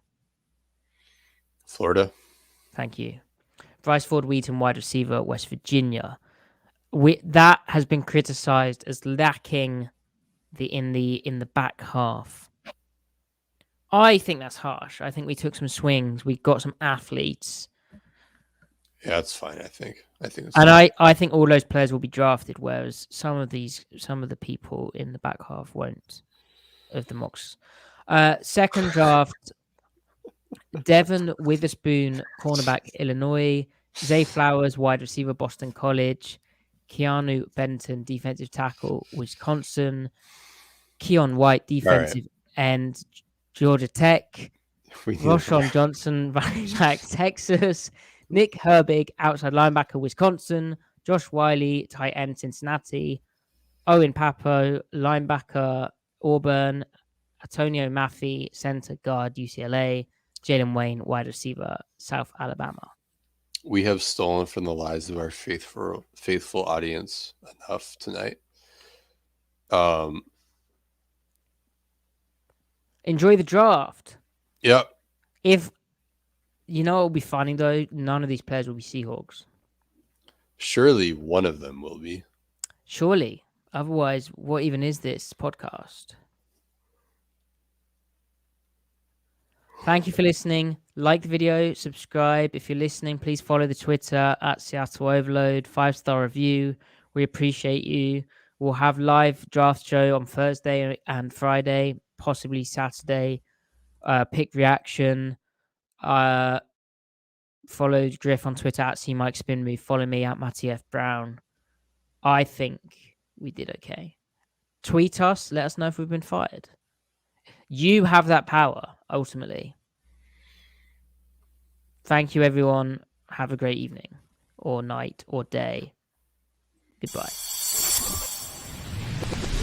B: Florida.
A: Thank you. Bryce Ford Wheaton, wide receiver, West Virginia. That has been criticized as lacking in the back half. I think that's harsh. I think we took some swings. We got some athletes.
B: Yeah, that's fine. I think it's
A: and
B: fine.
A: I think all those players will be drafted, whereas some of the people in the back half won't, of the mocks. Second draft, Devin Witherspoon, cornerback, Illinois; Zay Flowers, wide receiver, Boston College; Keanu Benton, defensive tackle, Wisconsin; Keon White, defensive end, Georgia Tech; Roschon Johnson, running back, Texas; Nick Herbig, outside linebacker, Wisconsin; Josh Wiley, tight end, Cincinnati; Owen Papo, linebacker, Auburn; Antonio Maffey, center, guard, UCLA; Jalen Wayne, wide receiver, South Alabama.
B: We have stolen from the lives of our faithful audience enough tonight.
A: Enjoy the draft.
B: Yep.
A: If you know, it'll be funny though. None of these players will be Seahawks.
B: Surely one of them will be.
A: Surely. Otherwise, what even is this podcast? Thank you for listening. Like the video, subscribe. If you're listening, please follow the Twitter at Seattle Overload. 5-star review. We appreciate you. We'll have live draft show on Thursday and Friday, possibly Saturday. Pick reaction. Follow Griff on Twitter at CMikeSpinMove. Follow me at Matty F. Brown. I think we did okay. Tweet us. Let us know if we've been fired. You have that power, ultimately. Thank you, everyone. Have a great evening, or night, or day. Goodbye.